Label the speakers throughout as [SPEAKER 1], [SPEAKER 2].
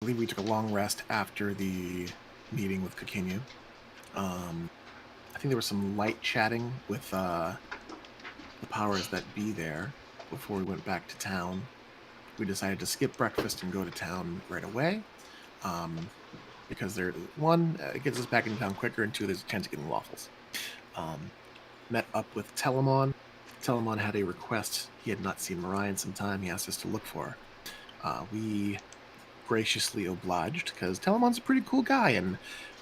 [SPEAKER 1] believe we took a long rest after the meeting with Kokinu. I think there was some light chatting with the powers that be there before we went back to town. We decided to skip breakfast and go to town right away. Because it gets us back into town quicker, and two, there's a chance of getting waffles. Met up with Telemon. Telemon had a request. He had not seen Mirai in some time. He asked us to look for her. We graciously obliged because Telemon's a pretty cool guy, and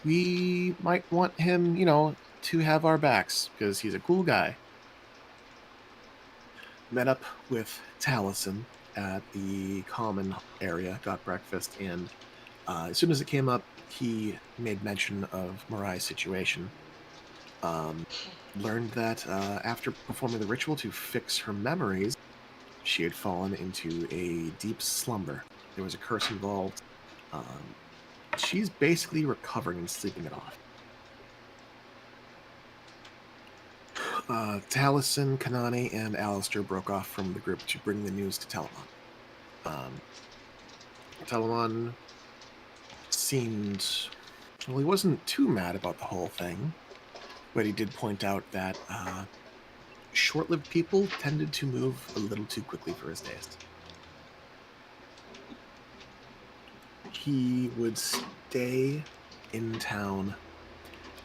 [SPEAKER 1] we might want him, to have our backs because he's a cool guy. Met up with Taliesin at the common area, got breakfast, and as soon as it came up, he made mention of Mirai's situation. Learned that after performing the ritual to fix her memories, she had fallen into a deep slumber. There was a curse involved. She's basically recovering and sleeping it off. Taliesin, Kanani, and Alistair broke off from the group to bring the news to Telemon. Telemon seemed... Well, he wasn't too mad about the whole thing, but he did point out that short-lived people tended to move a little too quickly for his taste. He would stay in town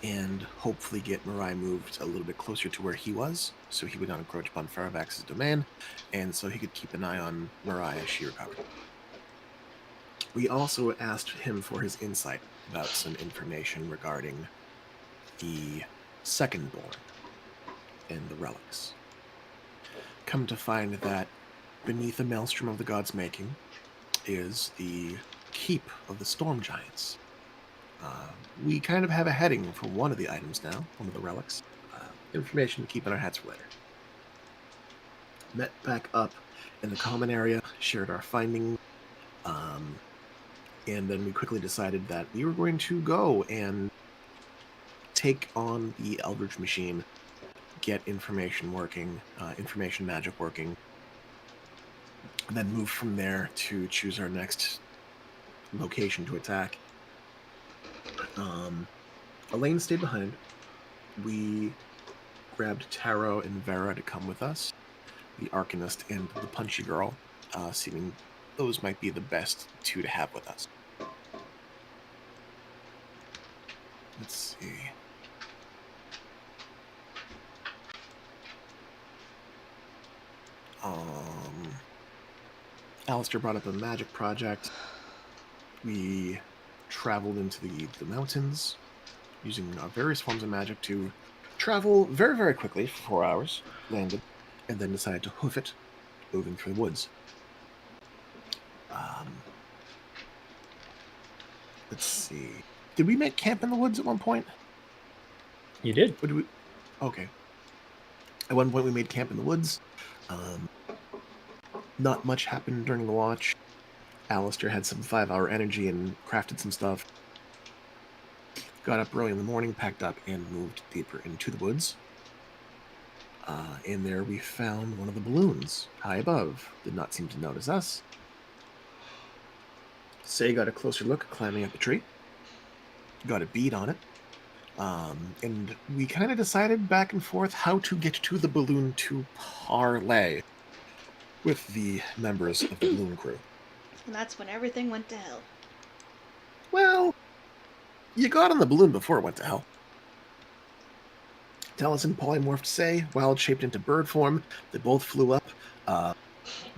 [SPEAKER 1] and hopefully get Mirai moved a little bit closer to where he was, so he would not encroach upon Faravax's domain, and so he could keep an eye on Mirai as she recovered. We also asked him for his insight about some information regarding the Secondborn and the relics. Come to find that beneath the maelstrom of the gods' making is the keep of the Storm Giants. We kind of have a heading for one of the items now, one of the relics. Information to keep in our heads for later. Met back up in the common area, shared our findings, and then we quickly decided that we were going to go and take on the Eldritch Machine, get information working, information magic working, and then move from there to choose our next location to attack. Elaine stayed behind. We grabbed Taro and Vera to come with us, the Arcanist and the Punchy Girl, seeming those might be the best two to have with us. Let's see. Alistair brought up a magic project. We traveled into the mountains using various forms of magic to travel very, very quickly for 4 hours, landed, and then decided to hoof it, moving through the woods. Let's see. Did we make camp in the woods at one point?
[SPEAKER 2] You did.
[SPEAKER 1] Or did we? Okay. At one point we made camp in the woods. Not much happened during the watch. Alistair had some 5-hour energy and crafted some stuff. Got up early in the morning, packed up, and moved deeper into the woods. And there we found one of the balloons high above. Did not seem to notice us. Say got a closer look, climbing up a tree. Got a bead on it. And we kind of decided back and forth how to get to the balloon to parlay with the members of the balloon crew.
[SPEAKER 3] And that's when everything went to hell.
[SPEAKER 1] Well, you got on the balloon before it went to hell. Taliesin polymorphed Say, wild-shaped into bird form. They both flew up.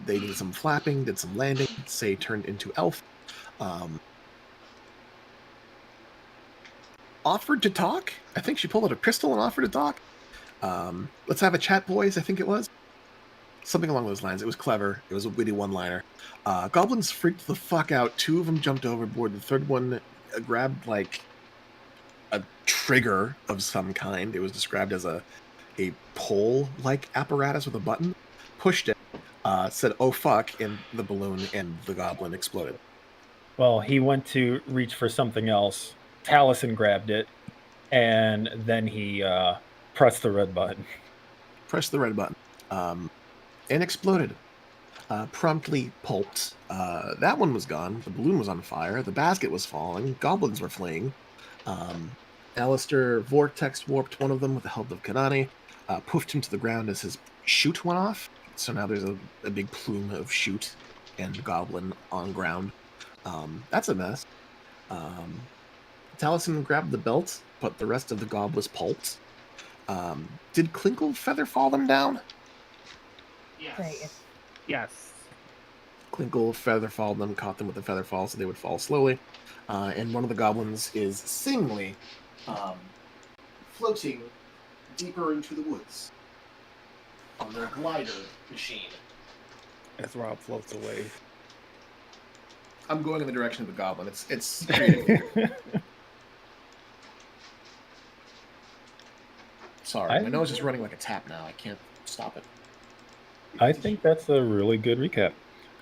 [SPEAKER 1] They did some flapping, did some landing. Say turned into elf. Offered to talk. I think she pulled out a pistol and offered to talk. Let's have a chat, boys, I think it was. Something along those lines. It was clever. It was a witty one-liner. Goblins freaked the fuck out. 2 of them jumped overboard. The third one grabbed, like, a trigger of some kind. It was described as a pole-like apparatus with a button. Pushed it. Said, "Oh, fuck," and the balloon and the goblin exploded.
[SPEAKER 2] Well, he went to reach for something else. Taliesin grabbed it, and then he pressed the red button.
[SPEAKER 1] Pressed the red button. And exploded. promptly pulped. That one was gone. The balloon was on fire. The basket was falling. Goblins were fleeing. Alistair vortex warped one of them with the help of Kanani, poofed him to the ground as his chute went off. So now there's a big plume of chute and goblin on ground. That's a mess. Taliesin grabbed the belt, but the rest of the gob was pulped. Did Klinkle feather fall them down?
[SPEAKER 4] Yes.
[SPEAKER 1] Klinkle feather fall them, caught them with the feather fall, so they would fall slowly. And one of the goblins is seemingly floating deeper into the woods on their glider machine.
[SPEAKER 4] As Rob floats away.
[SPEAKER 1] I'm going in the direction of the goblin. It's Sorry, my nose is running like a tap now. I can't stop it.
[SPEAKER 2] I think that's a really good recap.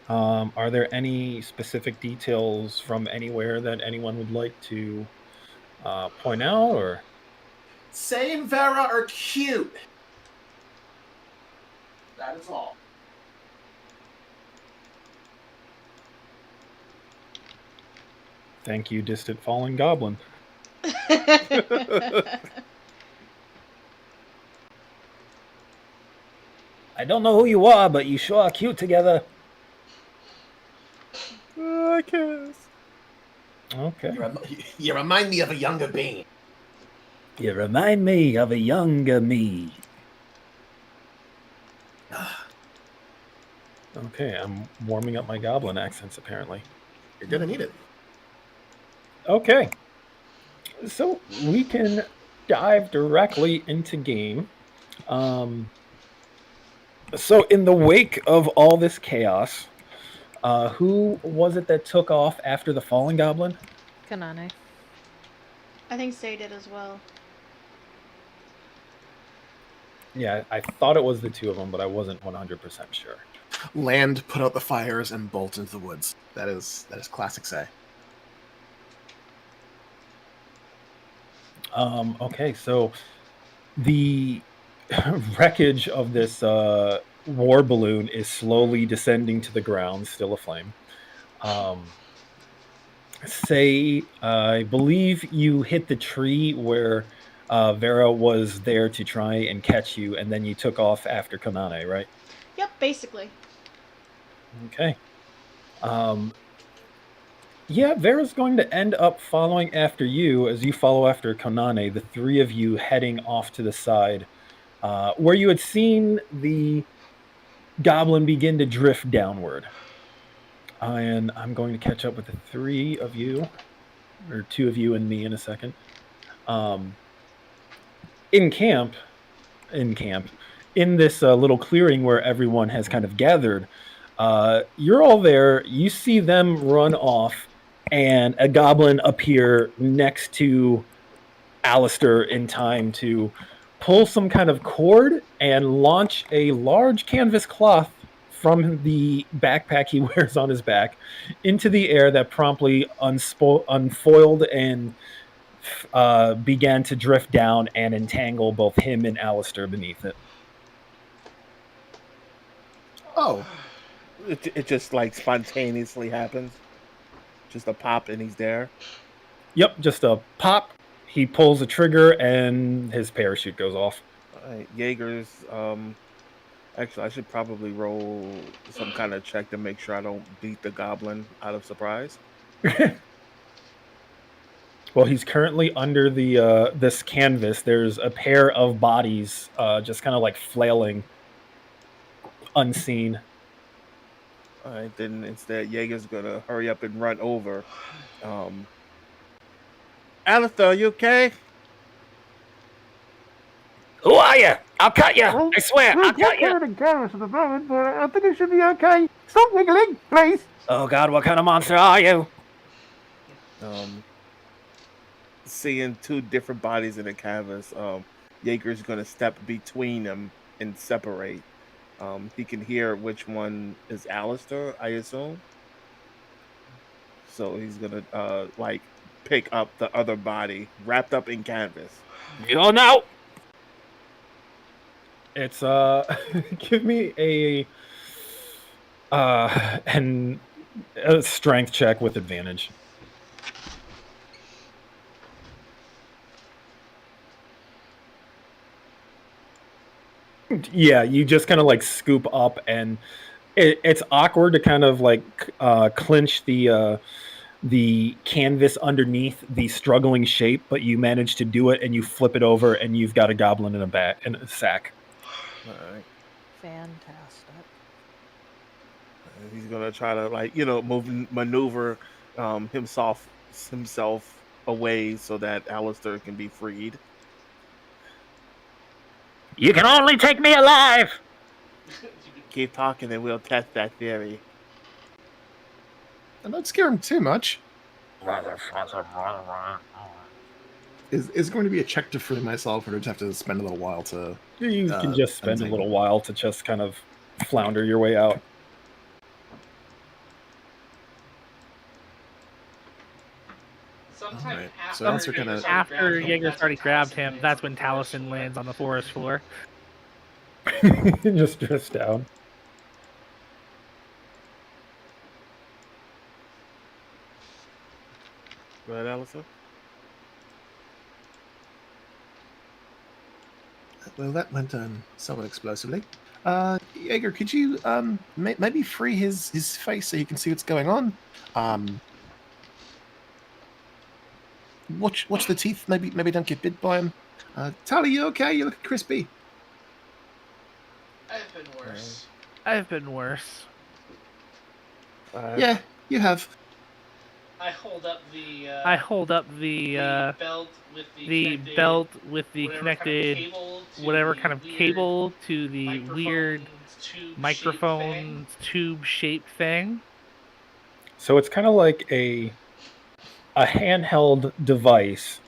[SPEAKER 2] Are there any specific details from anywhere that anyone would like to point out, or?
[SPEAKER 1] Say and Vera are cute. That is all.
[SPEAKER 2] Thank you, distant fallen goblin. I don't know who you are, but you sure are cute together.
[SPEAKER 4] I guess.
[SPEAKER 2] Okay.
[SPEAKER 1] You remind me of a younger Bane.
[SPEAKER 2] You remind me of a younger me. Okay, I'm warming up my goblin accents, apparently.
[SPEAKER 1] You're gonna need it.
[SPEAKER 2] Okay. So we can dive directly into game. So in the wake of all this chaos, who was it that took off after the fallen goblin?
[SPEAKER 5] Kanane.
[SPEAKER 3] I think Say did as well.
[SPEAKER 2] Yeah, I thought it was the two of them, but I wasn't 100% sure.
[SPEAKER 1] Land put out the fires and bolt into the woods. That is classic Say.
[SPEAKER 2] Okay, so the wreckage of this war balloon is slowly descending to the ground, still aflame. Say, I believe you hit the tree where Vera was there to try and catch you, and then you took off after Kanane, right?
[SPEAKER 3] Yep, basically.
[SPEAKER 2] Okay. Yeah, Vera's going to end up following after you as you follow after Kanane, the three of you heading off to the side, where you had seen the goblin begin to drift downward. And I'm going to catch up with the three of you, or two of you and me in a second. In camp, in this little clearing where everyone has kind of gathered, you're all there. You see them run off, and a goblin appear next to Alistair in time to pull some kind of cord and launch a large canvas cloth from the backpack he wears on his back into the air that promptly unfoiled and began to drift down and entangle both him and Alistair beneath it.
[SPEAKER 1] Oh.
[SPEAKER 4] It just like spontaneously happens. Just a pop and he's there.
[SPEAKER 2] Yep, just a pop. He pulls a trigger and his parachute goes off.
[SPEAKER 4] Jaeger's. Actually, I should probably roll some kind of check to make sure I don't beat the goblin out of surprise.
[SPEAKER 2] Well, he's currently under the this canvas. There's a pair of bodies just kind of like flailing, unseen.
[SPEAKER 4] All right, then instead, Jaeger's gonna hurry up and run over. Alistair, are you okay?
[SPEAKER 2] Who are you? I'll cut you. I swear, I'll cut you.
[SPEAKER 6] At the moment, but I think it should be okay. Stop wiggling, please.
[SPEAKER 2] Oh God, what kind of monster are you?
[SPEAKER 4] Seeing two different bodies in the canvas, Jaeger's gonna step between them and separate. He can hear which one is Alistair, I assume. So he's gonna like pick up the other body wrapped up in canvas.
[SPEAKER 2] You know. It's give me And a strength check with advantage. Yeah, you just kind of like scoop up, and it's awkward to kind of like clinch the canvas underneath the struggling shape, but you manage to do it, and you flip it over, and you've got a goblin in a sack.
[SPEAKER 4] All right.
[SPEAKER 5] Fantastic.
[SPEAKER 4] He's gonna try to maneuver himself away so that Alistair can be freed.
[SPEAKER 6] You can only take me alive.
[SPEAKER 4] Keep talking and we'll test that theory.
[SPEAKER 1] And don't scare him too much. Is going to be a check to free myself, or do I just have to spend a little while to?
[SPEAKER 2] You can just spend a
[SPEAKER 1] untangle?
[SPEAKER 2] little while to just kind of flounder your way out.
[SPEAKER 3] Sometime
[SPEAKER 1] Alright,
[SPEAKER 3] after,
[SPEAKER 1] so Alistair kinda-
[SPEAKER 6] After Jaeger's already grabbed him, that's when Taliesin lands on the forest floor.
[SPEAKER 2] Just drifts down.
[SPEAKER 4] Go ahead, Alistair.
[SPEAKER 1] Well, that went somewhat explosively. Jaeger, could you maybe free his face so you can see what's going on? Watch the teeth. Maybe don't get bit by him. Tally, you okay? You look crispy.
[SPEAKER 7] I've been worse.
[SPEAKER 6] I've been worse.
[SPEAKER 1] Yeah, you have.
[SPEAKER 7] I hold up the.
[SPEAKER 6] I hold up the
[SPEAKER 7] belt with
[SPEAKER 6] the
[SPEAKER 7] connected,
[SPEAKER 6] belt with the
[SPEAKER 7] whatever
[SPEAKER 6] connected
[SPEAKER 7] kind of cable to
[SPEAKER 6] whatever
[SPEAKER 7] the
[SPEAKER 6] kind of
[SPEAKER 7] weird
[SPEAKER 6] cable to the weird
[SPEAKER 7] tube-shaped
[SPEAKER 6] microphone tube shaped thing.
[SPEAKER 2] So it's kind of like a handheld device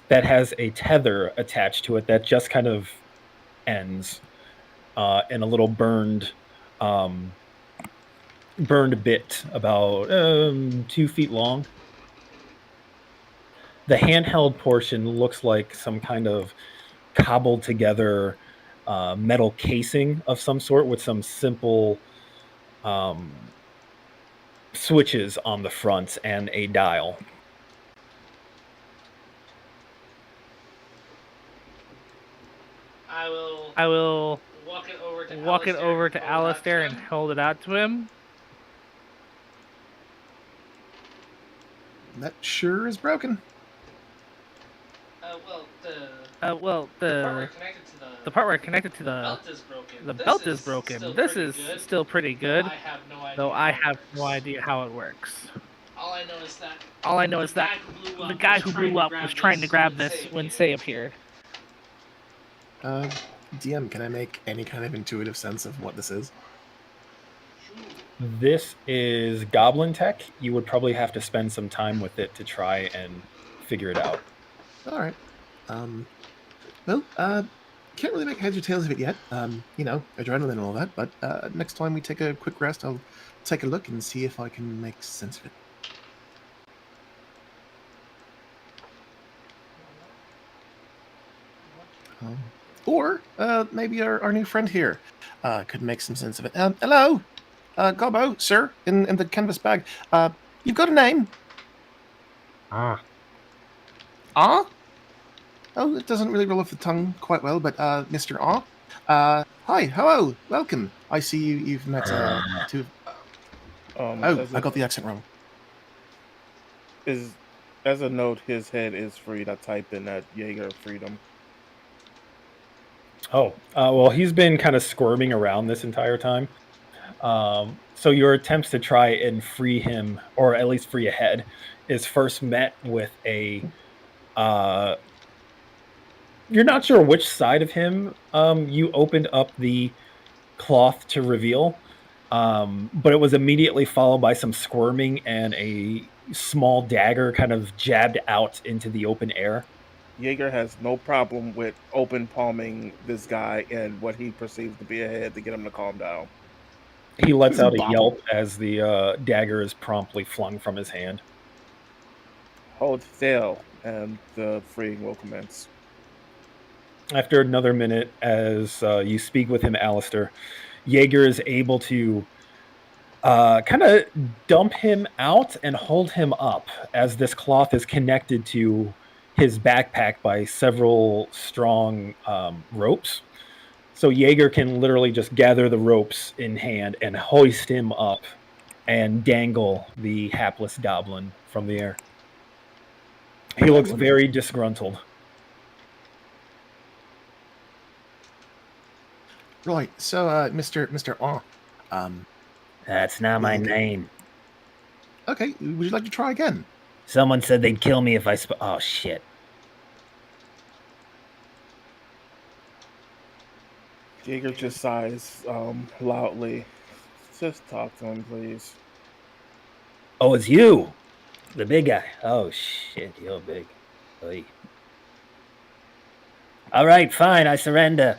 [SPEAKER 2] that has a tether attached to it that just kind of ends in a little burned bit about 2 feet long. The handheld portion looks like some kind of cobbled together metal casing of some sort with some simple switches on the front and a dial.
[SPEAKER 7] I will
[SPEAKER 6] walk it
[SPEAKER 7] walk
[SPEAKER 6] over to Alistair and hold it out to him.
[SPEAKER 1] That sure is broken.
[SPEAKER 7] Well, the
[SPEAKER 6] The part where I connected to the
[SPEAKER 7] belt is broken.
[SPEAKER 6] the belt is broken. This is still pretty good,
[SPEAKER 7] Though
[SPEAKER 6] though I have no idea how it works.
[SPEAKER 7] All I know is that
[SPEAKER 6] All I know is that the guy who blew up was trying to grab this when Say appeared.
[SPEAKER 1] DM, can I make any kind of intuitive sense of what this is?
[SPEAKER 2] This is goblin tech. You would probably have to spend some time with it to try and figure it out.
[SPEAKER 1] All right. Can't really make heads or tails of it yet. Adrenaline and all that. But next time we take a quick rest, I'll take a look and see if I can make sense of it. Or maybe our new friend here could make some sense of it. Hello, Gobbo, sir, in the canvas bag. You've got a name? Ah? Oh, it doesn't really roll off the tongue quite well, but Mr. Ah. Hi, hello, welcome. I see you've met two. I got the accent wrong.
[SPEAKER 4] As a note, his head is freed. I typed in that Jaeger freedom.
[SPEAKER 2] Well, he's been kind of squirming around this entire time. So your attempts to try and free him, or at least free a head, is first met with a... you're not sure which side of him you opened up the cloth to reveal, but it was immediately followed by some squirming and a small dagger kind of jabbed out into the open air.
[SPEAKER 4] Jaeger has no problem with open palming this guy and what he perceives to be a head to get him to calm down.
[SPEAKER 2] He lets out a yelp as the dagger is promptly flung from his hand.
[SPEAKER 4] Hold still, and the freeing will commence.
[SPEAKER 2] After another minute, as you speak with him, Alistair, Jaeger is able to kind of dump him out and hold him up as this cloth is connected to his backpack by several strong ropes. So Jaeger can literally just gather the ropes in hand and hoist him up and dangle the hapless goblin from the air. He looks very disgruntled.
[SPEAKER 1] Right. So, Mr.
[SPEAKER 2] That's not my name.
[SPEAKER 1] Okay. Would you like to try again?
[SPEAKER 2] Someone said they'd kill me if I oh, shit.
[SPEAKER 4] Jaeger just sighs loudly. Just talk to him, please.
[SPEAKER 2] Oh, it's you. The big guy. Oh, shit. You're big. Oy. All right, fine. I surrender.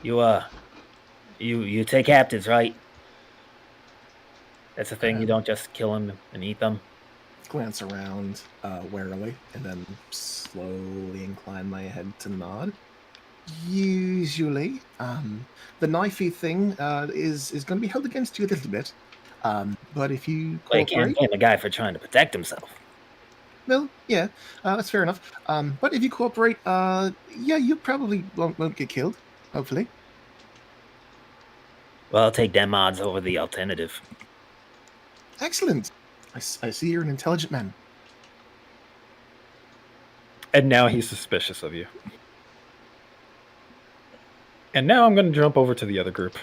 [SPEAKER 2] You take captives, right? That's the thing. You don't just kill them and eat them.
[SPEAKER 1] Glance around warily, and then slowly incline my head to nod. Usually, the knifey thing is going to be held against you a little bit. But if you
[SPEAKER 2] Well, you can't
[SPEAKER 1] cooperate,
[SPEAKER 2] blame a guy for trying to protect himself.
[SPEAKER 1] well, yeah, that's fair enough. But if you cooperate, yeah, you probably won't get killed. Hopefully.
[SPEAKER 2] Well, I'll take them odds over the alternative.
[SPEAKER 1] Excellent. I see you're an intelligent man.
[SPEAKER 2] And now he's suspicious of you. And now I'm going to jump over to the other group.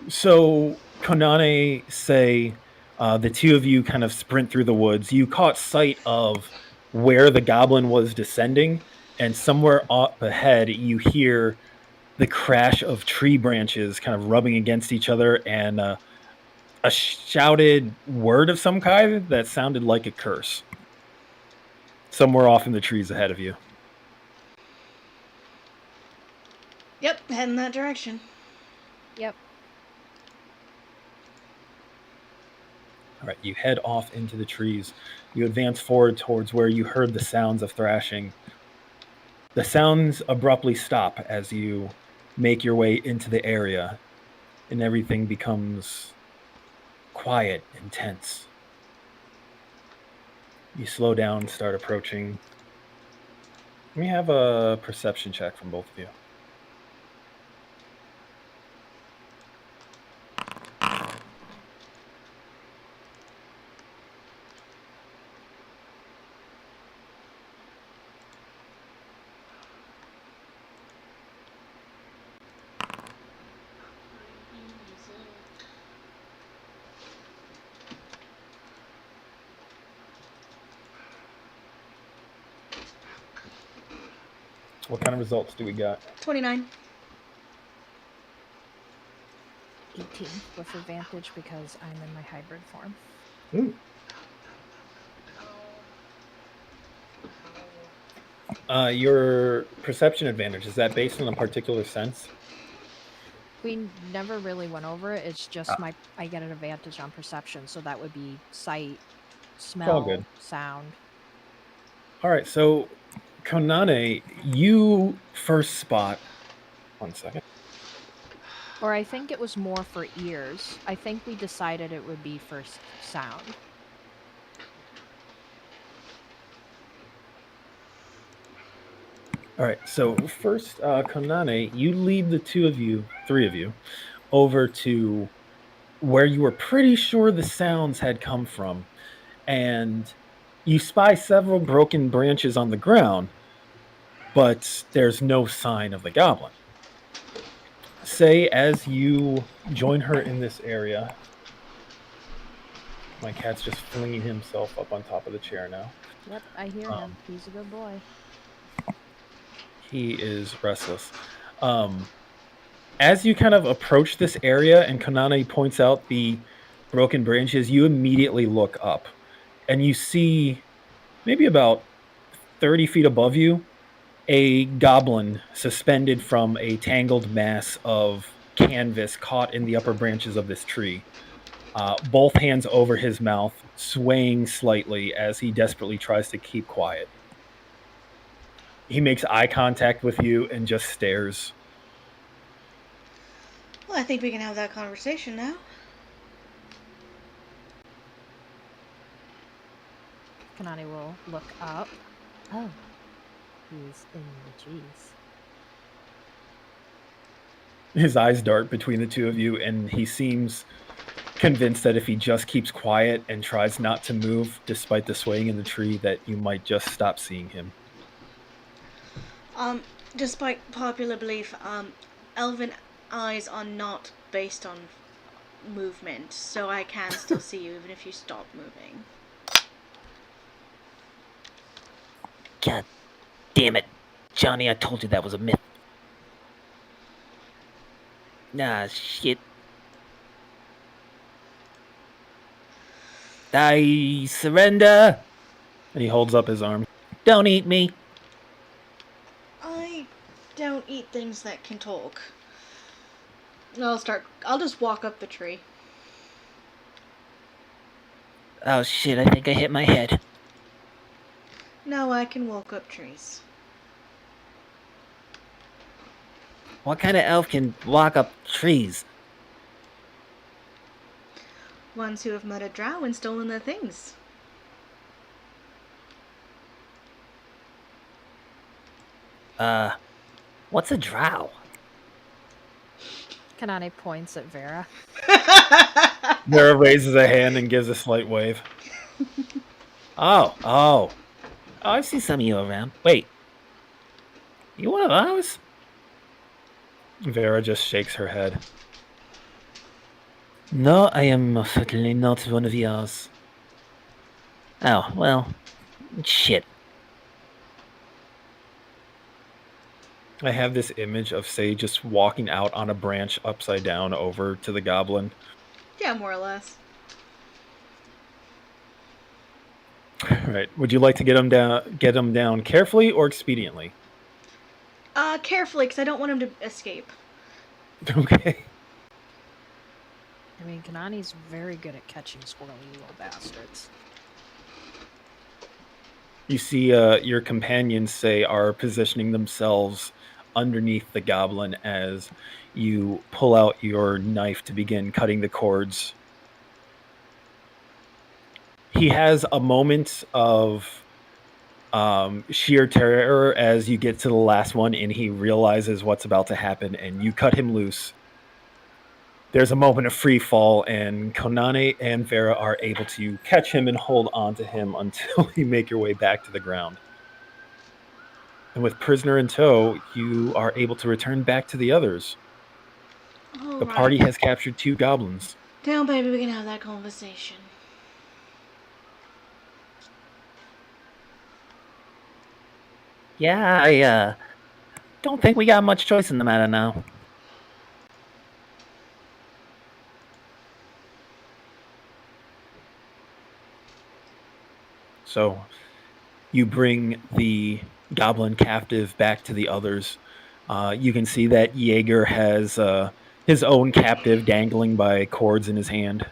[SPEAKER 2] So, Konane, say, the two of you kind of sprint through the woods. You caught sight of where the goblin was descending, and somewhere up ahead, you hear the crash of tree branches kind of rubbing against each other, and a shouted word of some kind that sounded like a curse. Somewhere off in the trees ahead of you.
[SPEAKER 3] Yep, head in that direction.
[SPEAKER 5] Yep.
[SPEAKER 2] All right, you head off into the trees. You advance forward towards where you heard the sounds of thrashing. The sounds abruptly stop as you make your way into the area, and everything becomes quiet and tense. You slow down, start approaching. Let me have a perception check from both of you. What kind of results do we got?
[SPEAKER 3] 29.
[SPEAKER 5] 18 with advantage because I'm in my hybrid form.
[SPEAKER 2] Ooh. Your perception advantage, is that based on a particular sense?
[SPEAKER 5] We never really went over it. It's just I get an advantage on perception, so that would be sight, smell,
[SPEAKER 2] good.
[SPEAKER 5] sound.
[SPEAKER 2] All right, so Konane, you first spot. 1 second.
[SPEAKER 5] Or I think it was more for ears. I think we decided it would be for sound.
[SPEAKER 2] All right, so first, Konane, you lead the three of you, over to where you were pretty sure the sounds had come from, and you spy several broken branches on the ground, but there's no sign of the goblin. Say, as you join her in this area, my cat's just flinging himself up on top of the chair now.
[SPEAKER 5] Yep, I hear him. He's a good boy.
[SPEAKER 2] He is restless. As you kind of approach this area and Konane points out the broken branches, you immediately look up and you see maybe about 30 feet above you a goblin suspended from a tangled mass of canvas caught in the upper branches of this tree. Both hands over his mouth, swaying slightly as he desperately tries to keep quiet. He makes eye contact with you and just stares.
[SPEAKER 3] Well, I think we can have that conversation now.
[SPEAKER 5] Kanani will look up. Oh, he's in the G's.
[SPEAKER 2] His eyes dart between the two of you, and he seems convinced that if he just keeps quiet and tries not to move, despite the swaying in the tree, that you might just stop seeing him.
[SPEAKER 3] Despite popular belief, elven eyes are not based on movement, so I can still see you even if you stop moving.
[SPEAKER 8] God damn it. Johnny, I told you that was a myth. Nah, shit. I surrender.
[SPEAKER 2] And he holds up his arm.
[SPEAKER 8] Don't eat me.
[SPEAKER 3] I don't eat things that can talk. I'll just walk up the tree.
[SPEAKER 8] Oh shit, I think I hit my head.
[SPEAKER 3] No, I can walk up trees.
[SPEAKER 8] What kind of elf can walk up trees?
[SPEAKER 3] Ones who have murdered drow and stolen their things.
[SPEAKER 8] What's a drow?
[SPEAKER 5] Kanani points at Vera.
[SPEAKER 2] Vera raises a hand and gives a slight wave.
[SPEAKER 8] Oh, I see some of you around. Wait. You one of ours?
[SPEAKER 2] Vera just shakes her head.
[SPEAKER 8] No, I am certainly not one of yours. Oh, well, shit.
[SPEAKER 2] I have this image of Say just walking out on a branch upside down over to the goblin.
[SPEAKER 3] Yeah, more or less.
[SPEAKER 2] Right. Would you like to get him down carefully or expediently?
[SPEAKER 3] Carefully, because I don't want him to escape.
[SPEAKER 2] Okay.
[SPEAKER 5] I mean, Kanani's very good at catching squirrely little bastards.
[SPEAKER 2] You see your companions, Say, are positioning themselves underneath the goblin as you pull out your knife to begin cutting the cords. He has a moment of sheer terror as you get to the last one and he realizes what's about to happen and you cut him loose. There's a moment of free fall and Konane and Vera are able to catch him and hold on to him until you make your way back to the ground. And with prisoner in tow, you are able to return back to the others. The party has captured 2 goblins.
[SPEAKER 3] Down, baby, we can have that conversation.
[SPEAKER 8] Yeah, I don't think we got much choice in the matter now.
[SPEAKER 2] So you bring the goblin captive back to the others. You can see that Jaeger has his own captive dangling by cords in his hand.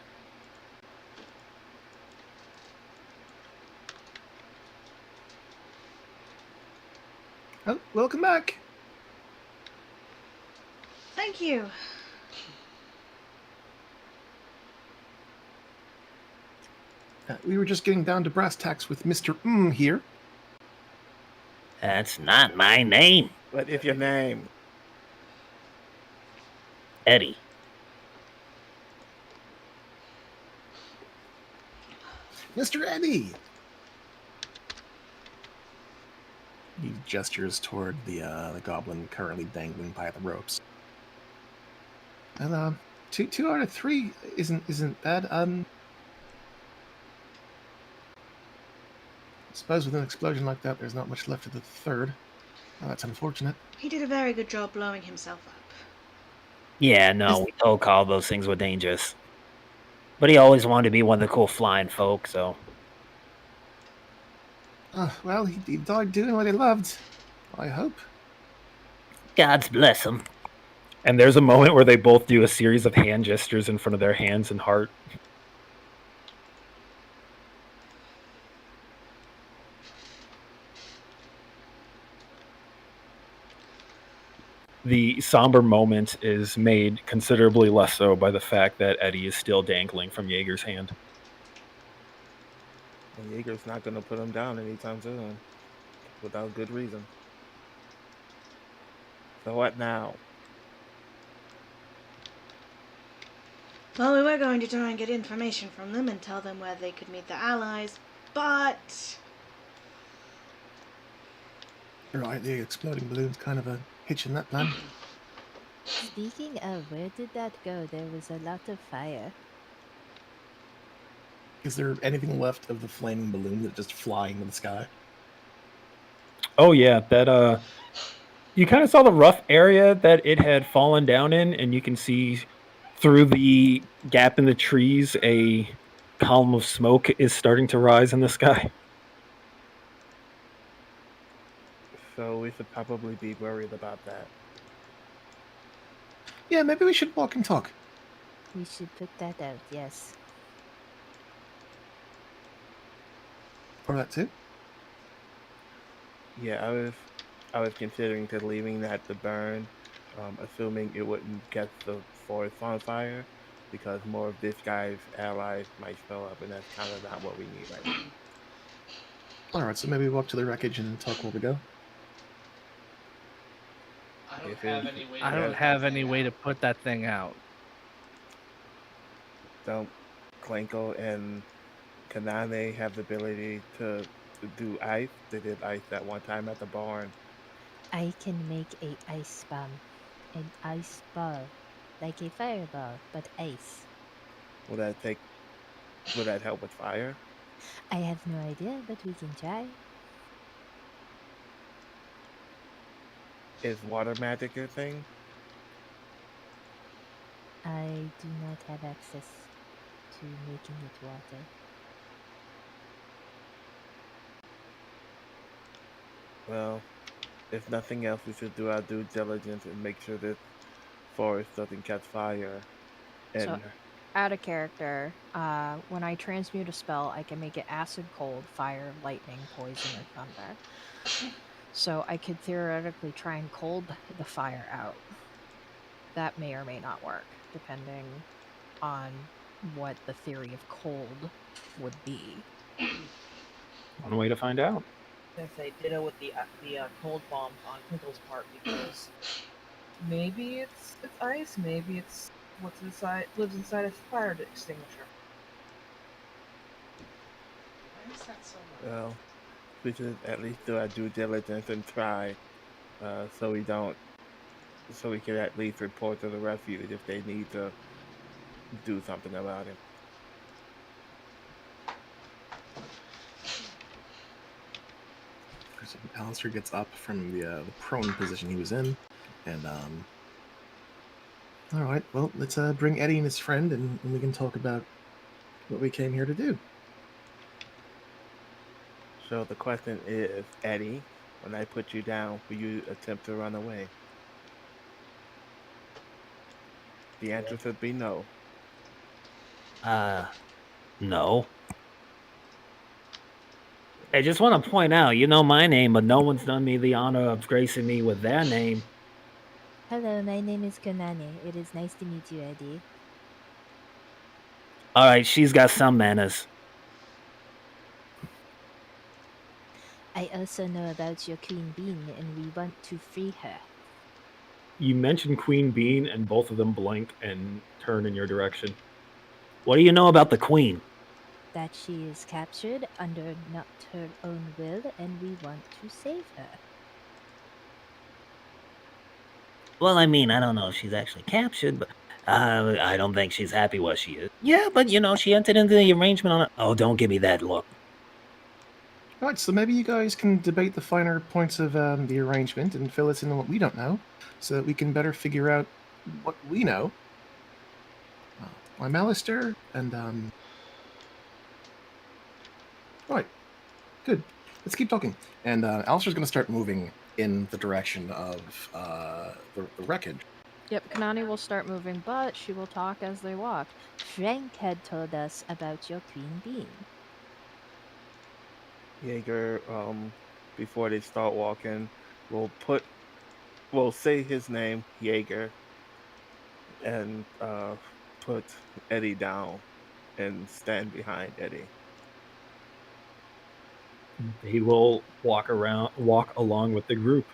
[SPEAKER 1] Oh, welcome back.
[SPEAKER 3] Thank you.
[SPEAKER 1] We were just getting down to brass tacks with Mr. Here.
[SPEAKER 8] That's not my name,
[SPEAKER 4] What if your name?
[SPEAKER 8] Eddie.
[SPEAKER 1] Mr. Eddie! He gestures toward the goblin currently dangling by the ropes. And, 2 out of 3 isn't bad. I suppose with an explosion like that, there's not much left of the third. Oh, that's unfortunate.
[SPEAKER 3] He did a very good job blowing himself up.
[SPEAKER 8] Yeah, no, we told Carl those things were dangerous. But he always wanted to be one of the cool flying folk, so...
[SPEAKER 1] Well, he died doing what he loved. I hope.
[SPEAKER 8] God's bless him.
[SPEAKER 2] And there's a moment where they both do a series of hand gestures in front of their hands and heart. the somber moment is made considerably less so by the fact that Eddie is still dangling from Jaeger's hand.
[SPEAKER 4] And Jaeger's not going to put him down anytime soon without good reason. So what now?
[SPEAKER 3] Well, we were going to try and get information from them and tell them where they could meet the allies, but
[SPEAKER 1] Right, the exploding balloon's kind of a hitch in that plan.
[SPEAKER 9] Speaking of, where did that go? There was a lot of fire.
[SPEAKER 1] Is there anything left of the flaming balloon that just flying in the sky?
[SPEAKER 2] Oh yeah, that you kind of saw the rough area that it had fallen down in, and you can see through the gap in the trees a column of smoke is starting to rise in the sky.
[SPEAKER 4] So we should probably be worried about that.
[SPEAKER 1] Yeah, maybe we should walk and talk.
[SPEAKER 9] We should put that out, yes.
[SPEAKER 1] Or that too.
[SPEAKER 4] Yeah, I was considering to leaving that to burn, assuming it wouldn't get the forest on fire, because more of this guy's allies might show up, and that's kind of not what we need right now.
[SPEAKER 1] Alright, so maybe walk to the wreckage and talk while we go.
[SPEAKER 6] I don't have any way to put that thing out.
[SPEAKER 4] Don't Klenko and Kanane have the ability to do ice? They did ice that one time at the barn.
[SPEAKER 9] I can make a ice bomb. An ice ball. Like a fireball, but ice.
[SPEAKER 4] Will that help with fire?
[SPEAKER 9] I have no idea, but we can try.
[SPEAKER 4] Is water magic your thing?
[SPEAKER 9] I do not have access to making it water.
[SPEAKER 4] Well, if nothing else, we should do our due diligence and make sure this forest doesn't catch fire. And
[SPEAKER 5] So, out of character, when I transmute a spell, I can make it acid, cold, fire, lightning, poison, or thunder. So I could theoretically try and cold the fire out. That may or may not work, depending on what the theory of cold would be.
[SPEAKER 2] One way to find out.
[SPEAKER 10] If they ditto with the cold bomb on Pinkle's part, because maybe it's ice, maybe it's what's inside lives inside a fire extinguisher.
[SPEAKER 7] Why is that so much?
[SPEAKER 4] well, we should at least do our due diligence and try, so we can at least report to the refuge if they need to do something about it.
[SPEAKER 1] So Alistair gets up from the prone position he was in, and all right, well, let's bring Eddie and his friend, and we can talk about what we came here to do.
[SPEAKER 4] So the question is, Eddie, when I put you down, will you attempt to run away? The answer should be no.
[SPEAKER 8] No. I just want to point out, you know my name, but no one's done me the honor of gracing me with their name.
[SPEAKER 9] Hello, my name is Kanane. It is nice to meet you, Eddie.
[SPEAKER 8] All right, she's got some manners.
[SPEAKER 9] I also know about your Queen Bean, and we want to free her.
[SPEAKER 2] You mentioned Queen Bean, and both of them blink and turn in your direction.
[SPEAKER 8] What do you know about the Queen?
[SPEAKER 9] That she is captured under not her own will, and we want to save her.
[SPEAKER 8] Well, I mean, I don't know if she's actually captured, but I don't think she's happy where she is. Yeah, but you know, she entered into the arrangement on it. Oh, don't give me that look.
[SPEAKER 1] All right, so maybe you guys can debate the finer points of the arrangement and fill us in on what we don't know, so that we can better figure out what we know. I'm Alistair, and right, good. Let's keep talking. And Alistair's going to start moving in the direction of the wreckage.
[SPEAKER 5] Yep, Kanani will start moving, but she will talk as they walk.
[SPEAKER 9] Frank had told us about your Queen Bean.
[SPEAKER 4] Jaeger, before they start walking, will put Well, say his name, Jaeger, and put Eddie down and stand behind Eddie.
[SPEAKER 2] He will walk along with the group.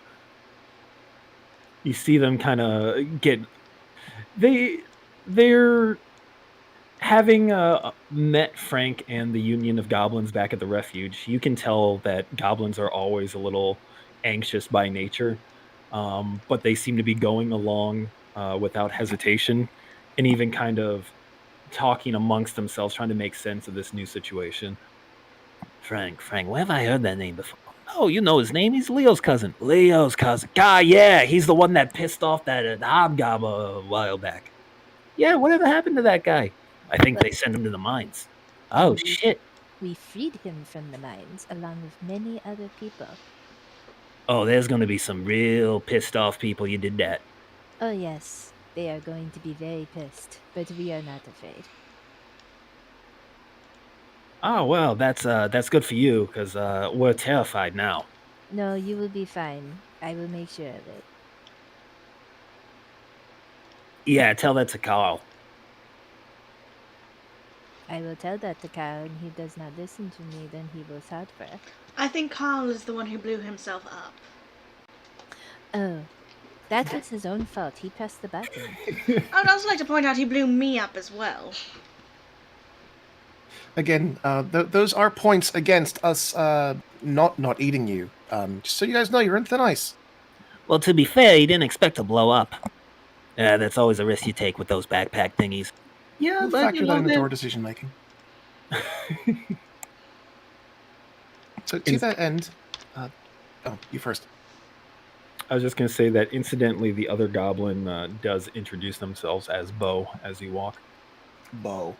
[SPEAKER 2] You see them kind of get they're having met Frank and the Union of Goblins back at the refuge. You can tell that goblins are always a little anxious by nature, but they seem to be going along without hesitation, and even kind of talking amongst themselves, trying to make sense of this new situation.
[SPEAKER 8] Frank, where have I heard that name before? Oh, you know his name. He's Leo's cousin. Leo's cousin. God, yeah, he's the one that pissed off that hobgoblin a while back. Yeah, whatever happened to that guy? I think they sent him to the mines. Oh, shit.
[SPEAKER 9] We freed him from the mines along with many other people.
[SPEAKER 8] Oh, there's going to be some real pissed off people you did that.
[SPEAKER 9] Oh yes, they are going to be very pissed, but we are not afraid.
[SPEAKER 8] Oh, well, that's good for you, because we're terrified now.
[SPEAKER 9] No, you will be fine. I will make sure of it.
[SPEAKER 8] Yeah, tell that to Carl.
[SPEAKER 9] I will tell that to Carl, and he does not listen to me, then he will suffer.
[SPEAKER 3] I think Carl is the one who blew himself up.
[SPEAKER 9] Oh, that was his own fault. He pressed the button.
[SPEAKER 3] I would also like to point out he blew me up as well.
[SPEAKER 1] Again, those are points against us not eating you. Just so you guys know, you're in thin ice.
[SPEAKER 8] Well, to be fair, he didn't expect to blow up. That's always a risk you take with those backpack thingies.
[SPEAKER 1] Yeah,
[SPEAKER 8] but
[SPEAKER 1] factor
[SPEAKER 8] you
[SPEAKER 1] that
[SPEAKER 8] know,
[SPEAKER 1] into
[SPEAKER 8] they're-
[SPEAKER 1] our decision making. So to that end, oh, you first.
[SPEAKER 2] I was just going to say that incidentally, the other goblin does introduce themselves as Bo as you walk.
[SPEAKER 1] Bo.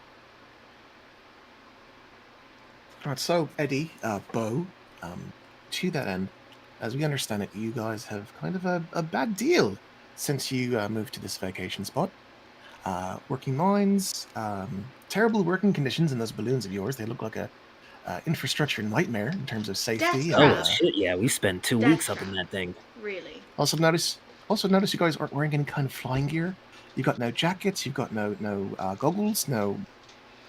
[SPEAKER 1] All right, so Eddie, Bo, to that end, as we understand it, you guys have kind of a bad deal since you moved to this vacation spot. Working mines, terrible working conditions in those balloons of yours. They look like a infrastructure nightmare in terms of safety.
[SPEAKER 3] Death
[SPEAKER 8] Oh,
[SPEAKER 3] trap.
[SPEAKER 8] shit, yeah, we spent 2
[SPEAKER 3] Death
[SPEAKER 8] weeks up in
[SPEAKER 3] trap.
[SPEAKER 8] that thing.
[SPEAKER 3] Really.
[SPEAKER 1] Also notice you guys aren't wearing any kind of flying gear. You've got no jackets. You've got no goggles. No.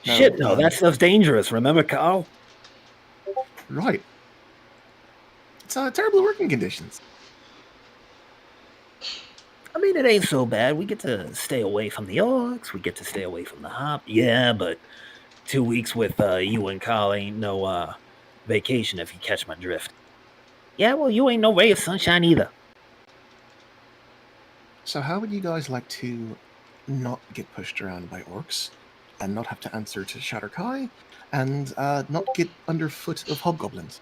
[SPEAKER 8] Shit, no, that stuff's dangerous, remember, Carl?
[SPEAKER 1] Right. It's terrible working conditions.
[SPEAKER 8] I mean, it ain't so bad. We get to stay away from the orcs. We get to stay away from the hop. Yeah, but 2 weeks with you and Carl ain't no vacation, if you catch my drift. Yeah, well, you ain't no ray of sunshine either.
[SPEAKER 1] So how would you guys like to not get pushed around by orcs, and not have to answer to Shatterkai, and not get underfoot of hobgoblins?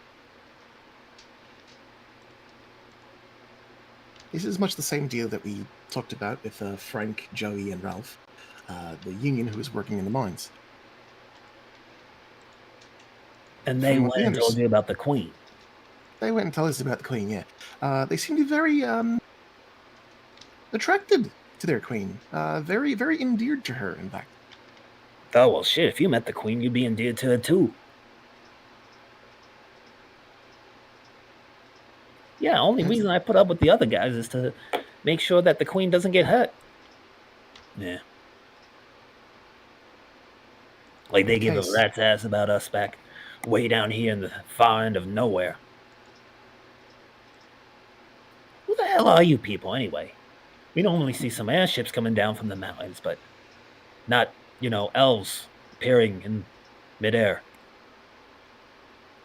[SPEAKER 1] This is much the same deal that we talked about with Frank, Joey, and Ralph, the union who was working in the mines.
[SPEAKER 8] And they
[SPEAKER 1] From what
[SPEAKER 8] went
[SPEAKER 1] we
[SPEAKER 8] and told
[SPEAKER 1] understand-
[SPEAKER 8] you about the queen.
[SPEAKER 1] They went and told us about the queen, yeah. They seem to be very attracted to their queen. Very, very endeared to her, in fact.
[SPEAKER 8] Oh, well, shit, if you met the queen, you'd be endeared to her, too. Yeah, only reason I put up with the other guys is to make sure that the queen doesn't get hurt. Yeah. Like they give a
[SPEAKER 1] Nice.
[SPEAKER 8] rat's ass about us back way down here in the far end of nowhere. Who the hell are you people, anyway? We normally see some airships coming down from the mountains, but not, elves appearing in midair.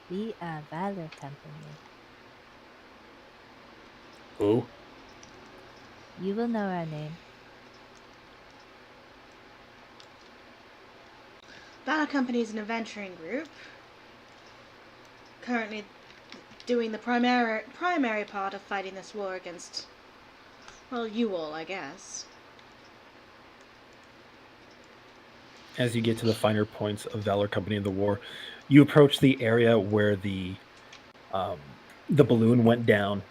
[SPEAKER 9] We are Valor Company.
[SPEAKER 8] Who?
[SPEAKER 9] You will know our name.
[SPEAKER 3] Valor Company is an adventuring group. Currently doing the primary part of fighting this war against, well, you all, I guess.
[SPEAKER 2] As you get to the finer points of Valor Company of the War, you approach the area where the balloon went down,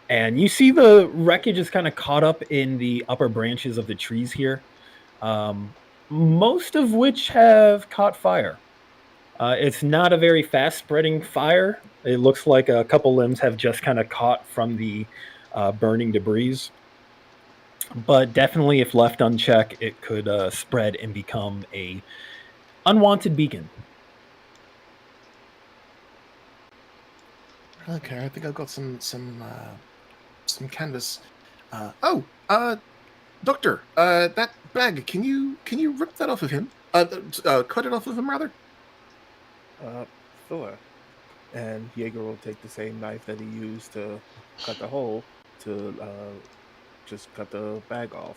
[SPEAKER 2] and you see the wreckage is kind of caught up in the upper branches of the trees here, most of which have caught fire. It's not a very fast-spreading fire. It looks like a couple limbs have just kind of caught from the burning debris, but definitely if left unchecked, it could spread and become a unwanted beacon.
[SPEAKER 1] Okay, I think I've got some canvas. Doctor, that bag. Can you rip that off of him? Cut it off of him, rather.
[SPEAKER 4] Sure. And Jaeger will take the same knife that he used to cut the hole to just cut the bag off.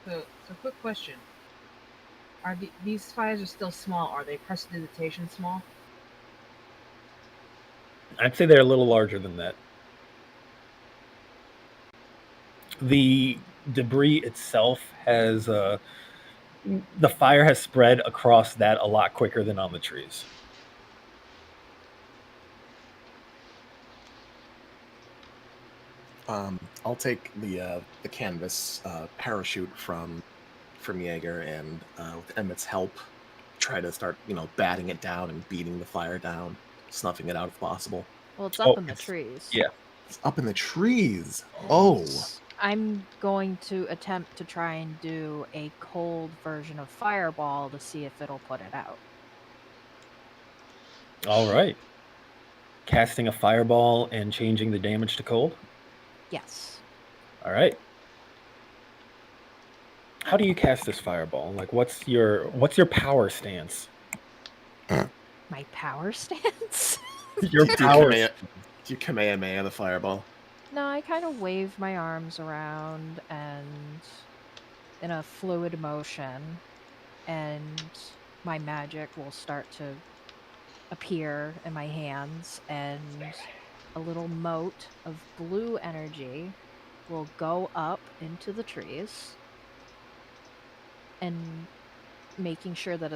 [SPEAKER 10] So quick question: Are these fires are still small? Are they prestidigitation small?
[SPEAKER 2] I'd say they're a little larger than that. The debris itself has the fire has spread across that a lot quicker than on the trees.
[SPEAKER 1] I'll take the canvas parachute from Jaeger, and with Emmett's help, try to start batting it down and beating the fire down, snuffing it out if possible.
[SPEAKER 5] Well, it's up in the trees.
[SPEAKER 2] Yeah.
[SPEAKER 1] It's up in the trees. Oh.
[SPEAKER 5] I'm going to attempt to try and do a cold version of Fireball to see if it'll put it out.
[SPEAKER 2] All right. Casting a fireball and changing the damage to cold?
[SPEAKER 5] Yes.
[SPEAKER 2] All right. How do you cast this fireball? Like, what's your power stance?
[SPEAKER 5] My power stance?
[SPEAKER 2] Your power.
[SPEAKER 1] Do you Kamehameha the fireball?
[SPEAKER 5] No, I kind of wave my arms around and in a fluid motion, and my magic will start to appear in my hands, and a little mote of blue energy will go up into the trees, and making sure that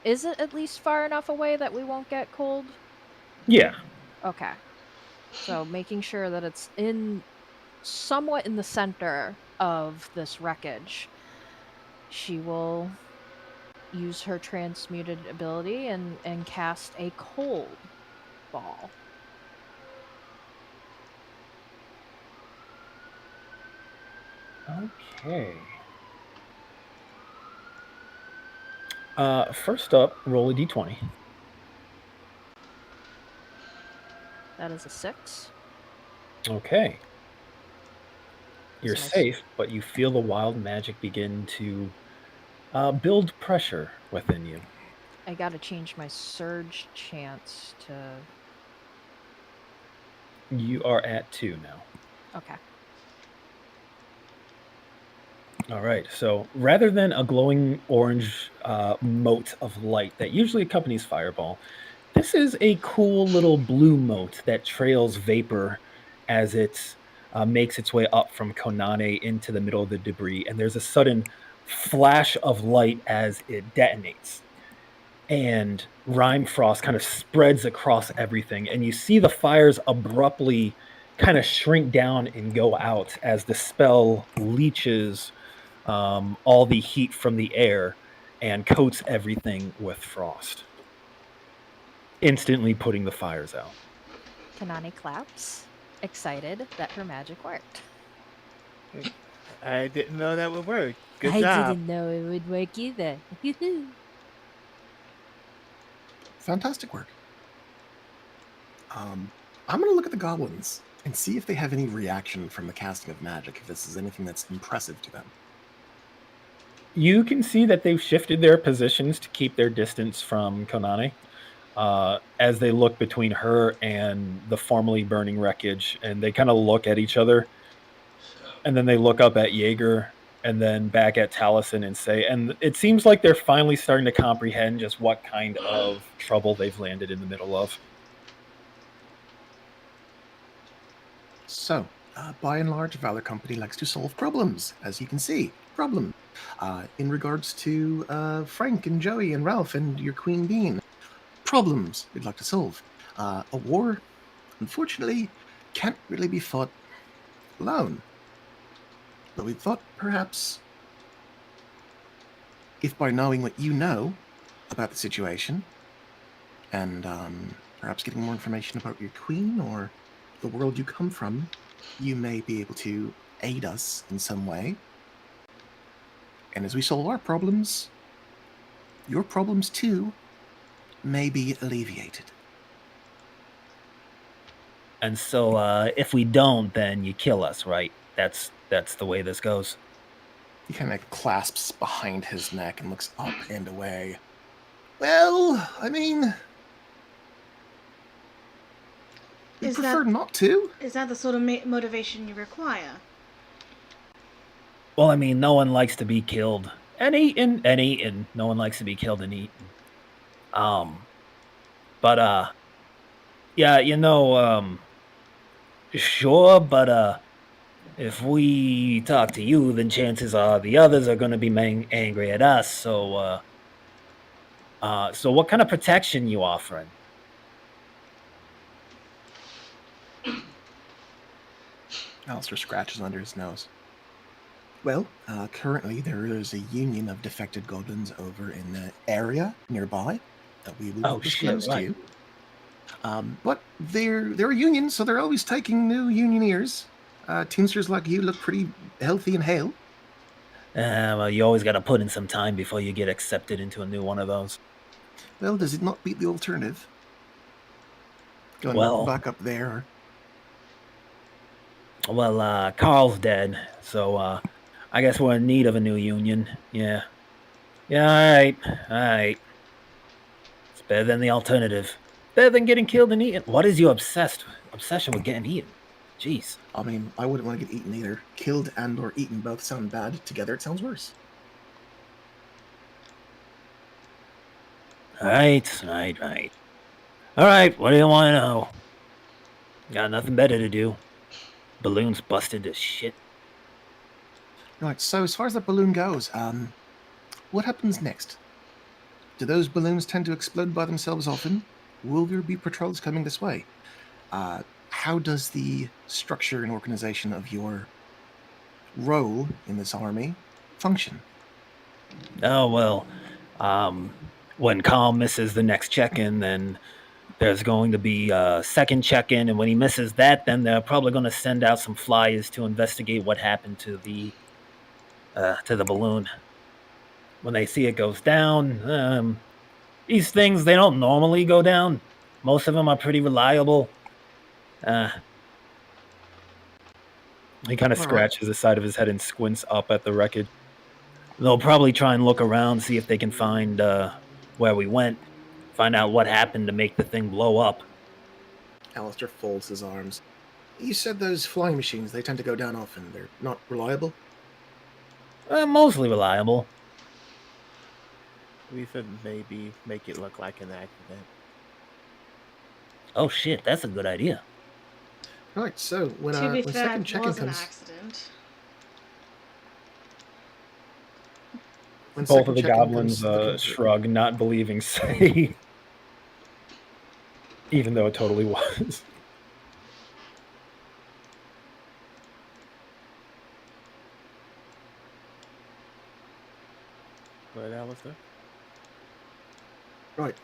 [SPEAKER 5] is it at least far enough away that we won't get cold?
[SPEAKER 2] Yeah.
[SPEAKER 5] Okay. So making sure that it's somewhat in the center of this wreckage, she will use her transmuted ability and cast a cold ball.
[SPEAKER 2] Okay. First up, roll a d20.
[SPEAKER 5] That is a 6.
[SPEAKER 2] Okay. You're
[SPEAKER 5] So my
[SPEAKER 2] safe, but you feel the wild magic begin to build pressure within you.
[SPEAKER 5] I gotta change my surge chance to...
[SPEAKER 2] You are at 2 now.
[SPEAKER 5] Okay.
[SPEAKER 2] All right. So rather than a glowing orange mote of light that usually accompanies fireball, this is a cool little blue mote that trails vapor as it makes its way up from Konane into the middle of the debris. And there's a sudden flash of light as it detonates. And Rime Frost kind of spreads across everything. And you see the fires abruptly kind of shrink down and go out as the spell leaches all the heat from the air and coats everything with frost, instantly putting the fires out.
[SPEAKER 5] Kanani claps, excited that her magic worked.
[SPEAKER 4] I didn't know that would work. Good
[SPEAKER 9] I
[SPEAKER 4] job.
[SPEAKER 9] didn't know it would work either.
[SPEAKER 1] Fantastic work. I'm going to look at the goblins and see if they have any reaction from the casting of magic, if this is anything that's impressive to them.
[SPEAKER 2] You can see that they've shifted their positions to keep their distance from Konane as they look between her and the formerly burning wreckage, and they kind of look at each other, and then they look up at Jaeger and then back at Taliesin and say, and it seems like they're finally starting to comprehend just what kind of trouble they've landed in the middle of.
[SPEAKER 1] So, by and large, Valor Company likes to solve problems, as you can see. Problem. In regards to Frank and Joey and Ralph and your Queen Bean, problems we'd like to solve. A war, unfortunately, can't really be fought alone. But we thought perhaps, if by knowing what you know about the situation, and perhaps getting more information about your queen or the world you come from, you may be able to aid us in some way. And as we solve our problems, your problems too may be alleviated.
[SPEAKER 8] And so, if we don't, then you kill us, right? That's the way this goes.
[SPEAKER 1] He kind of clasps behind his neck and looks up and away. Well, I mean, we
[SPEAKER 3] Is
[SPEAKER 1] prefer
[SPEAKER 3] that-
[SPEAKER 1] not to.
[SPEAKER 3] Is that the sort of motivation you require?
[SPEAKER 8] Well, I mean, no one likes to be killed and eaten. No one likes to be killed and eaten. But yeah, sure, but if we talk to you, then chances are the others are going to be angry at us. So what kind of protection you offering?
[SPEAKER 1] Alistair scratches under his nose. Well, currently there is a union of defected goblins over in the area nearby that we will disclose to you. But they're a union, so they're always taking new unioneers. Teamsters like you look pretty healthy and hale.
[SPEAKER 8] Well, you always got to put in some time before you get accepted into a new one of those.
[SPEAKER 1] Well, does it not beat the alternative? Going back up there.
[SPEAKER 8] Well, Carl's dead, so I guess we're in need of a new union. Yeah, all right. It's better than the alternative. Better than getting killed and eaten. What is your obsession with getting eaten? Jeez.
[SPEAKER 1] I mean, I wouldn't want to get eaten either. Killed and or eaten both sound bad. Together it sounds worse.
[SPEAKER 8] Right. All right, what do you want to know? Got nothing better to do. Balloon's busted to shit.
[SPEAKER 1] Right, so as far as the balloon goes, what happens next? Do those balloons tend to explode by themselves often? Will there be patrols coming this way? How does the structure and organization of your role in this army function?
[SPEAKER 8] Oh, well, when Carl misses the next check-in, then there's going to be a second check-in, and when he misses that, then they're probably going to send out some flyers to investigate what happened to the balloon. When they see it goes down, these things, they don't normally go down. Most of them are pretty reliable. He kind of scratches the side of his head and squints up at the wreckage. They'll probably try and look around, see if they can find where we went, find out what happened to make the thing blow up.
[SPEAKER 1] Alistair folds his arms. You said those flying machines, they tend to go down often. They're not reliable?
[SPEAKER 8] Mostly reliable.
[SPEAKER 4] We should maybe make it look like an accident.
[SPEAKER 8] Oh shit, that's a good idea.
[SPEAKER 1] Right, so when
[SPEAKER 3] to be fair,
[SPEAKER 1] second
[SPEAKER 3] it
[SPEAKER 1] check-in
[SPEAKER 3] was an
[SPEAKER 1] comes,
[SPEAKER 3] accident.
[SPEAKER 1] when
[SPEAKER 2] Both
[SPEAKER 1] second
[SPEAKER 2] of the
[SPEAKER 1] check-in
[SPEAKER 2] goblins
[SPEAKER 1] comes looking for-
[SPEAKER 2] shrug, not believing Say, even though it totally was.
[SPEAKER 4] Go ahead, Alistair.
[SPEAKER 1] Right,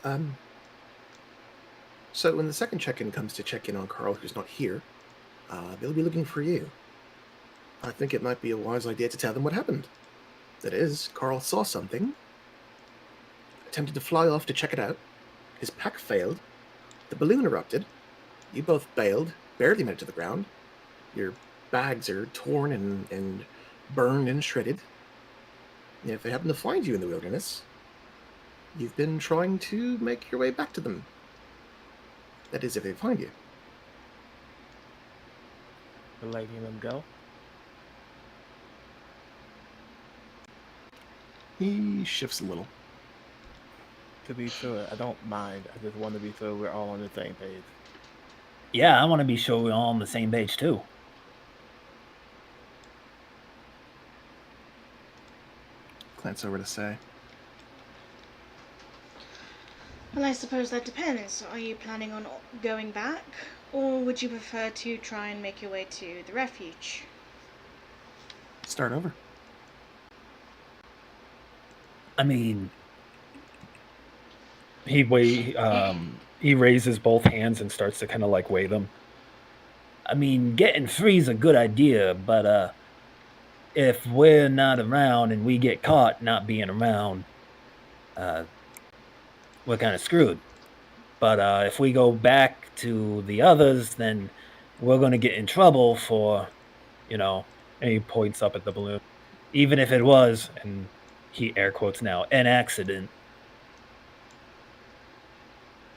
[SPEAKER 1] so when the second check-in comes to check in on Carl, who's not here, they'll be looking for you. I think it might be a wise idea to tell them what happened. That is, Carl saw something, attempted to fly off to check it out, his pack failed, the balloon erupted, you both bailed, barely made it to the ground, your bags are torn and burned and shredded. And if they happen to find you in the wilderness, you've been trying to make your way back to them. That is, if they find you.
[SPEAKER 4] We're letting them go.
[SPEAKER 1] He shifts a little.
[SPEAKER 4] To be sure, I don't mind. I just want to be sure we're all on the same page.
[SPEAKER 8] Yeah, I want to be sure we're all on the same page too.
[SPEAKER 1] Glance over to Say.
[SPEAKER 3] Well, I suppose that depends. Are you planning on going back, or would you prefer to try and make your way to the refuge?
[SPEAKER 1] Start over.
[SPEAKER 8] I mean,
[SPEAKER 2] He raises both hands and starts to kind of like weigh them.
[SPEAKER 8] getting free is a good idea, but if we're not around and we get caught not being around, we're kind of screwed. But if we go back to the others, then we're going to get in trouble for, and he points up at the balloon. Even if it was, and he air quotes now, an accident.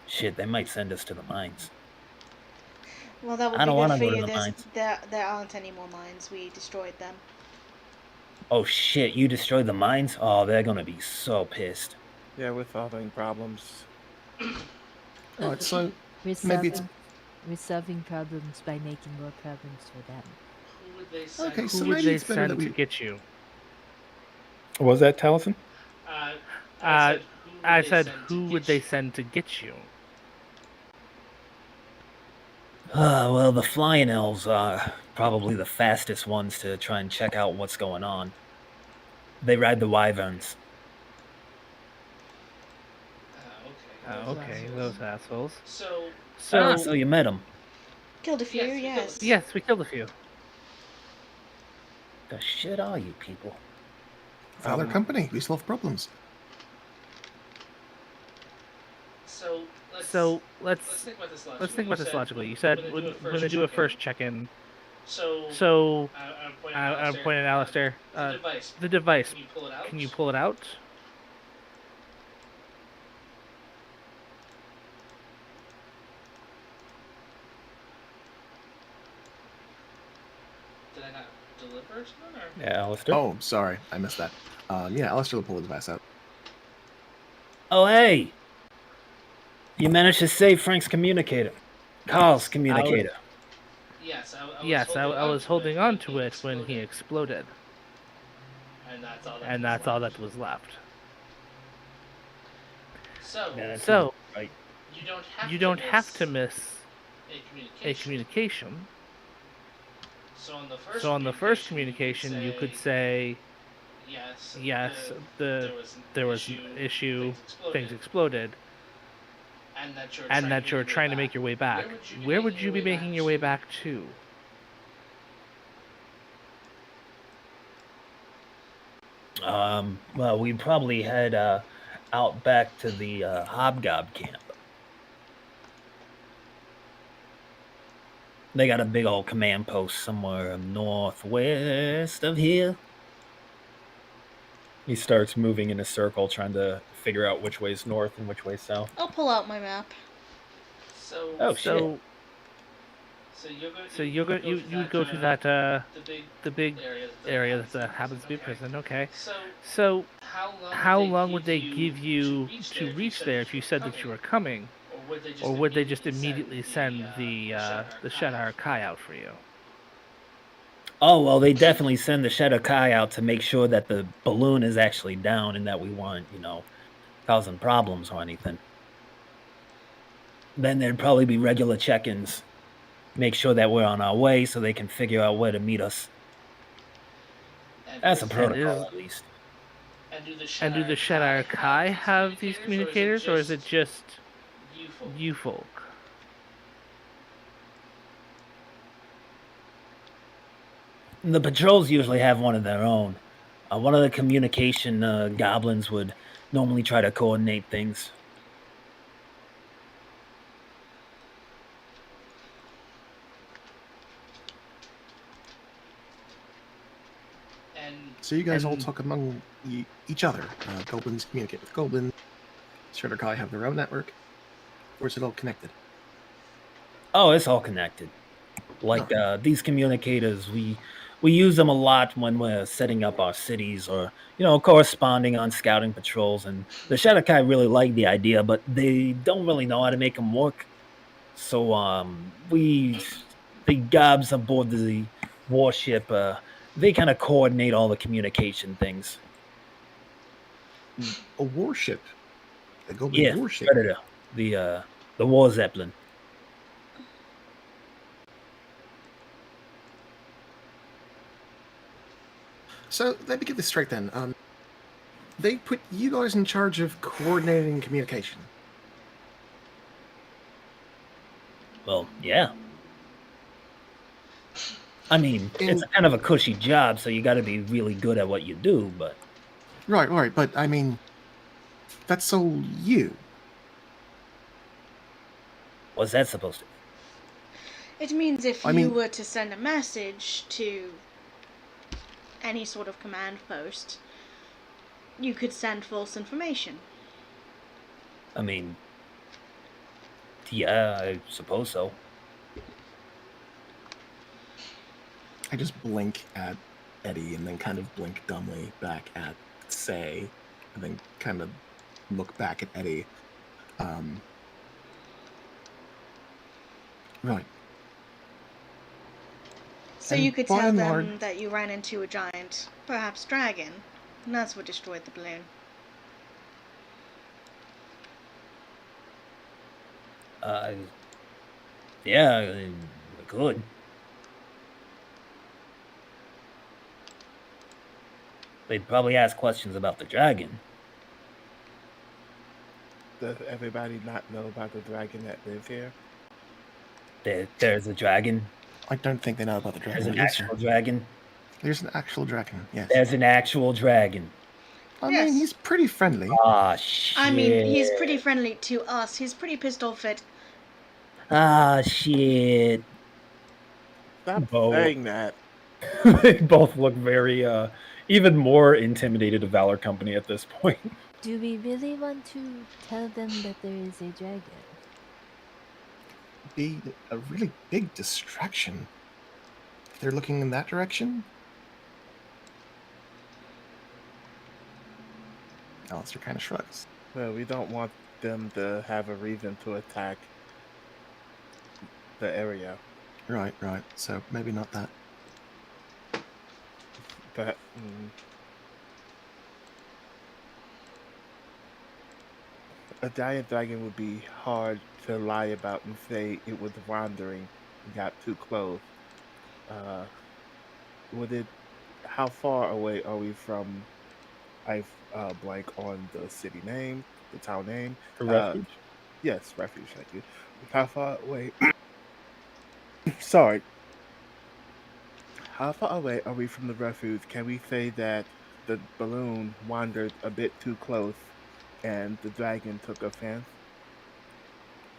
[SPEAKER 8] Shit, they might send us to the mines.
[SPEAKER 3] Well, that would
[SPEAKER 8] I
[SPEAKER 3] be
[SPEAKER 8] don't
[SPEAKER 3] good
[SPEAKER 8] wanna
[SPEAKER 3] for
[SPEAKER 8] go to
[SPEAKER 3] you.
[SPEAKER 8] the mines.
[SPEAKER 3] There aren't any more mines. We destroyed them.
[SPEAKER 8] Oh shit, you destroyed the mines? Oh, they're going to be so pissed.
[SPEAKER 4] Yeah, we're solving problems.
[SPEAKER 1] Oh, it's so
[SPEAKER 9] We're
[SPEAKER 1] maybe it's
[SPEAKER 9] solving, we're solving problems by making more problems for them.
[SPEAKER 7] Who would they send?
[SPEAKER 1] okay.
[SPEAKER 6] Who
[SPEAKER 1] So
[SPEAKER 6] would
[SPEAKER 1] maybe
[SPEAKER 6] they
[SPEAKER 1] it's better
[SPEAKER 6] send
[SPEAKER 1] that we.
[SPEAKER 6] to get you?
[SPEAKER 2] What was that, Taliesin?
[SPEAKER 6] I said, who would they send to get you?
[SPEAKER 8] Well, the flying elves are probably the fastest ones to try and check out what's going on. They ride the wyverns.
[SPEAKER 6] Okay, those assholes.
[SPEAKER 7] So
[SPEAKER 8] So you met them.
[SPEAKER 3] Killed a few,
[SPEAKER 7] Yes, we killed
[SPEAKER 3] yes.
[SPEAKER 6] Yes, we killed a few.
[SPEAKER 8] The shit are you people?
[SPEAKER 1] Father company. We solve problems.
[SPEAKER 7] so
[SPEAKER 6] let's
[SPEAKER 7] let's think about this logically.
[SPEAKER 6] You said we're gonna do a first check-in. So I'm pointing at Alistair. The device. Can you pull it out?
[SPEAKER 7] Did I not deliver or something? Or?
[SPEAKER 2] Yeah, Alistair.
[SPEAKER 1] Oh, sorry, I missed that. Yeah, Alistair will pull the device out.
[SPEAKER 8] Oh, hey! You managed to save Frank's communicator. Carl's communicator.
[SPEAKER 7] Yes,
[SPEAKER 6] I was holding on to it when he exploded,
[SPEAKER 7] and
[SPEAKER 6] that's all that was left.
[SPEAKER 7] So
[SPEAKER 8] Yeah, that's
[SPEAKER 6] So
[SPEAKER 8] right.
[SPEAKER 7] you don't have to
[SPEAKER 6] miss
[SPEAKER 7] a
[SPEAKER 6] a communication.
[SPEAKER 7] So on the first communication, you could say, yes, there was an issue,
[SPEAKER 6] things exploded,
[SPEAKER 7] and that you're trying to make your way back.
[SPEAKER 6] Where would you be making your way back to?
[SPEAKER 8] Well, we probably head out back to the Hobgob camp. They got a big old command post somewhere northwest of here.
[SPEAKER 2] He starts moving in a circle, trying to figure out which way's north and which way's south.
[SPEAKER 3] I'll pull out my map.
[SPEAKER 8] Oh,
[SPEAKER 6] So you go to that the big area that happens to be a prison. Okay. So how long would they give you to reach there if you said that you were coming, or would they just immediately send the Shadar Kai out for you?
[SPEAKER 8] Oh, well, they definitely send the Shadow Kai out to make sure that the balloon is actually down and that we weren't, causing problems or anything. Then there'd probably be regular check-ins. Make sure that we're on our way so they can figure out where to meet us. That's a protocol, at least.
[SPEAKER 6] And do the Shadar Kai have these communicators, or is it just you folk?
[SPEAKER 8] The patrols usually have one of their own. One of the communication goblins would normally try to coordinate things.
[SPEAKER 1] So you guys all talk among each other. Goblins communicate with goblins. Shredder Kai have their own network. Or is it all connected?
[SPEAKER 8] Oh, it's all connected. Like these communicators, we use them a lot when we're setting up our cities or, corresponding on scouting patrols. And the Shadow Kai really like the idea, but they don't really know how to make them work. So the gobs aboard the warship, they kind of coordinate all the communication things.
[SPEAKER 1] A warship? A goblin
[SPEAKER 8] Yeah,
[SPEAKER 1] warship?
[SPEAKER 8] Predator, the War Zeppelin.
[SPEAKER 1] So let me get this straight then. They put you guys in charge of coordinating communication.
[SPEAKER 8] Well, yeah. I mean, it's kind of a cushy job, so you got to be really good at what you do, but...
[SPEAKER 1] Right, but I mean, that's so you.
[SPEAKER 8] What's that supposed to be?
[SPEAKER 3] It means if
[SPEAKER 1] I
[SPEAKER 3] you
[SPEAKER 1] mean-
[SPEAKER 3] were to send a message to any sort of command post, you could send false information.
[SPEAKER 8] I mean... Yeah, I suppose so.
[SPEAKER 1] I just blink at Eddie and then kind of blink dumbly back at Say, and then kind of look back at Eddie. Right.
[SPEAKER 3] So
[SPEAKER 1] And
[SPEAKER 3] you could
[SPEAKER 1] by
[SPEAKER 3] tell
[SPEAKER 1] and
[SPEAKER 3] them
[SPEAKER 1] large-
[SPEAKER 3] that you ran into a giant, perhaps dragon, and that's what destroyed the balloon.
[SPEAKER 8] Yeah, I mean, we could. They'd probably ask questions about the dragon.
[SPEAKER 4] Does everybody not know about the dragon that lives here?
[SPEAKER 8] There's a dragon.
[SPEAKER 1] I don't think they know about the
[SPEAKER 8] There's
[SPEAKER 1] dragon.
[SPEAKER 8] an
[SPEAKER 1] that lives
[SPEAKER 8] actual
[SPEAKER 1] here.
[SPEAKER 8] dragon.
[SPEAKER 1] There's an actual dragon, yes.
[SPEAKER 8] There's an actual dragon.
[SPEAKER 1] I
[SPEAKER 3] Yes.
[SPEAKER 1] mean, he's pretty friendly.
[SPEAKER 8] Ah, shit.
[SPEAKER 3] I mean, he's pretty friendly to us. He's pretty pissed off at...
[SPEAKER 8] Ah, shit.
[SPEAKER 4] Stop
[SPEAKER 2] Bo.
[SPEAKER 4] saying that.
[SPEAKER 2] They both look very, even more intimidated of Valor Company at this point.
[SPEAKER 9] Do we really want to tell them that there is a dragon?
[SPEAKER 1] Be a really big distraction. If they're looking in that direction. Alistair kind of shrugs.
[SPEAKER 4] Well, we don't want them to have a reason to attack the area.
[SPEAKER 1] Right. So maybe not that.
[SPEAKER 4] But a giant dragon would be hard to lie about and say it was wandering and got too close. Would it? How far away are we from? I blank on the city name, the town name.
[SPEAKER 2] The refuge.
[SPEAKER 4] Yes, refuge. Thank you. How far away? Sorry. How far away are we from the refuge? Can we say that the balloon wandered a bit too close and the dragon took offense?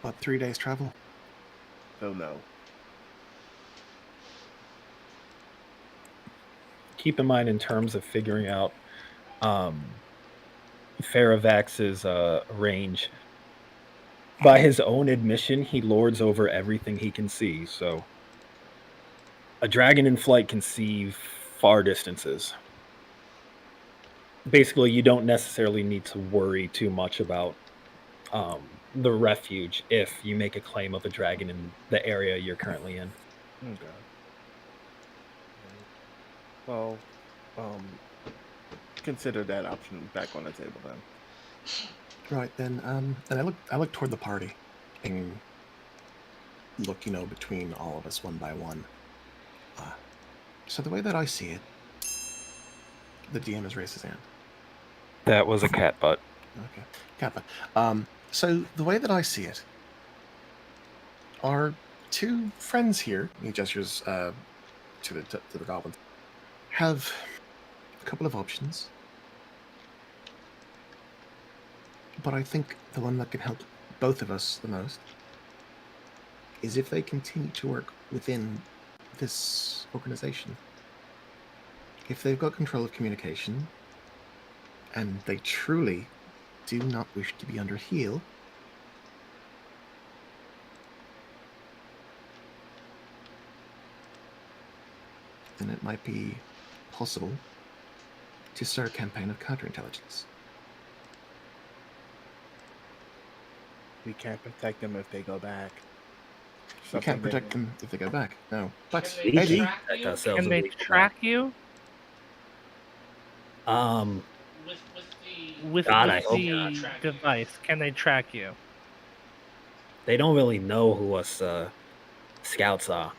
[SPEAKER 1] About 3 days travel.
[SPEAKER 4] So no.
[SPEAKER 2] Keep in mind in terms of figuring out Faravax's range. By his own admission, he lords over everything he can see. So a dragon in flight can see far distances. Basically, you don't necessarily need to worry too much about the refuge if you make a claim of a dragon in the area you're currently in.
[SPEAKER 4] Okay. Well, consider that option back on the table then.
[SPEAKER 1] Right then. And I look toward the party, and look, between all of us one by one. So the way that I see it, the DM has raised his hand.
[SPEAKER 2] That was a cat butt.
[SPEAKER 1] Okay, Kappa. So the way that I see it, our two friends here, he gestures to the goblins, have a couple of options. But I think the one that can help both of us the most is if they continue to work within this organization. If they've got control of communication, and they truly do not wish to be under heel, then it might be possible to start a campaign of counterintelligence.
[SPEAKER 4] We can't protect them if they go back.
[SPEAKER 1] We can't protect them if they go back. No. But
[SPEAKER 8] We can
[SPEAKER 1] Eddie,
[SPEAKER 8] protect ourselves
[SPEAKER 6] Can
[SPEAKER 8] if
[SPEAKER 6] they
[SPEAKER 8] we go
[SPEAKER 6] track you
[SPEAKER 8] back.
[SPEAKER 6] with
[SPEAKER 8] God, I hope
[SPEAKER 6] the device? Can they track you?
[SPEAKER 8] They don't really know who us scouts are.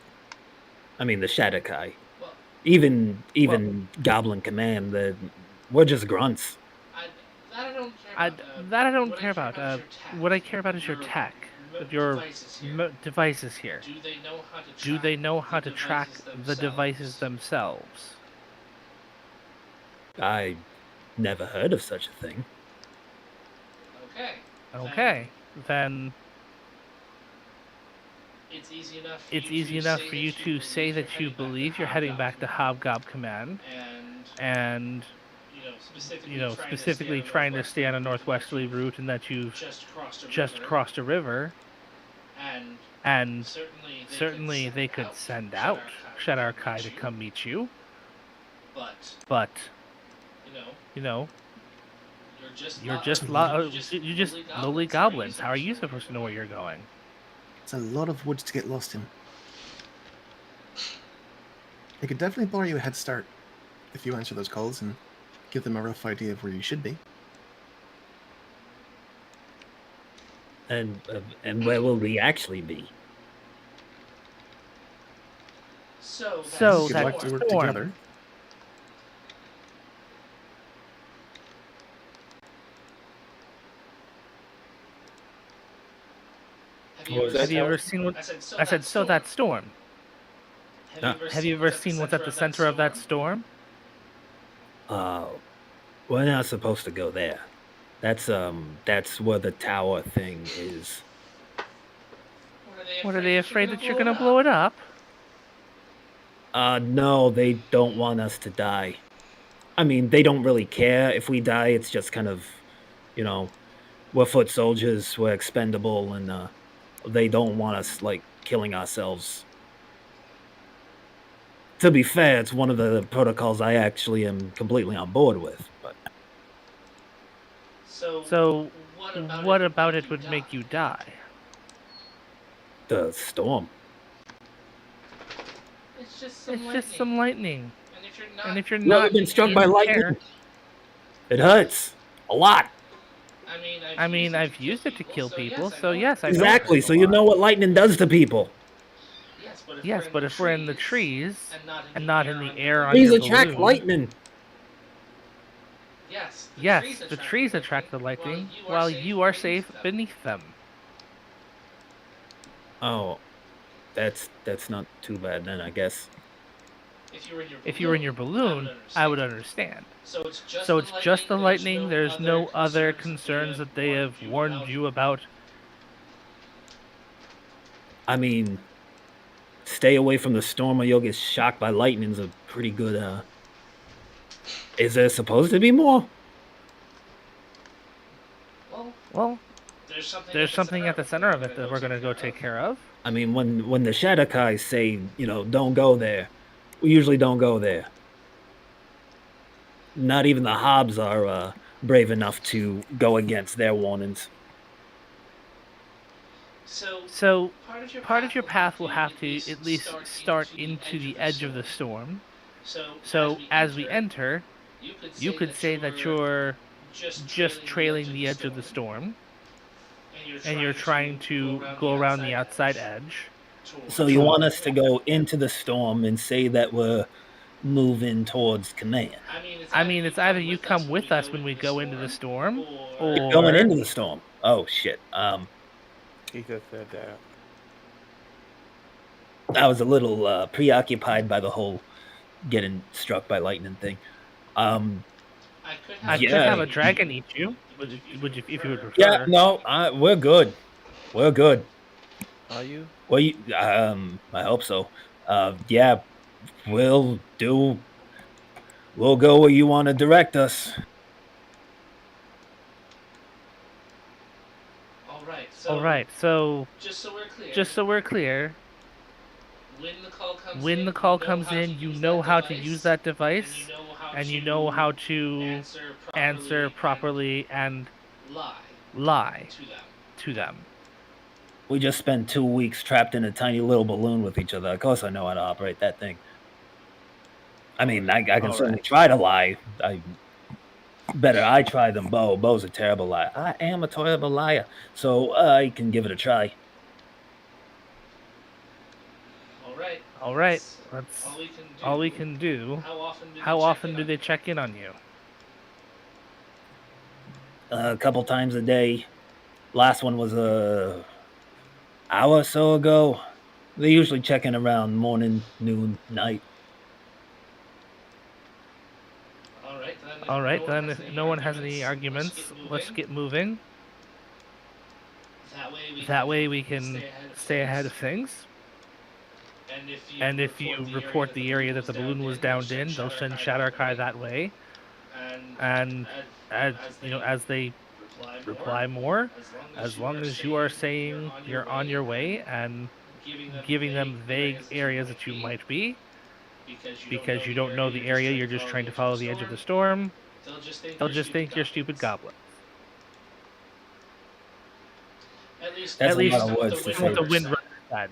[SPEAKER 8] I mean, the Shadowkai. Even Goblin Command, we're just grunts.
[SPEAKER 6] That I don't care about. What I care about is your tech. devices here. Do they know how to track the devices themselves?
[SPEAKER 8] I never heard of such a thing.
[SPEAKER 6] Okay, then it's easy enough for you to say that you believe you're heading back to Hobgob Command, and specifically trying to stay on a northwesterly route, and that you've just crossed a river, and certainly they could send out Shadar Kai to come meet you, but you're just lowly goblins. How are you supposed to know where you're going?
[SPEAKER 1] It's a lot of woods to get lost in. They could definitely borrow you a head start if you answer those calls and give them a rough idea of where you should be.
[SPEAKER 8] And where will we actually be?
[SPEAKER 6] So
[SPEAKER 1] You'd
[SPEAKER 6] that
[SPEAKER 1] like to work
[SPEAKER 6] storm.
[SPEAKER 1] together.
[SPEAKER 6] Have you ever seen what I said? So that storm. Have you ever seen what's at the center of that storm?
[SPEAKER 8] We're not supposed to go there. That's where the tower thing is.
[SPEAKER 6] What, are they afraid that you're gonna blow it up?
[SPEAKER 8] No, they don't want us to die. I mean, they don't really care if we die. It's just kind of, we're foot soldiers, we're expendable, and they don't want us, killing ourselves. To be fair, it's one of the protocols I actually am completely on board with, but...
[SPEAKER 6] So, what about it would make you die?
[SPEAKER 8] The storm.
[SPEAKER 6] It's just some lightning. And if you're
[SPEAKER 8] Well,
[SPEAKER 6] not
[SPEAKER 8] I've been struck by
[SPEAKER 6] in
[SPEAKER 8] lightning.
[SPEAKER 6] air-
[SPEAKER 8] It hurts. A lot.
[SPEAKER 6] I mean, I've used it to kill people, so yes, I know
[SPEAKER 8] Exactly,
[SPEAKER 6] it's
[SPEAKER 8] so
[SPEAKER 6] a
[SPEAKER 8] you
[SPEAKER 6] lot.
[SPEAKER 8] know what lightning does to people.
[SPEAKER 6] Yes, but if we're in the trees and not in the air on
[SPEAKER 8] Trees
[SPEAKER 6] your
[SPEAKER 8] attract
[SPEAKER 6] balloon,
[SPEAKER 8] lightning.
[SPEAKER 6] yes, the trees attract the lightning while you are safe beneath them.
[SPEAKER 8] Oh, that's not too bad then, I guess.
[SPEAKER 6] If you were in your balloon, I would understand. So it's just the lightning. There's no other concerns that they have warned you about.
[SPEAKER 8] I mean, stay away from the storm or you'll get shocked by lightning's a pretty good, Is there supposed to be more?
[SPEAKER 6] Well, there's something at the center of it that we're gonna go take care of.
[SPEAKER 8] I mean, when the Shadowkai say, don't go there, we usually don't go there. Not even the Hobbs are brave enough to go against their warnings.
[SPEAKER 6] So part of your path will have to at least start into the edge of the storm. So as we enter, you could say that you're just trailing the edge of the storm, and you're trying to go around the outside edge.
[SPEAKER 8] So you want us to go into the storm and say that we're moving towards command?
[SPEAKER 6] I mean, it's either you come with us when we go into the storm, or
[SPEAKER 8] Going into the storm. Oh shit.
[SPEAKER 4] He just said that.
[SPEAKER 8] I was a little preoccupied by the whole getting struck by lightning thing.
[SPEAKER 6] I could
[SPEAKER 8] Yeah.
[SPEAKER 6] have a dragon eat you. Would you, if you would prefer?
[SPEAKER 8] Yeah, no, we're good. We're good.
[SPEAKER 4] Are you?
[SPEAKER 8] Well, I hope so. Yeah, we'll go where you want to direct us.
[SPEAKER 6] All right. So just so we're clear, when the call comes in, you know how to use that device, and you know how to answer properly and lie to them.
[SPEAKER 8] We just spent 2 weeks trapped in a tiny little balloon with each other. Of course I know how to operate that thing. I mean, I can certainly try to lie. I try than Bo. Bo's a terrible liar. I am a terrible liar. So I can give it a try.
[SPEAKER 6] All right. That's all we can do. How often do they check in on you?
[SPEAKER 8] A couple times a day. Last one was hour or so ago. They usually check in around morning, noon, night.
[SPEAKER 7] All right, then if no one has any arguments, let's get moving. That way we can stay ahead of things. And if you report the area that the balloon was downed in, they'll send Shadar-kai that way. And as they reply more, as long as you are saying you're on your way and giving them vague areas that you might be, because you don't know the area, you're just trying to follow the edge of the storm, they'll just think you're stupid goblins.
[SPEAKER 2] That's
[SPEAKER 7] At least
[SPEAKER 2] a lot of words to say.
[SPEAKER 7] the wind runner said.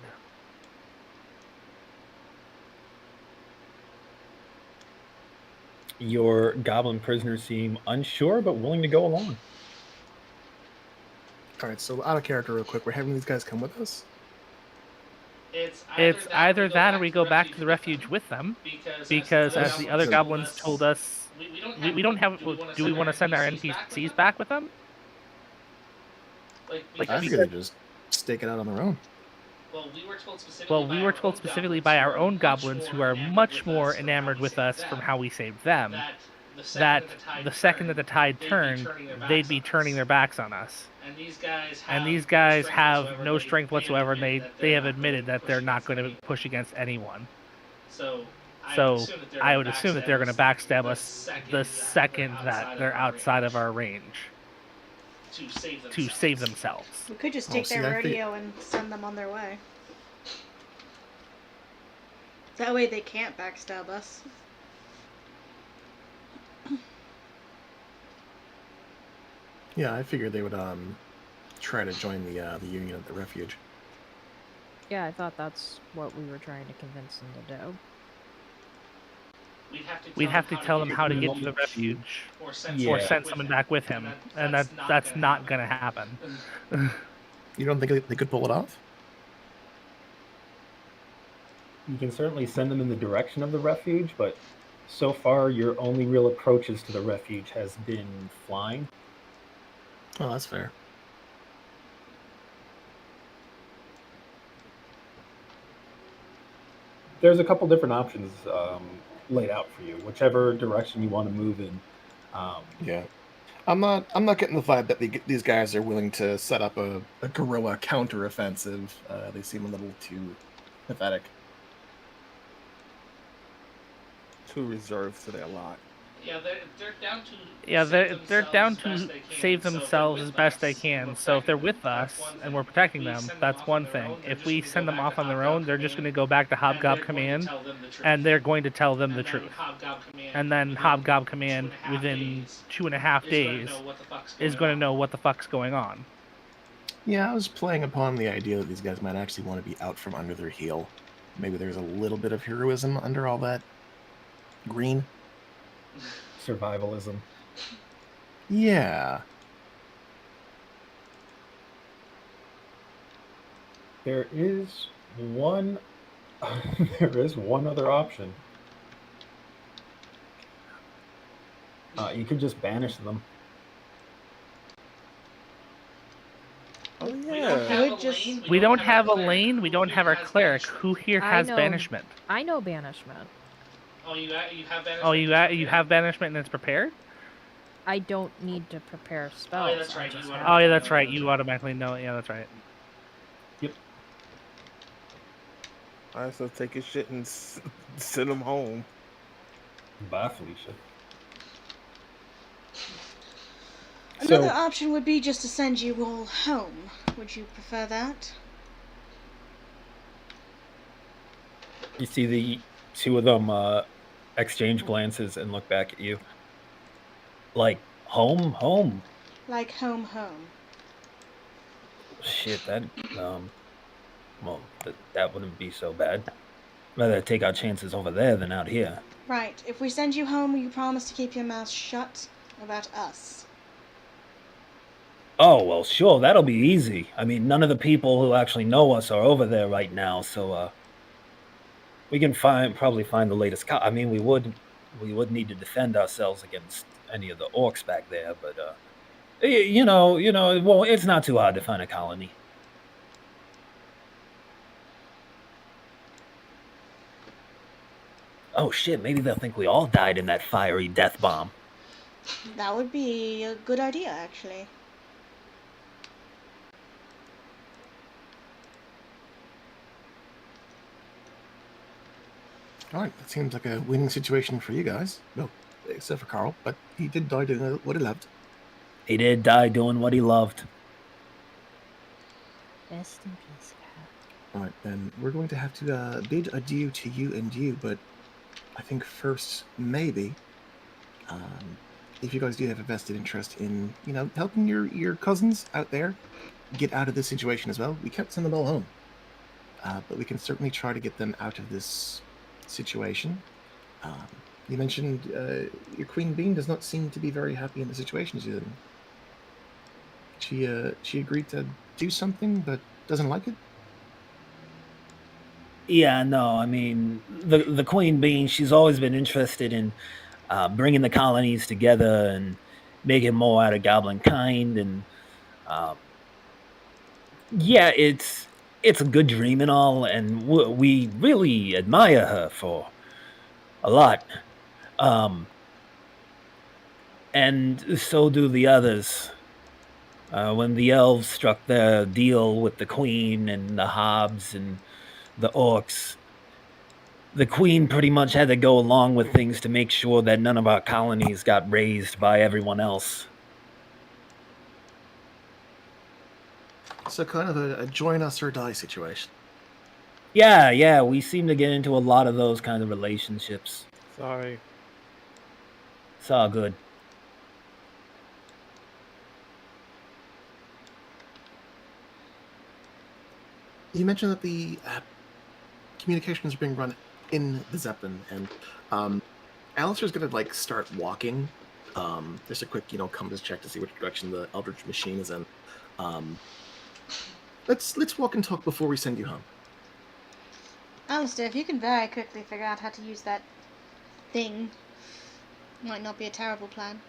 [SPEAKER 2] Your goblin prisoners seem unsure but willing to go along.
[SPEAKER 1] All right, so out of character, real quick, we're having these guys come with us.
[SPEAKER 7] It's either that or we go back to the refuge with them, because as the other goblins told us, we don't have. Do we want to send our NPCs back with them?
[SPEAKER 1] I figured they just stake it out on their own.
[SPEAKER 7] Well, we were told specifically by our own goblins, who are much more enamored with us from how we saved them, that the second that the tide turned, they'd be turning their backs on us. And these guys have no strength whatsoever, and they have admitted that they're not going to push against anyone. So I would assume that they're going to backstab us the second that they're outside of our range to save themselves.
[SPEAKER 3] We could just take their rodeo and send them on their way. That way they can't backstab us.
[SPEAKER 1] Yeah, I figured they would try to join the union at the refuge.
[SPEAKER 5] Yeah, I thought that's what we were trying to convince them to do.
[SPEAKER 7] We'd have to tell them how to get to the refuge, or send someone back with him, and that's not going to happen.
[SPEAKER 1] You don't think they could pull it off?
[SPEAKER 2] You can certainly send them in the direction of the refuge, but so far your only real approaches to the refuge has been flying.
[SPEAKER 1] Oh, that's fair.
[SPEAKER 2] There's a couple different options laid out for you, whichever direction you want to move in.
[SPEAKER 1] Yeah, I'm not getting the vibe that these guys are willing to set up a guerrilla counteroffensive. They seem a little too pathetic.
[SPEAKER 4] Too reserved for their lot.
[SPEAKER 7] They're down to save themselves as best they can. So if they're with us and we're protecting them, that's one thing. If we send them off on their own, they're just going to go back to Hobgob Command, and they're going to tell them the truth. And then Hobgob Command, within 2.5 days, is going to know what the fuck's going on.
[SPEAKER 1] Yeah, I was playing upon the idea that these guys might actually want to be out from under their heel. Maybe there's a little bit of heroism under all that green.
[SPEAKER 2] Survivalism.
[SPEAKER 1] Yeah.
[SPEAKER 2] There is one other option. You could just banish them.
[SPEAKER 4] Oh yeah.
[SPEAKER 7] We don't have a lane. We don't have our cleric. Who here has banishment?
[SPEAKER 5] I know banishment.
[SPEAKER 7] Oh, you have banishment. You have banishment and it's prepared.
[SPEAKER 5] I don't need to prepare spells.
[SPEAKER 7] Oh, that's right. That's right. You automatically know it. Yeah, that's right.
[SPEAKER 2] Yep.
[SPEAKER 4] Alright, so take your shit and send them home.
[SPEAKER 2] Bye, Felicia.
[SPEAKER 3] Another option would be just to send you all home. Would you prefer that?
[SPEAKER 2] You see the two of them exchange glances and look back at you. Like, home?
[SPEAKER 3] Like home.
[SPEAKER 8] Shit, that wouldn't be so bad. Rather take our chances over there than out here.
[SPEAKER 3] Right. If we send you home, will you promise to keep your mouth shut about us?
[SPEAKER 8] Oh, well, sure, that'll be easy. I mean, none of the people who actually know us are over there right now, so we can probably find the latest I mean, we would need to defend ourselves against any of the orcs back there, but well, it's not too hard to find a colony. Oh shit, maybe they'll think we all died in that fiery death bomb.
[SPEAKER 3] That would be a good idea, actually.
[SPEAKER 1] Alright, that seems like a winning situation for you guys. No, except for Carl, but he did die doing what he loved.
[SPEAKER 8] He did die doing what he loved.
[SPEAKER 9] Rest in peace, Carl.
[SPEAKER 1] Alright, then we're going to have to bid adieu to you and you, but I think first, maybe, if you guys do have a vested interest in, helping your cousins out there get out of this situation as well, we can't send them all home. But we can certainly try to get them out of this situation. You mentioned your Queen Bean does not seem to be very happy in the situation she's in. She agreed to do something, but doesn't like it?
[SPEAKER 8] Yeah, no, I mean, the Queen Bean, she's always been interested in bringing the colonies together and making more out of goblin kind. And yeah, it's a good dream and all, and we really admire her for a lot. And so do the others. When the elves struck their deal with the Queen and the Hobbs and the Orcs, the Queen pretty much had to go along with things to make sure that none of our colonies got raised by everyone else.
[SPEAKER 1] So kind of a join us or die situation.
[SPEAKER 8] Yeah, we seem to get into a lot of those kinds of relationships.
[SPEAKER 4] Sorry.
[SPEAKER 8] It's all good.
[SPEAKER 1] You mentioned that the communications are being run in the Zeppelin, and Alistair's going to start walking. Just a quick, compass check to see which direction the Eldritch machine is in. Let's walk and talk before we send you home.
[SPEAKER 3] Alistair, if you can very quickly figure out how to use that thing, might not be a terrible plan.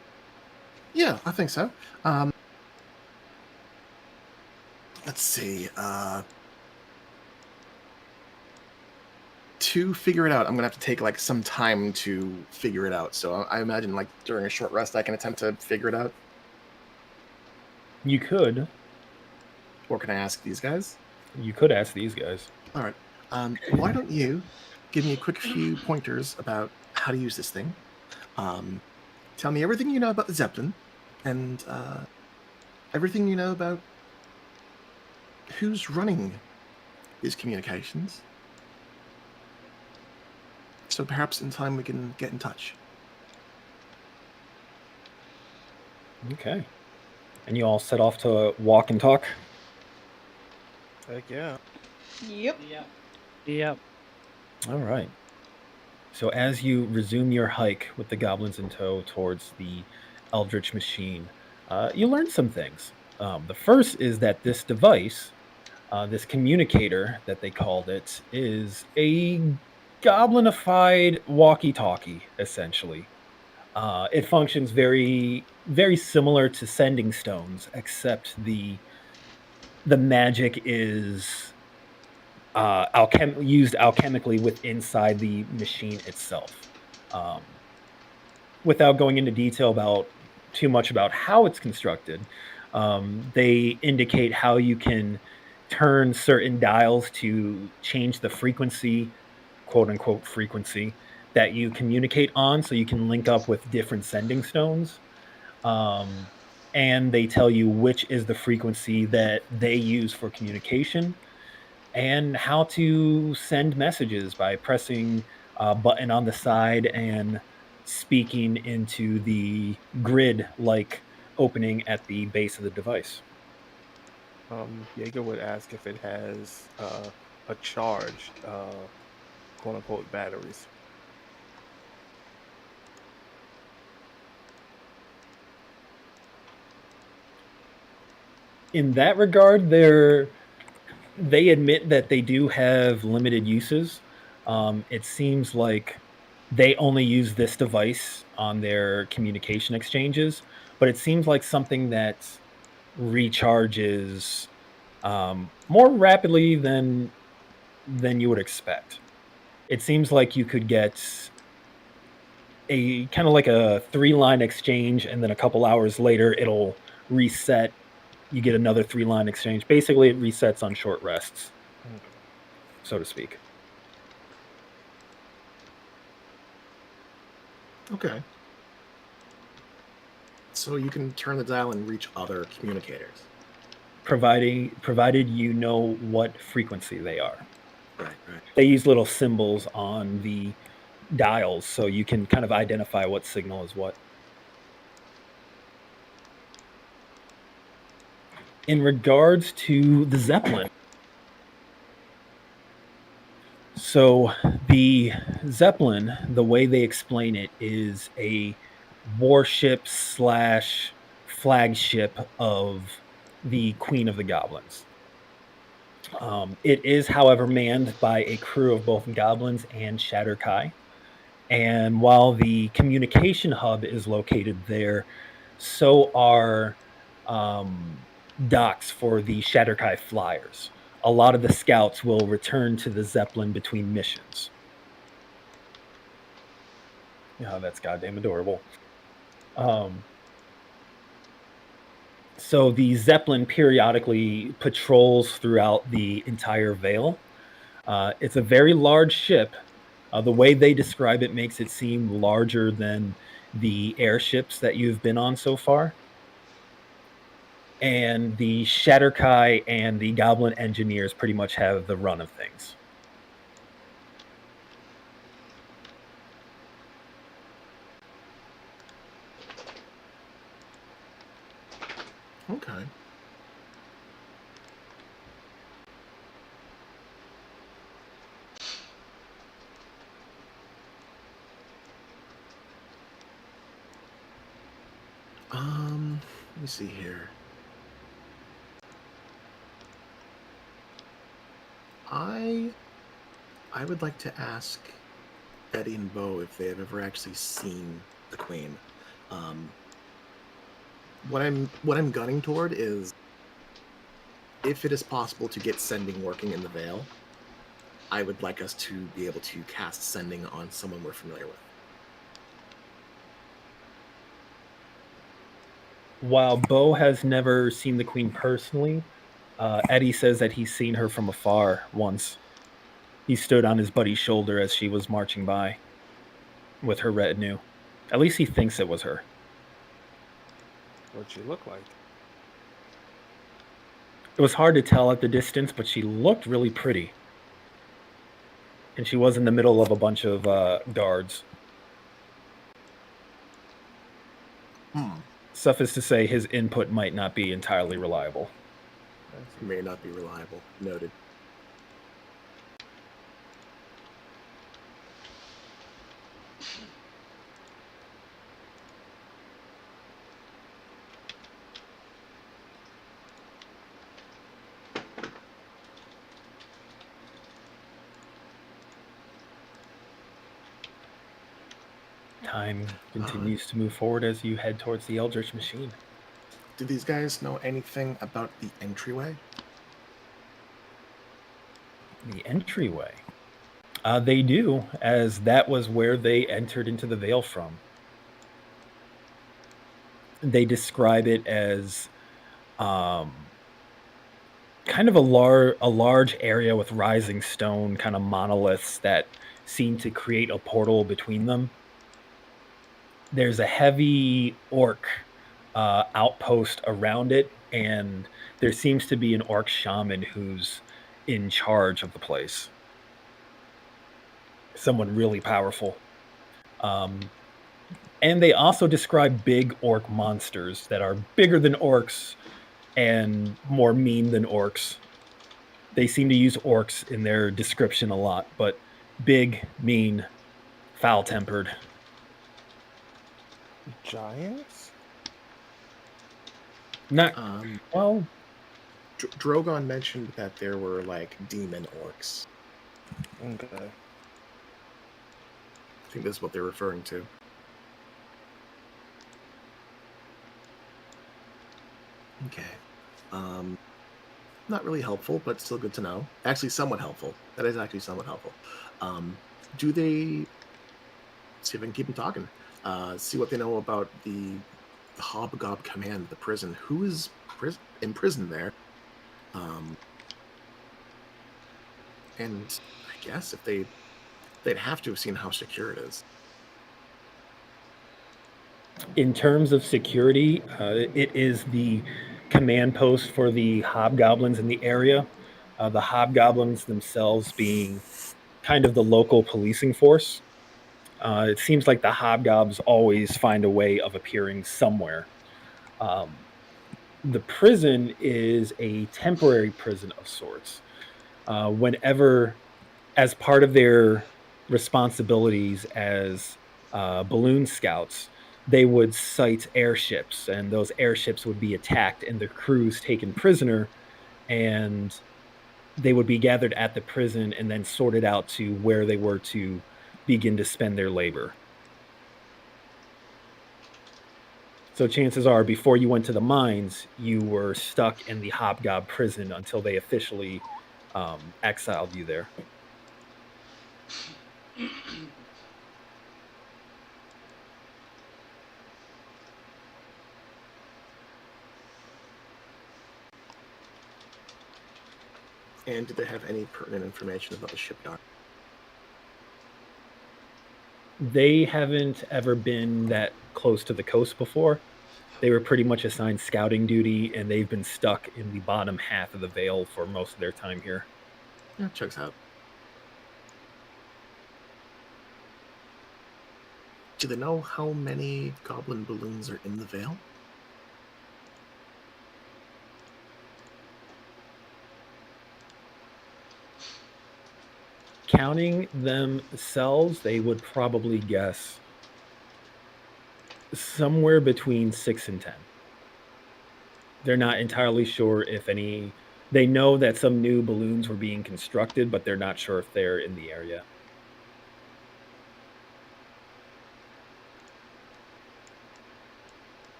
[SPEAKER 1] Yeah, I think so. Let's see. To figure it out, I'm gonna have to take some time to figure it out. So I imagine during a short rest, I can attempt to figure it out.
[SPEAKER 2] You could.
[SPEAKER 1] Or can I ask these guys?
[SPEAKER 2] You could ask these guys.
[SPEAKER 1] All right. Why don't you give me a quick few pointers about how to use this thing? Tell me everything you know about the Zeppelin, and everything you know about who's running these communications. So perhaps in time we can get in touch.
[SPEAKER 2] Okay. And you all set off to walk and talk?
[SPEAKER 4] Heck yeah.
[SPEAKER 3] Yep.
[SPEAKER 2] All right. So as you resume your hike with the goblins in tow towards the Eldritch machine, you learn some things. The first is that this device, this communicator that they called it, is a goblinified walkie-talkie, essentially. It functions very, very similar to sending stones, except the magic is used alchemically inside the machine itself. Without going into detail about too much about how it's constructed, they indicate how you can turn certain dials to change the frequency, quote unquote frequency, that you communicate on, so you can link up with different sending stones. And they tell you which is the frequency that they use for communication, and how to send messages by pressing a button on the side and speaking into the grid-like opening at the base of the device.
[SPEAKER 4] Jaeger would ask if it has a charged, quote-unquote, batteries.
[SPEAKER 2] In that regard, they admit that they do have limited uses. It seems like they only use this device on their communication exchanges, but it seems like something that recharges more rapidly than you would expect. It seems like you could get a kind of like a 3-line exchange, and then a couple hours later it'll reset. You get another 3-line exchange. Basically, it resets on short rests, so to speak.
[SPEAKER 1] Okay. So you can turn the dial and reach other communicators.
[SPEAKER 2] Provided you know what frequency they are.
[SPEAKER 1] Right.
[SPEAKER 2] They use little symbols on the dials, so you can kind of identify what signal is what. In regards to the Zeppelin, so the Zeppelin, the way they explain it, is a warship / flagship of the Queen of the Goblins. It is, however, manned by a crew of both goblins and Shatterkai. And while the communication hub is located there, so are docks for the Shatterkai flyers. A lot of the scouts will return to the Zeppelin between missions. Oh, that's goddamn adorable. So the Zeppelin periodically patrols throughout the entire Vale. It's a very large ship. The way they describe it makes it seem larger than the airships that you've been on so far. And the Shatterkai and the Goblin engineers pretty much have the run of things.
[SPEAKER 1] Okay. Let me see here. I would like to ask Eddie and Bo if they have ever actually seen the Queen. What I'm gunning toward is, if it is possible to get sending working in the Vale, I would like us to be able to cast sending on someone we're familiar with.
[SPEAKER 2] While Bo has never seen the Queen personally, Eddie says that he's seen her from afar once. He stood on his buddy's shoulder as she was marching by with her retinue. At least he thinks it was her.
[SPEAKER 4] What'd she look like?
[SPEAKER 2] It was hard to tell at the distance, but she looked really pretty. And she was in the middle of a bunch of guards. Suffice to say, his input might not be entirely reliable.
[SPEAKER 1] May not be reliable. Noted.
[SPEAKER 2] Time continues to move forward as you head towards the Eldritch Machine.
[SPEAKER 1] Do these guys know anything about the entryway?
[SPEAKER 2] The entryway? They do, as that was where they entered into the Vale from. They describe it as kind of a large area with rising stone kind of monoliths that seem to create a portal between them. There's a heavy orc outpost around it, and there seems to be an orc shaman who's in charge of the place. Someone really powerful. And they also describe big orc monsters that are bigger than orcs and more mean than orcs. They seem to use orcs in their description a lot, but big, mean, foul-tempered.
[SPEAKER 4] Giants?
[SPEAKER 2] Not well.
[SPEAKER 1] Drogon mentioned that there were like demon orcs.
[SPEAKER 4] Okay.
[SPEAKER 1] I think that's what they're referring to. Okay. Not really helpful, but still good to know. Actually, somewhat helpful. That is actually somewhat helpful. Do they see if I can keep them talking. See what they know about the Hobgob Command, the prison. Who is imprisoned there? And I guess if they'd have to have seen how secure it is.
[SPEAKER 2] In terms of security, it is the command post for the hobgoblins in the area. The hobgoblins themselves being kind of the local policing force. It seems like the hobgobs always find a way of appearing somewhere. The prison is a temporary prison of sorts. Whenever, as part of their responsibilities as balloon scouts, they would sight airships, and those airships would be attacked and the crews taken prisoner, and they would be gathered at the prison and then sorted out to where they were to begin to spend their labor. So chances are, before you went to the mines, you were stuck in the Hobgob prison until they officially exiled you there.
[SPEAKER 1] And did they have any pertinent information about the shipyard?
[SPEAKER 2] They haven't ever been that close to the coast before. They were pretty much assigned scouting duty, and they've been stuck in the bottom half of the Vale for most of their time here.
[SPEAKER 1] Yeah, checks out. Do they know how many goblin balloons are in the Vale?
[SPEAKER 2] Counting themselves, they would probably guess somewhere between 6 and 10. They're not entirely sure if any. They know that some new balloons were being constructed, but they're not sure if they're in the area.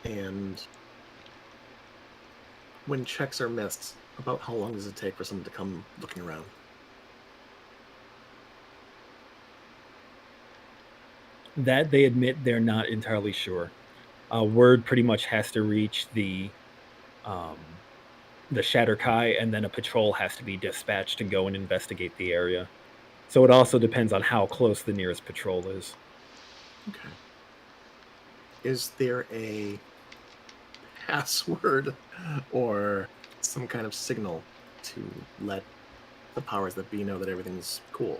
[SPEAKER 1] And when checks are missed, about how long does it take for someone to come looking around?
[SPEAKER 2] That they admit they're not entirely sure. Word pretty much has to reach the Shatterkai, and then a patrol has to be dispatched to go and investigate the area. So it also depends on how close the nearest patrol is.
[SPEAKER 1] Okay. Is there a password or some kind of signal to let the powers that be know that everything's cool?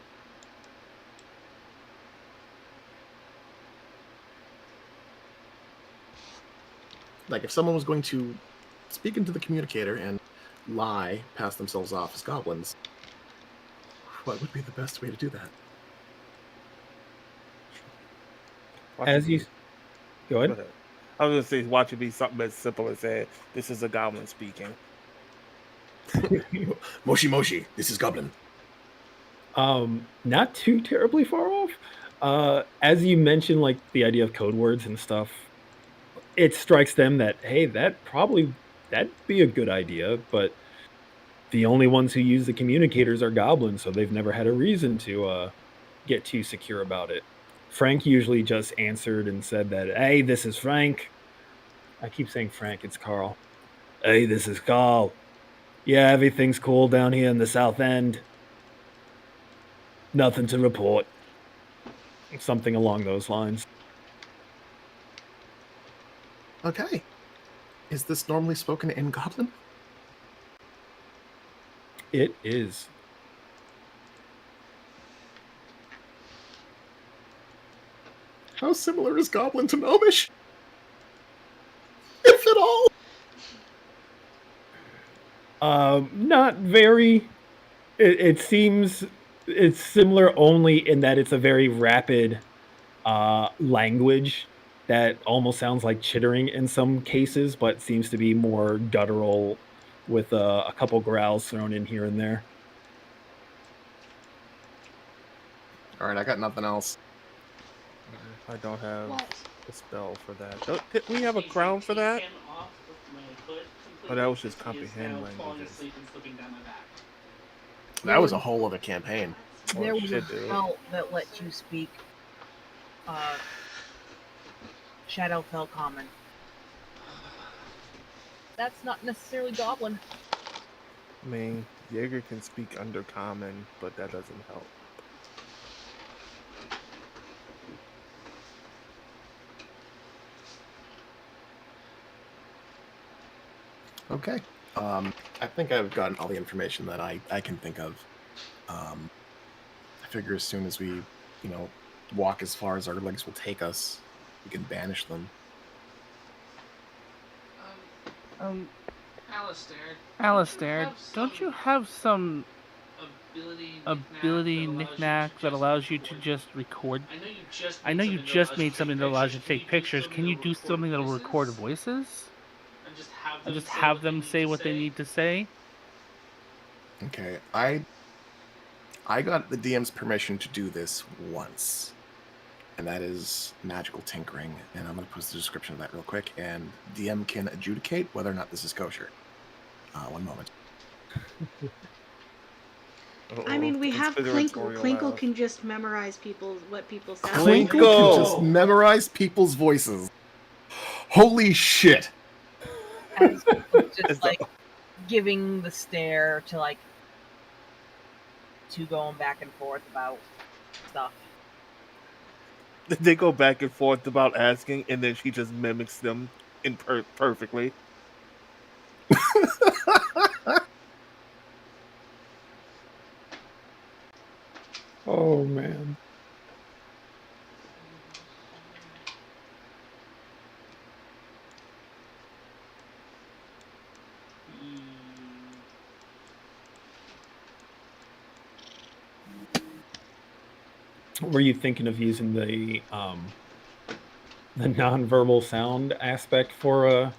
[SPEAKER 1] Like, if someone was going to speak into the communicator and lie, pass themselves off as goblins, what would be the best way to do that?
[SPEAKER 2] As you go ahead.
[SPEAKER 4] I was going to say, watch it be something as simple as saying, "This is a goblin speaking."
[SPEAKER 1] Moshi Moshi, this is Goblin.
[SPEAKER 2] Not too terribly far off. As you mentioned, like the idea of code words and stuff, it strikes them that, hey, that'd be a good idea, but the only ones who use the communicators are goblins, so they've never had a reason to get too secure about it. Frank usually just answered and said that, "Hey, this is Frank." I keep saying Frank, it's Carl. "Hey, this is Carl. Yeah, everything's cool down here in the South End. Nothing to report." Something along those lines.
[SPEAKER 1] Okay. Is this normally spoken in Goblin?
[SPEAKER 2] It is.
[SPEAKER 1] How similar is Goblin to Gnomish? If at all?
[SPEAKER 2] Not very. It seems it's similar only in that it's a very rapid language that almost sounds like chittering in some cases, but seems to be more guttural with a couple growls thrown in here and there.
[SPEAKER 1] All right, I got nothing else.
[SPEAKER 4] I don't have a spell for that. Did we have a crown for that? Oh, that was just comprehend languages.
[SPEAKER 1] That was a whole other campaign.
[SPEAKER 10] There was a
[SPEAKER 4] shit, dude.
[SPEAKER 10] spell that lets you speak Shadowfell Common. That's not necessarily Goblin.
[SPEAKER 4] I mean, Jaeger can speak Undercommon, but that doesn't help.
[SPEAKER 1] Okay. I think I've gotten all the information that I can think of. I figure as soon as we, walk as far as our legs will take us, we can banish them.
[SPEAKER 6] Alistair, don't you have some ability knickknack that allows you to just record? I know you just made something that allows you to take pictures. Can you do something that'll record voices? And just have them say what they need to say?
[SPEAKER 1] Okay, I got the DM's permission to do this once, and that is magical tinkering. And I'm going to post the description of that real quick, and DM can adjudicate whether or not this is kosher. One moment.
[SPEAKER 3] I mean, we have Clinkle. Clinkle can just memorize what people sound like.
[SPEAKER 1] Clinkle can just memorize people's voices. Holy shit!
[SPEAKER 10] As just like giving the stare to like two going back and forth about stuff.
[SPEAKER 4] They go back and forth about asking, and then she just mimics them in perfectly.
[SPEAKER 2] Oh man. Were you thinking of using the nonverbal sound aspect for a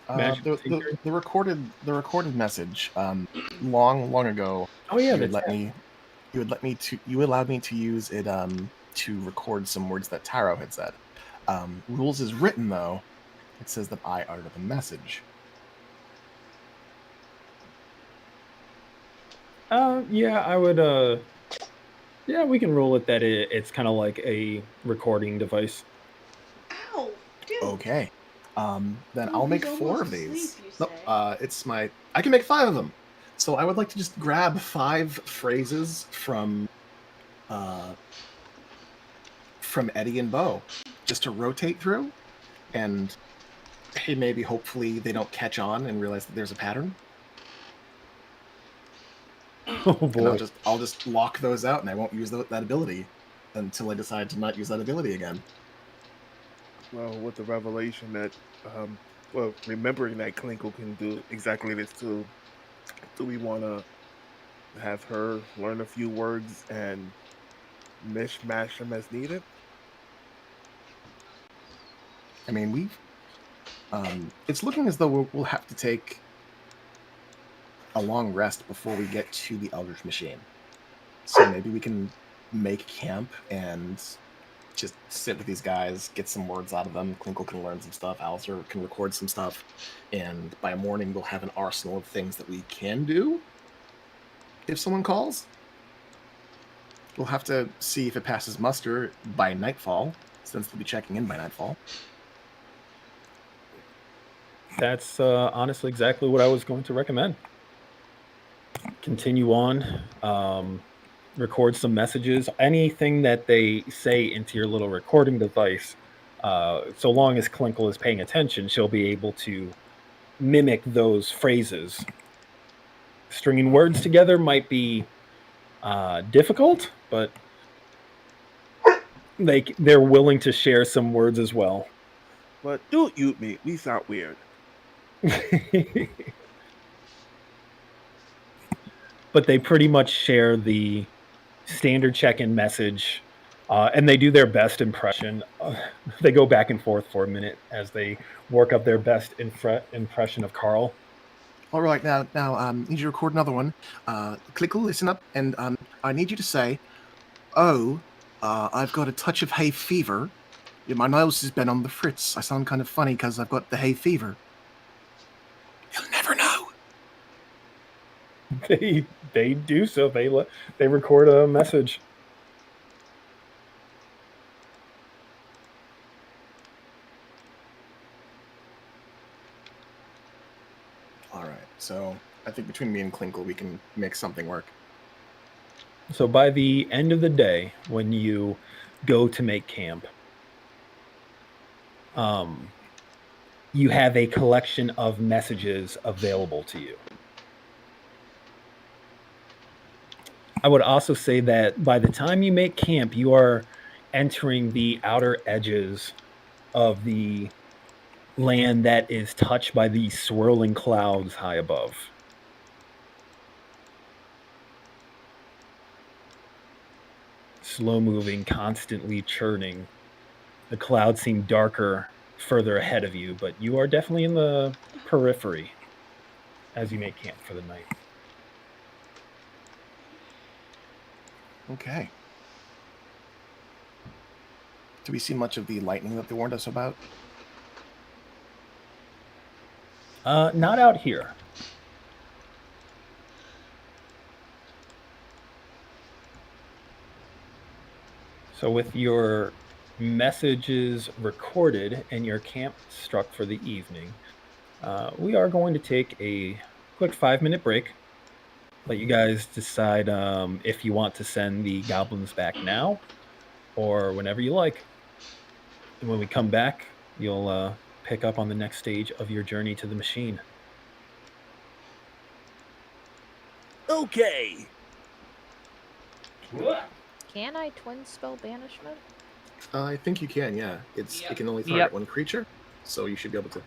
[SPEAKER 2] magic tinker?
[SPEAKER 1] The recorded message long ago.
[SPEAKER 2] Oh yeah,
[SPEAKER 1] you allowed me to use it to record some words that Taro had said. Rules is written though. It says that I uttered the message.
[SPEAKER 2] Yeah, I would yeah, we can roll it that it's kind of like a recording device.
[SPEAKER 3] Ow! Dude.
[SPEAKER 1] Okay. Then
[SPEAKER 3] Oh,
[SPEAKER 1] I'll make
[SPEAKER 3] he's
[SPEAKER 1] 4 of
[SPEAKER 3] almost
[SPEAKER 1] these.
[SPEAKER 3] asleep, you
[SPEAKER 1] No,
[SPEAKER 3] say.
[SPEAKER 1] I can make 5 of them. So I would like to just grab 5 phrases from Eddie and Bo, just to rotate through, and hey, maybe hopefully they don't catch on and realize that there's a pattern.
[SPEAKER 2] Oh boy.
[SPEAKER 1] And I'll just lock those out, and I won't use that ability until I decide to not use that ability again.
[SPEAKER 4] Well, with the revelation that, remembering that Klinkle can do exactly this too, do we want to have her learn a few words and mishmash them as needed?
[SPEAKER 1] I mean, it's looking as though we'll have to take a long rest before we get to the Eldritch Machine. So maybe we can make camp and just sit with these guys, get some words out of them. Klinkle can learn some stuff. Alistair can record some stuff. And by morning, we'll have an arsenal of things that we can do if someone calls. We'll have to see if it passes muster by nightfall, since they'll be checking in by nightfall.
[SPEAKER 2] That's honestly exactly what I was going to recommend. Continue on, record some messages, anything that they say into your little recording device. So long as Klinkle is paying attention, she'll be able to mimic those phrases. Stringing words together might be difficult, but they're willing to share some words as well.
[SPEAKER 4] But don't ute me. We sound weird.
[SPEAKER 2] But they pretty much share the standard check-in message, and they do their best impression. They go back and forth for a minute as they work up their best impression of Carl.
[SPEAKER 1] All right, now, need you to record another one. Klinkle, listen up, and I need you to say, "Oh, I've got a touch of hay fever. Yeah, my nose has been on the fritz. I sound kind of funny because I've got the hay fever." You'll never know.
[SPEAKER 2] They do so. They record a message.
[SPEAKER 1] All right. So I think between me and Klinkle, we can make something work.
[SPEAKER 2] So by the end of the day, when you go to make camp, you have a collection of messages available to you. I would also say that by the time you make camp, you are entering the outer edges of the land that is touched by these swirling clouds high above. Slow moving, constantly churning. The clouds seem darker further ahead of you, but you are definitely in the periphery as you make camp for the night.
[SPEAKER 1] Okay. Do we see much of the lightning that they warned us about?
[SPEAKER 2] Not out here. So with your messages recorded and your camp struck for the evening, we are going to take a quick 5-minute break. Let you guys decide if you want to send the goblins back now or whenever you like. And when we come back, you'll pick up on the next stage of your journey to the machine.
[SPEAKER 8] Okay.
[SPEAKER 5] Can I twin spell banishment?
[SPEAKER 1] I think you can, yeah. It can only target
[SPEAKER 6] Yep.
[SPEAKER 1] one creature, so you should be able to.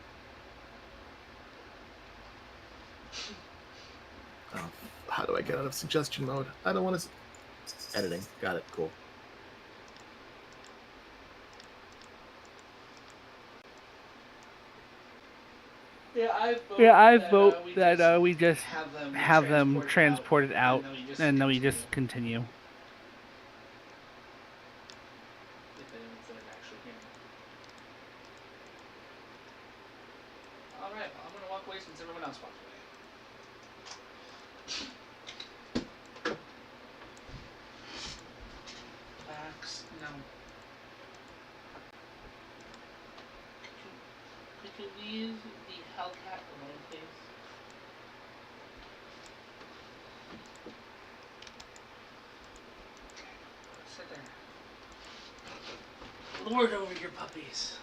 [SPEAKER 1] Oh, how do I get out of suggestion mode? I don't want to. Editing. Got it. Cool.
[SPEAKER 6] Yeah, I vote that we just have them transported out, and then we just continue.
[SPEAKER 11] All right, I'm gonna walk away since everyone else walked away. No. Could you leave the Hellcat alone, please? Sit there. Lord over your puppies.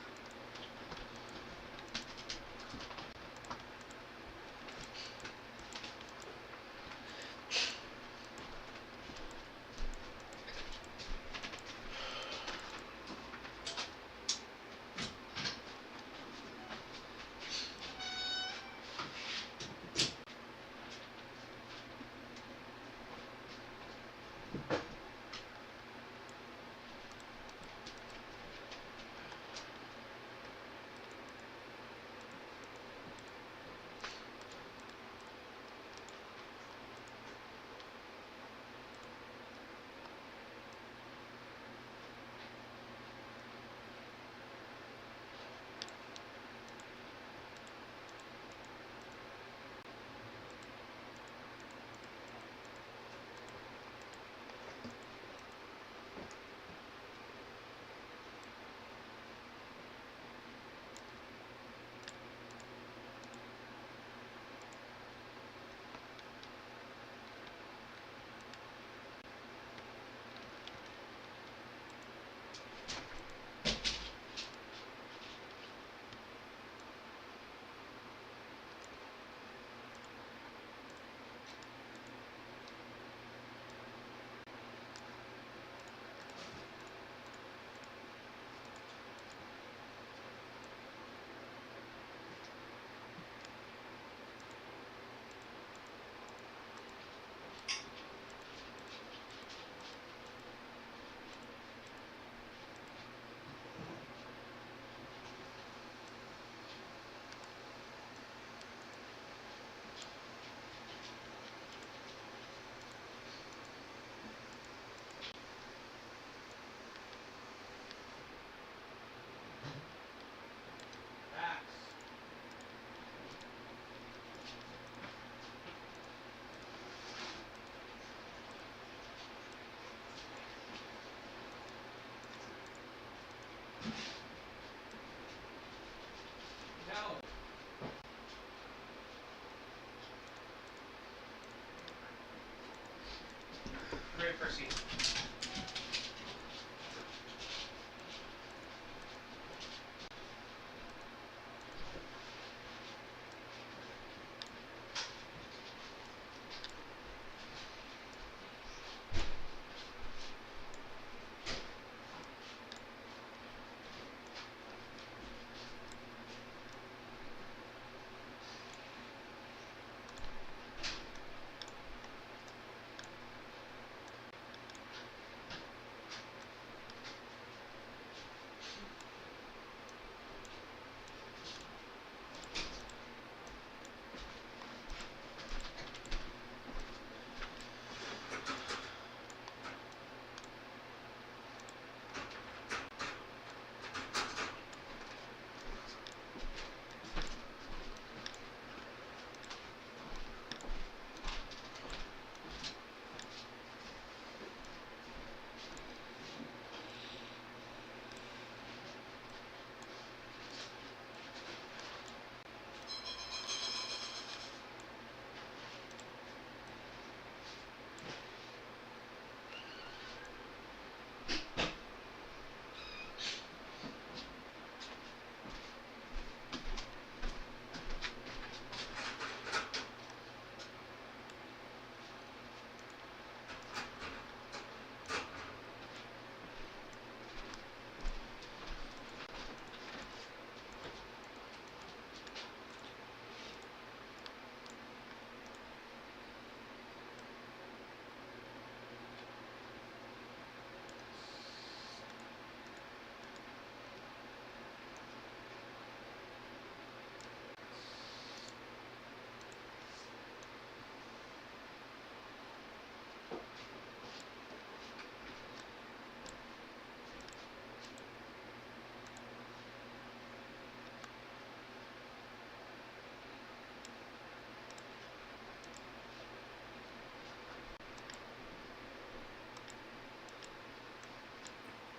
[SPEAKER 11] first season.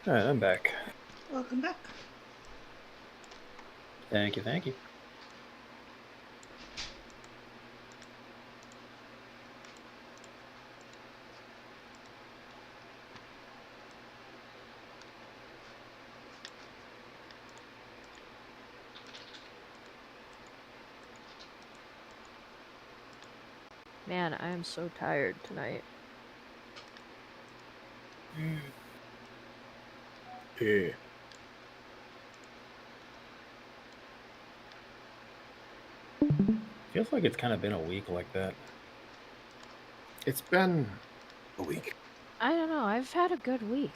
[SPEAKER 2] All right, I'm back.
[SPEAKER 3] Welcome back.
[SPEAKER 2] Thank you, thank you.
[SPEAKER 5] Man, I am so tired tonight.
[SPEAKER 1] Yeah.
[SPEAKER 2] Feels like it's kind of been a week like that.
[SPEAKER 1] It's been a week.
[SPEAKER 5] I don't know. I've had a good week.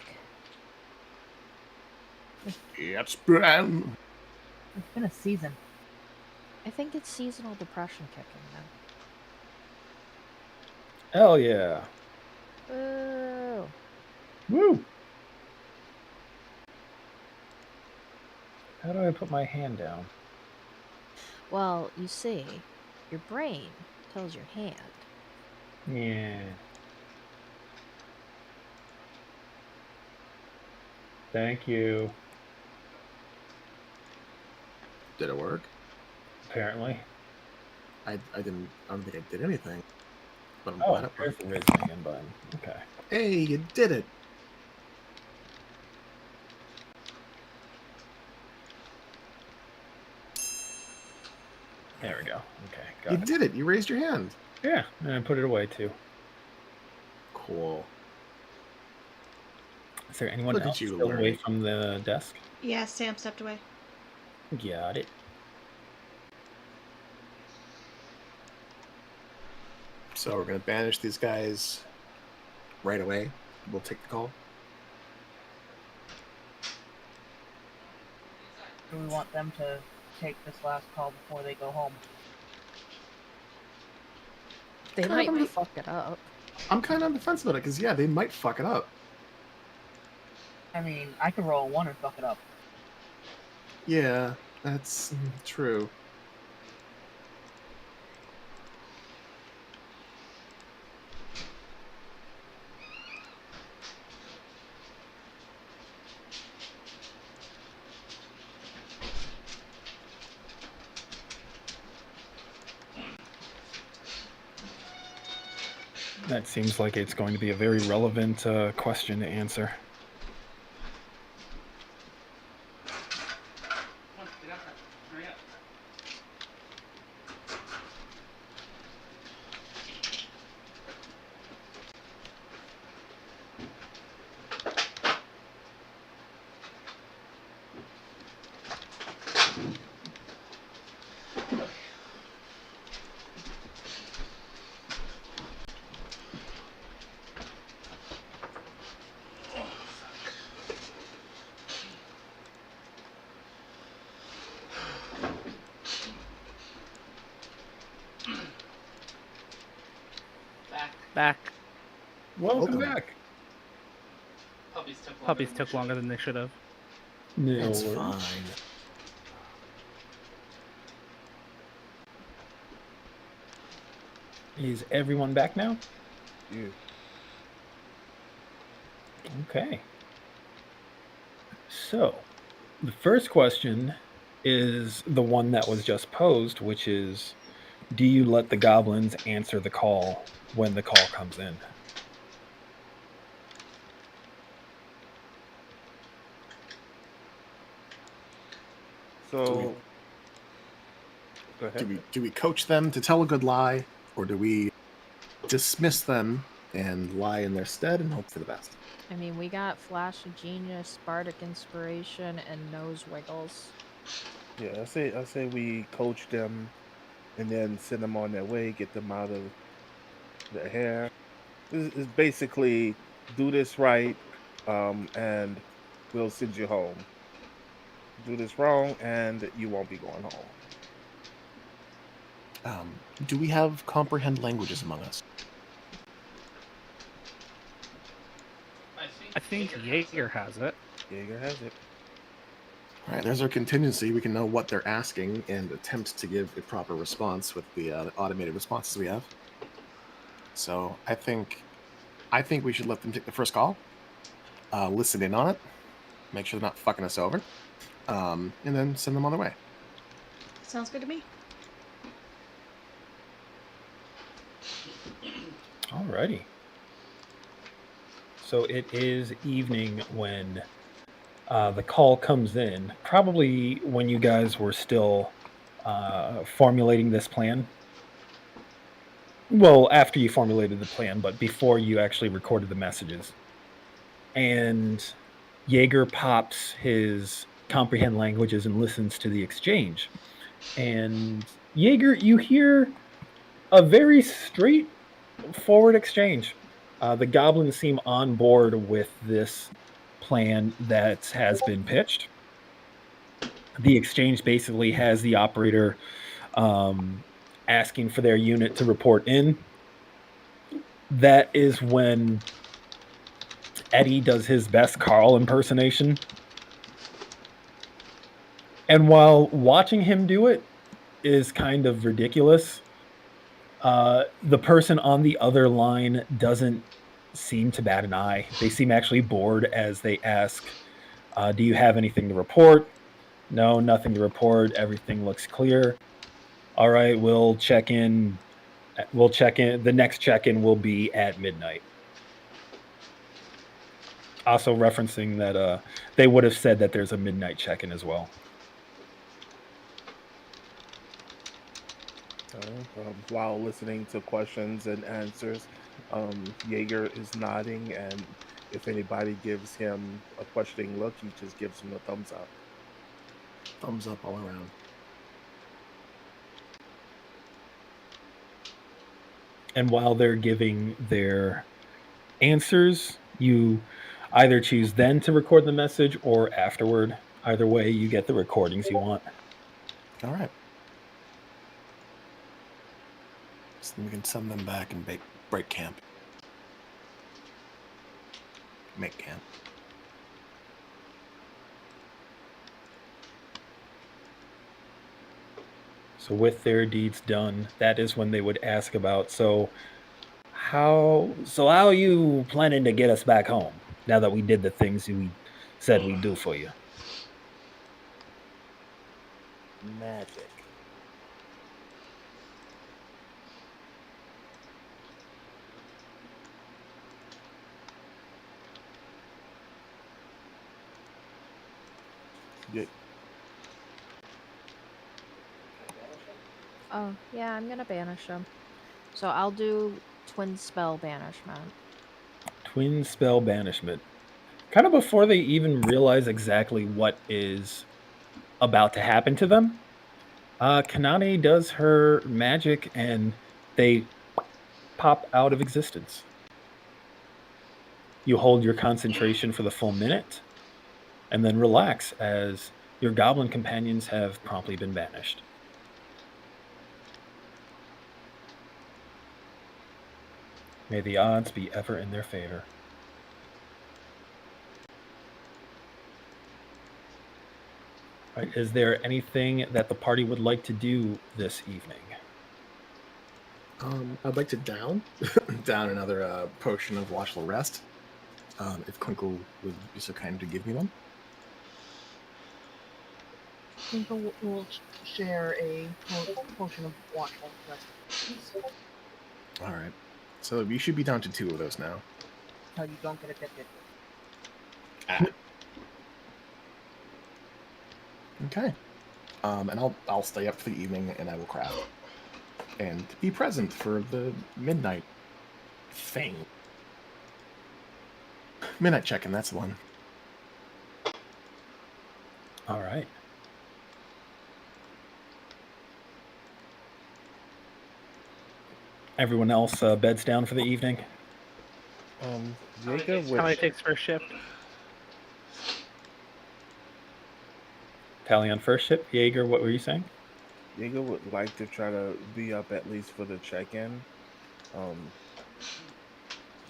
[SPEAKER 1] It's been.
[SPEAKER 10] It's been a season.
[SPEAKER 5] I think it's seasonal depression kicking
[SPEAKER 2] Hell yeah.
[SPEAKER 5] in. Boo!
[SPEAKER 2] Woo! How do I put my hand down?
[SPEAKER 5] Well, you see, your brain tells your hand.
[SPEAKER 2] Yeah. Thank you.
[SPEAKER 1] Did it work?
[SPEAKER 2] Apparently.
[SPEAKER 1] I don't think I did anything. But I'm
[SPEAKER 2] Oh,
[SPEAKER 1] glad it
[SPEAKER 2] there's
[SPEAKER 1] worked.
[SPEAKER 2] the raise my hand button. Okay.
[SPEAKER 1] Hey, you did it.
[SPEAKER 2] There we go. Okay, got
[SPEAKER 1] You
[SPEAKER 2] it.
[SPEAKER 1] did it. You raised your hand.
[SPEAKER 2] Yeah, and I put it away too.
[SPEAKER 1] Cool.
[SPEAKER 2] Is there anyone
[SPEAKER 1] Look at
[SPEAKER 2] else
[SPEAKER 1] you,
[SPEAKER 2] still
[SPEAKER 1] Larry.
[SPEAKER 2] away from the desk?
[SPEAKER 3] Yeah, Sam stepped away.
[SPEAKER 2] Got it.
[SPEAKER 1] So we're going to banish these guys right away. We'll take the call.
[SPEAKER 10] Do we want them to take this last call before they go home?
[SPEAKER 5] They
[SPEAKER 1] Kind
[SPEAKER 5] might
[SPEAKER 1] of-
[SPEAKER 5] fuck it up.
[SPEAKER 1] I'm kind of on the fence about it because, yeah, they might fuck it up.
[SPEAKER 10] I mean, I could roll a 1 and fuck it up.
[SPEAKER 1] Yeah, that's true.
[SPEAKER 2] That seems like it's going to be a very relevant question to answer.
[SPEAKER 6] Back.
[SPEAKER 2] Welcome back.
[SPEAKER 6] Puppies took longer than they should have.
[SPEAKER 2] No
[SPEAKER 1] That's
[SPEAKER 2] worries.
[SPEAKER 1] fine.
[SPEAKER 2] Is everyone back now?
[SPEAKER 4] Yeah.
[SPEAKER 2] Okay. So, the first question is the one that was just posed, which is, do you let the goblins answer the call when the call comes in?
[SPEAKER 4] So, go ahead.
[SPEAKER 1] Do we coach them to tell a good lie, or do we dismiss them and lie in their stead and hope for the best?
[SPEAKER 5] I mean, we got Flash of Genius, Bardic Inspiration, and Nose Wiggles.
[SPEAKER 4] Yeah, I say we coach them, and then send them on their way, get them out of the hair. This is basically do this right, and we'll send you home. Do this wrong, and you won't be going home.
[SPEAKER 1] Do we have comprehend languages among us?
[SPEAKER 6] I think Jaeger has it.
[SPEAKER 4] Jaeger has it.
[SPEAKER 1] All right, there's our contingency. We can know what they're asking and attempt to give a proper response with the automated responses we have. So I think we should let them take the first call, listen in on it, make sure they're not fucking us over, and then send them on their way.
[SPEAKER 3] Sounds good to me.
[SPEAKER 2] Alrighty. So it is evening when the call comes in, probably when you guys were still formulating this plan. Well, after you formulated the plan, but before you actually recorded the messages. And Jaeger pops his comprehend languages and listens to the exchange. And Jaeger, you hear a very straightforward exchange. The goblins seem on board with this plan that has been pitched. The exchange basically has the operator asking for their unit to report in. That is when Eddie does his best Carl impersonation. And while watching him do it is kind of ridiculous, the person on the other line doesn't seem to bat an eye. They seem actually bored as they ask, do you have anything to report? No, nothing to report. Everything looks clear. All right, we'll check in. The next check-in will be at midnight. Also referencing that they would have said that there's a midnight check-in as well.
[SPEAKER 4] While listening to questions and answers, Jaeger is nodding, and if anybody gives him a questioning look, he just gives him a thumbs up.
[SPEAKER 1] Thumbs up all around.
[SPEAKER 2] And while they're giving their answers, you either choose then to record the message or afterward. Either way, you get the recordings you want.
[SPEAKER 1] All right. So we can send them back and break camp. Make camp.
[SPEAKER 2] So with their deeds done, that is when they would ask about, so how are you planning to get us back home now that we did the things we said we'd do for you?
[SPEAKER 4] Magic. Yeah.
[SPEAKER 5] Oh, yeah, I'm gonna banish him. So I'll do twin spell banishment.
[SPEAKER 2] Twin spell banishment. Kind of before they even realize exactly what is about to happen to them, Kanane does her magic and they pop out of existence. You hold your concentration for the full minute and then relax as your goblin companions have promptly been banished. May the odds be ever in their favor. Right, is there anything that the party would like to do this evening?
[SPEAKER 1] I'd like to down another potion of watchful rest. If Klinkle would be so kind to give me one.
[SPEAKER 10] Tinkle will share a potion of watchful rest.
[SPEAKER 1] All right. So you should be down to 2 of those now.
[SPEAKER 10] So you don't get addicted.
[SPEAKER 1] Okay. And I'll stay up for the evening and I will craft and be present for the midnight thing. Midnight check-in, that's the one.
[SPEAKER 2] All right. Everyone else beds down for the evening?
[SPEAKER 4] Jacob,
[SPEAKER 6] How many takes first shift?
[SPEAKER 2] Tally on first ship. Jaeger, what were you saying?
[SPEAKER 4] Jacob would like to try to be up at least for the check-in.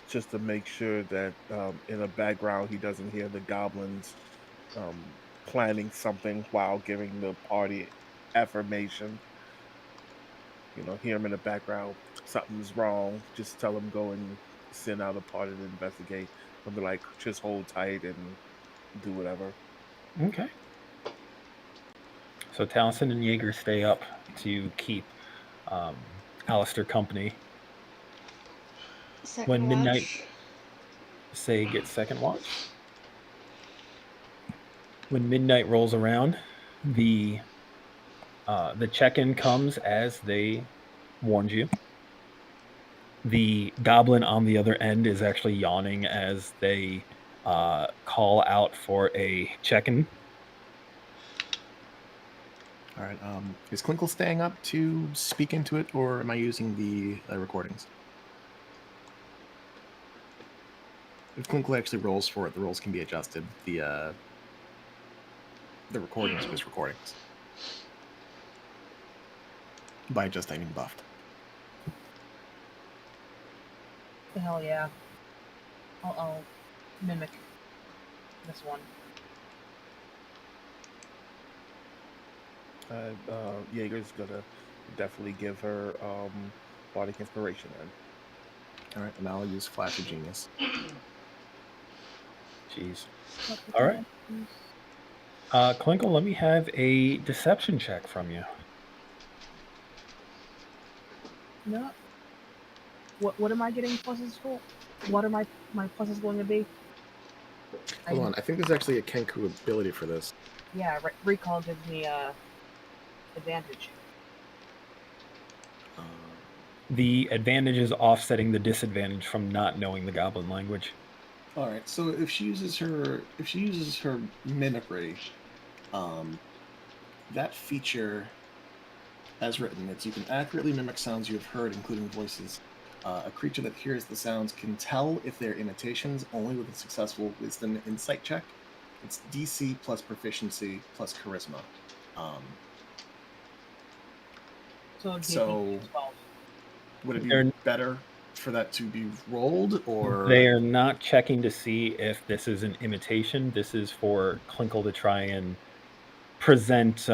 [SPEAKER 4] Just to make sure that in the background he doesn't hear the goblins planning something while giving the party affirmation. You know, hear him in the background, something's wrong, just tell him go and send out a party to investigate. He'll be like, just hold tight and do whatever.
[SPEAKER 2] Okay. So Taliesin and Jaeger stay up to keep Alistair company.
[SPEAKER 3] Second
[SPEAKER 2] When midnight,
[SPEAKER 3] watch.
[SPEAKER 2] say, gets second watch. When midnight rolls around, the check-in comes as they warned you. The goblin on the other end is actually yawning as they call out for a check-in.
[SPEAKER 1] All right. Is Klinkle staying up to speak into it, or am I using the recordings? If Klinkle actually rolls for it, the rolls can be adjusted. The recordings are just recordings. By just, I mean buffed.
[SPEAKER 10] The hell yeah. I'll mimic this one.
[SPEAKER 4] Jaeger's gonna definitely give her bardic inspiration then.
[SPEAKER 1] All right, and I'll use Flash of Genius.
[SPEAKER 2] Jeez. All right. Klinkle, let me have a deception check from you.
[SPEAKER 10] No. What am I getting pluses for? What are my pluses going to be?
[SPEAKER 1] Hold on, I think there's actually a Kenku ability for this.
[SPEAKER 10] Yeah, recall gives me advantage.
[SPEAKER 2] The advantage is offsetting the disadvantage from not knowing the goblin language.
[SPEAKER 1] All right, so if she uses her mimicry, that feature, as written, it's you can accurately mimic sounds you have heard, including voices. A creature that hears the sounds can tell if they're imitations only with a successful Wisdom Insight check. It's DC plus proficiency plus charisma. So would it be better for that to be rolled, or
[SPEAKER 2] they are not checking to see if this is an imitation? This is for Klinkle to try and present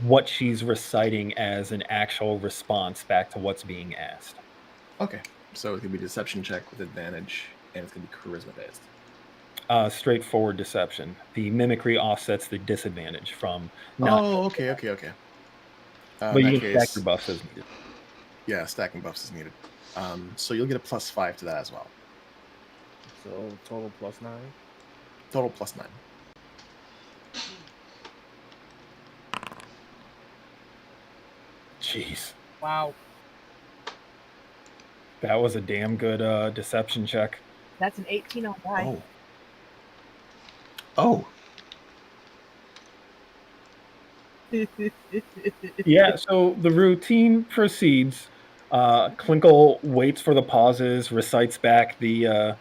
[SPEAKER 2] what she's reciting as an actual response back to what's being asked.
[SPEAKER 1] Okay, so it could be deception check with advantage, and it's going to be charisma based.
[SPEAKER 2] Straightforward deception. The mimicry offsets the disadvantage from. Not
[SPEAKER 1] okay.
[SPEAKER 2] But you can stack your buffs as needed.
[SPEAKER 1] Yeah, stacking buffs is needed. So you'll get a +5 to that as well.
[SPEAKER 4] So total +9.
[SPEAKER 1] Total +9.
[SPEAKER 2] jeez.
[SPEAKER 10] Wow.
[SPEAKER 2] That was a damn good deception check.
[SPEAKER 10] That's an 18 on die.
[SPEAKER 1] Oh. Oh.
[SPEAKER 2] Yeah, so the routine proceeds. Klinkle waits for the pauses, recites back the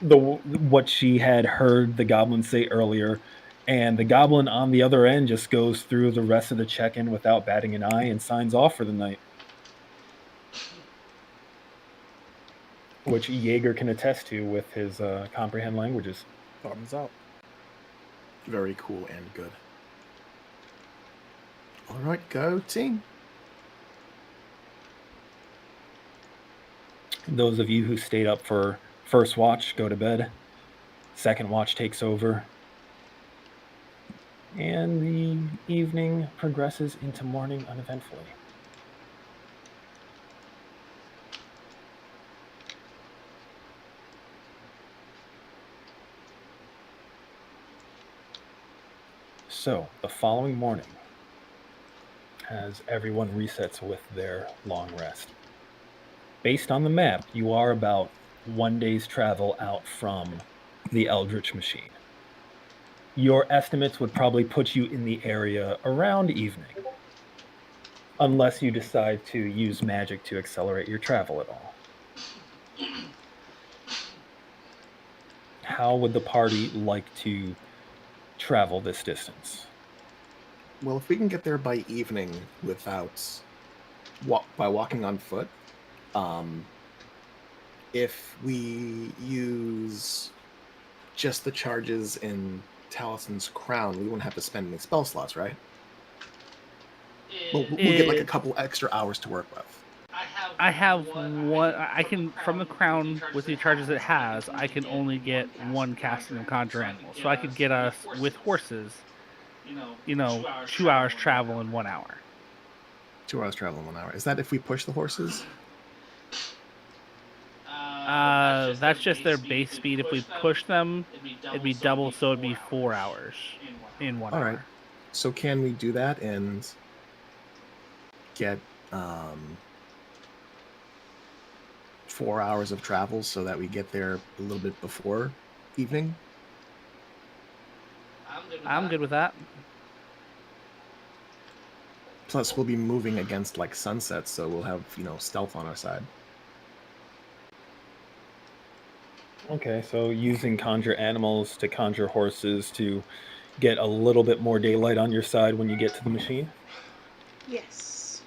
[SPEAKER 2] what she had heard the goblin say earlier, and the goblin on the other end just goes through the rest of the check-in without batting an eye and signs off for the night. Which Jaeger can attest to with his comprehend languages.
[SPEAKER 4] Thumbs up.
[SPEAKER 1] Very cool and good. All right, go team.
[SPEAKER 2] Those of you who stayed up for first watch go to bed. Second watch takes over. And the evening progresses into morning uneventfully. So, the following morning, as everyone resets with their long rest. Based on the map, you are about 1 day's travel out from the Eldritch Machine. Your estimates would probably put you in the area around evening, unless you decide to use magic to accelerate your travel at all. How would the party like to travel this distance?
[SPEAKER 1] Well, if we can get there by evening without by walking on foot, if we use just the charges in Talison's crown, we won't have to spend any spell slots, right? We'll get like a couple extra hours to work with.
[SPEAKER 6] I have one. I can, from the crown with the charges it has, I can only get one casting of Conjure Animal. So I could get us with horses, 2 hours travel in 1 hour.
[SPEAKER 1] 2 hours travel in 1 hour. Is that if we push the horses?
[SPEAKER 6] That's just their base speed. If we push them, it'd be double, so it'd be 4 hours in 1 hour.
[SPEAKER 1] All right. So can we do that and get 4 hours of travel so that we get there a little bit before evening?
[SPEAKER 6] I'm good with that.
[SPEAKER 1] Plus, we'll be moving against like sunset, so we'll have stealth on our side.
[SPEAKER 2] Okay, so using conjure animals to conjure horses to get a little bit more daylight on your side when you get to the machine?
[SPEAKER 3] Yes.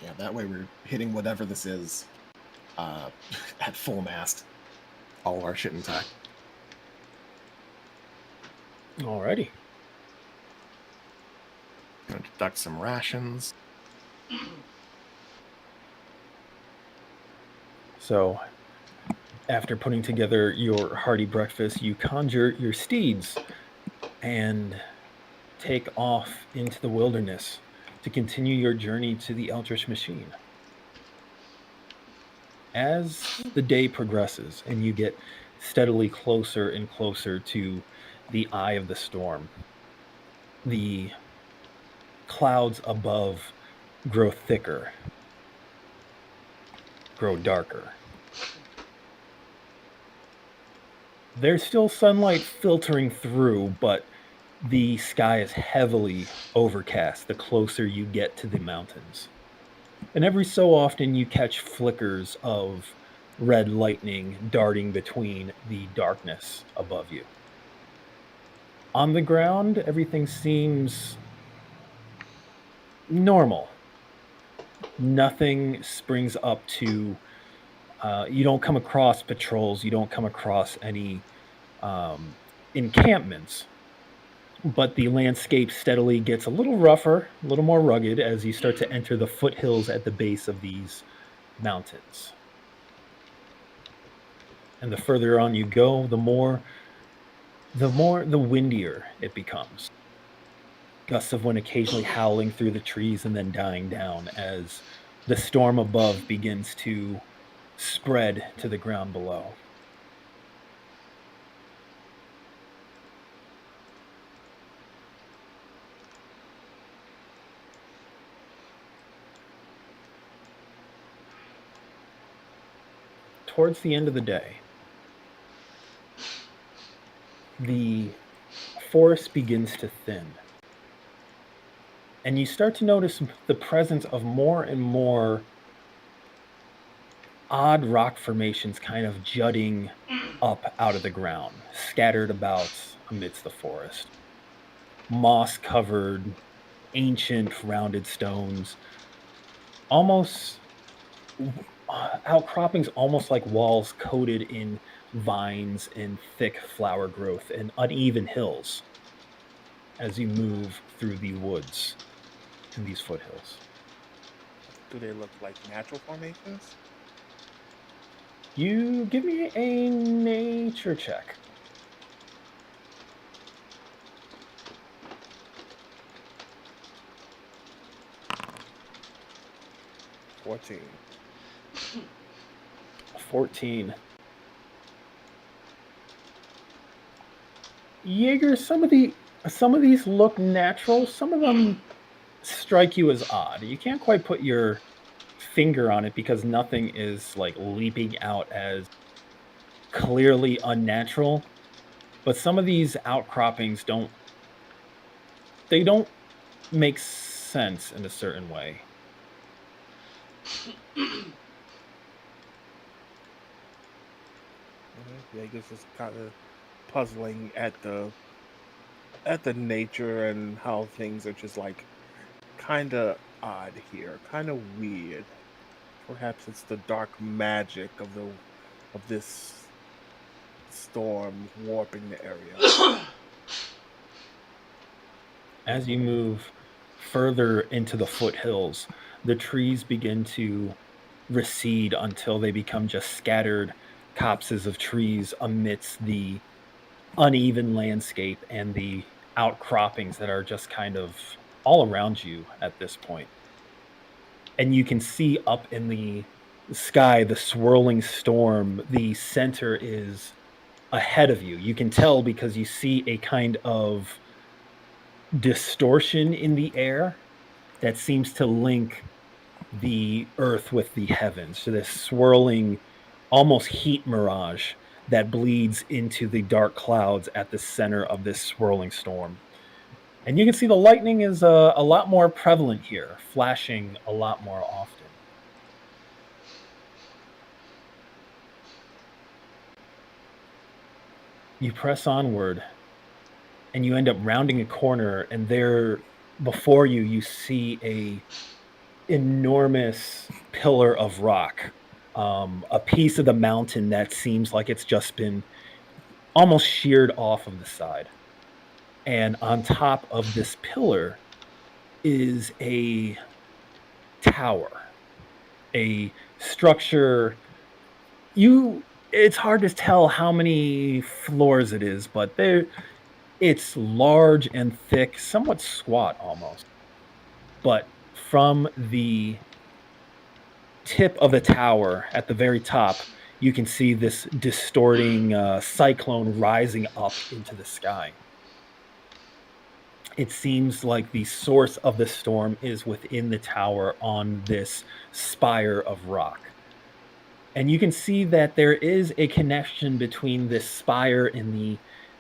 [SPEAKER 1] Yeah, that way we're hitting whatever this is at full mast. All of our shit intact.
[SPEAKER 2] Alrighty.
[SPEAKER 1] Gonna deduct some rations.
[SPEAKER 2] So, after putting together your hearty breakfast, you conjure your steeds and take off into the wilderness to continue your journey to the Eldritch Machine. As the day progresses and you get steadily closer and closer to the eye of the storm, the clouds above grow thicker, grow darker. There's still sunlight filtering through, but the sky is heavily overcast the closer you get to the mountains. And every so often you catch flickers of red lightning darting between the darkness above you. On the ground, everything seems normal. Nothing springs up to... you don't come across patrols, you don't come across any encampments. But the landscape steadily gets a little rougher, a little more rugged as you start to enter the foothills at the base of these mountains. And the further on you go, the windier it becomes. Gusts of wind occasionally howling through the trees and then dying down as the storm above begins to spread to the ground below. towards the end of the day, the forest begins to thin. And you start to notice the presence of more and more odd rock formations kind of jutting up out of the ground, scattered about amidst the forest. Moss-covered, ancient rounded stones, almost outcroppings, almost like walls coated in vines and thick flower growth and uneven hills as you move through the woods in these foothills.
[SPEAKER 4] Do they look like natural formations?
[SPEAKER 2] You give me a nature check.
[SPEAKER 4] 14.
[SPEAKER 2] 14. Jaeger, some of these look natural. Some of them strike you as odd. You can't quite put your finger on it because nothing is like leaping out as clearly unnatural. But some of these outcroppings don't make sense in a certain way.
[SPEAKER 4] Yeah, I guess it's kind of puzzling at the nature and how things are just like kind of odd here, kind of weird. Perhaps it's the dark magic of this storm warping the area.
[SPEAKER 2] As you move further into the foothills, the trees begin to recede until they become just scattered copses of trees amidst the uneven landscape and the outcroppings that are just kind of all around you at this point. And you can see up in the sky the swirling storm. The center is ahead of you. You can tell because you see a kind of distortion in the air that seems to link the earth with the heavens. So this swirling, almost heat mirage that bleeds into the dark clouds at the center of this swirling storm. And you can see the lightning is a lot more prevalent here, flashing a lot more often. You press onward, and you end up rounding a corner, and there before you, you see a enormous pillar of rock, a piece of the mountain that seems like it's just been almost sheared off of the side. And on top of this pillar is a tower, a structure. It's hard to tell how many floors it is, but it's large and thick, somewhat squat almost. But from the tip of the tower at the very top, you can see this distorting cyclone rising up into the sky. It seems like the source of the storm is within the tower on this spire of rock. And you can see that there is a connection between this spire and the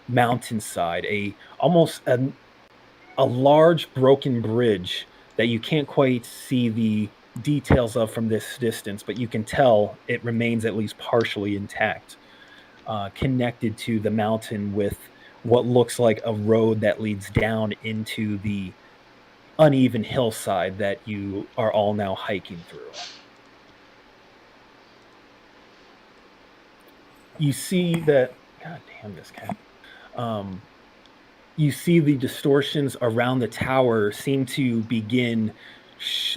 [SPEAKER 2] mountainside, almost a large broken bridge that you can't quite see the details of from this distance, but you can tell it remains at least partially intact, connected to the mountain with what looks like a road that leads down into the uneven hillside that you are all now hiking through. You see that, God damn this cat. You see the distortions around the tower seem to begin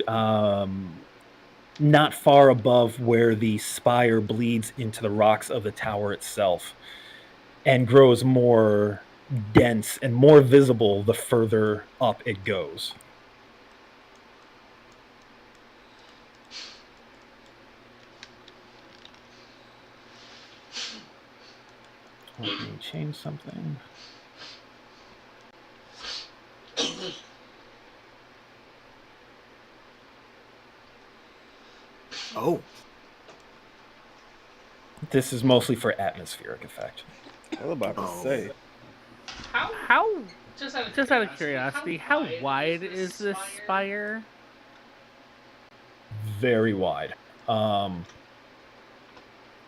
[SPEAKER 2] not far above where the spire bleeds into the rocks of the tower itself, and grows more dense and more visible the further up it goes. Let me change something.
[SPEAKER 1] Oh.
[SPEAKER 2] This is mostly for atmospheric effect.
[SPEAKER 4] I was about to say.
[SPEAKER 6] How? Just out of curiosity, how wide is this spire?
[SPEAKER 2] Very wide.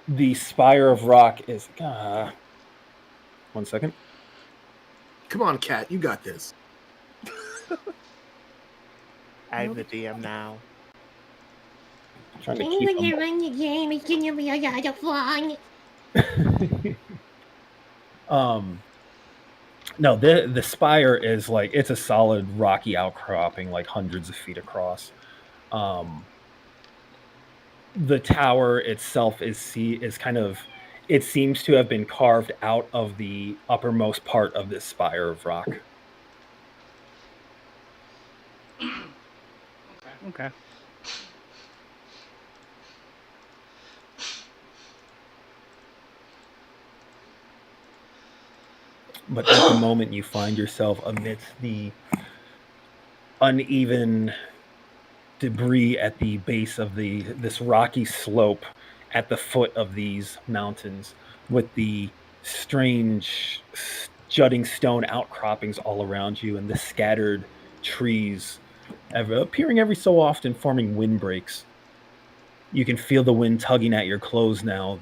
[SPEAKER 2] The spire of rock is. 1 second.
[SPEAKER 1] Come on, Cat, you got this.
[SPEAKER 4] I'm the DM now.
[SPEAKER 2] I'm trying to keep them.
[SPEAKER 9] run the game? It's gonna be a lot of fun.
[SPEAKER 2] No, the spire is like, it's a solid rocky outcropping, like hundreds of feet across. The tower itself is kind of, it seems to have been carved out of the uppermost part of this spire of rock.
[SPEAKER 6] Okay.
[SPEAKER 2] But at the moment, you find yourself amidst the uneven debris at the base of this rocky slope at the foot of these mountains, with the strange jutting stone outcroppings all around you and the scattered trees appearing every so often, forming windbreaks. You can feel the wind tugging at your clothes now,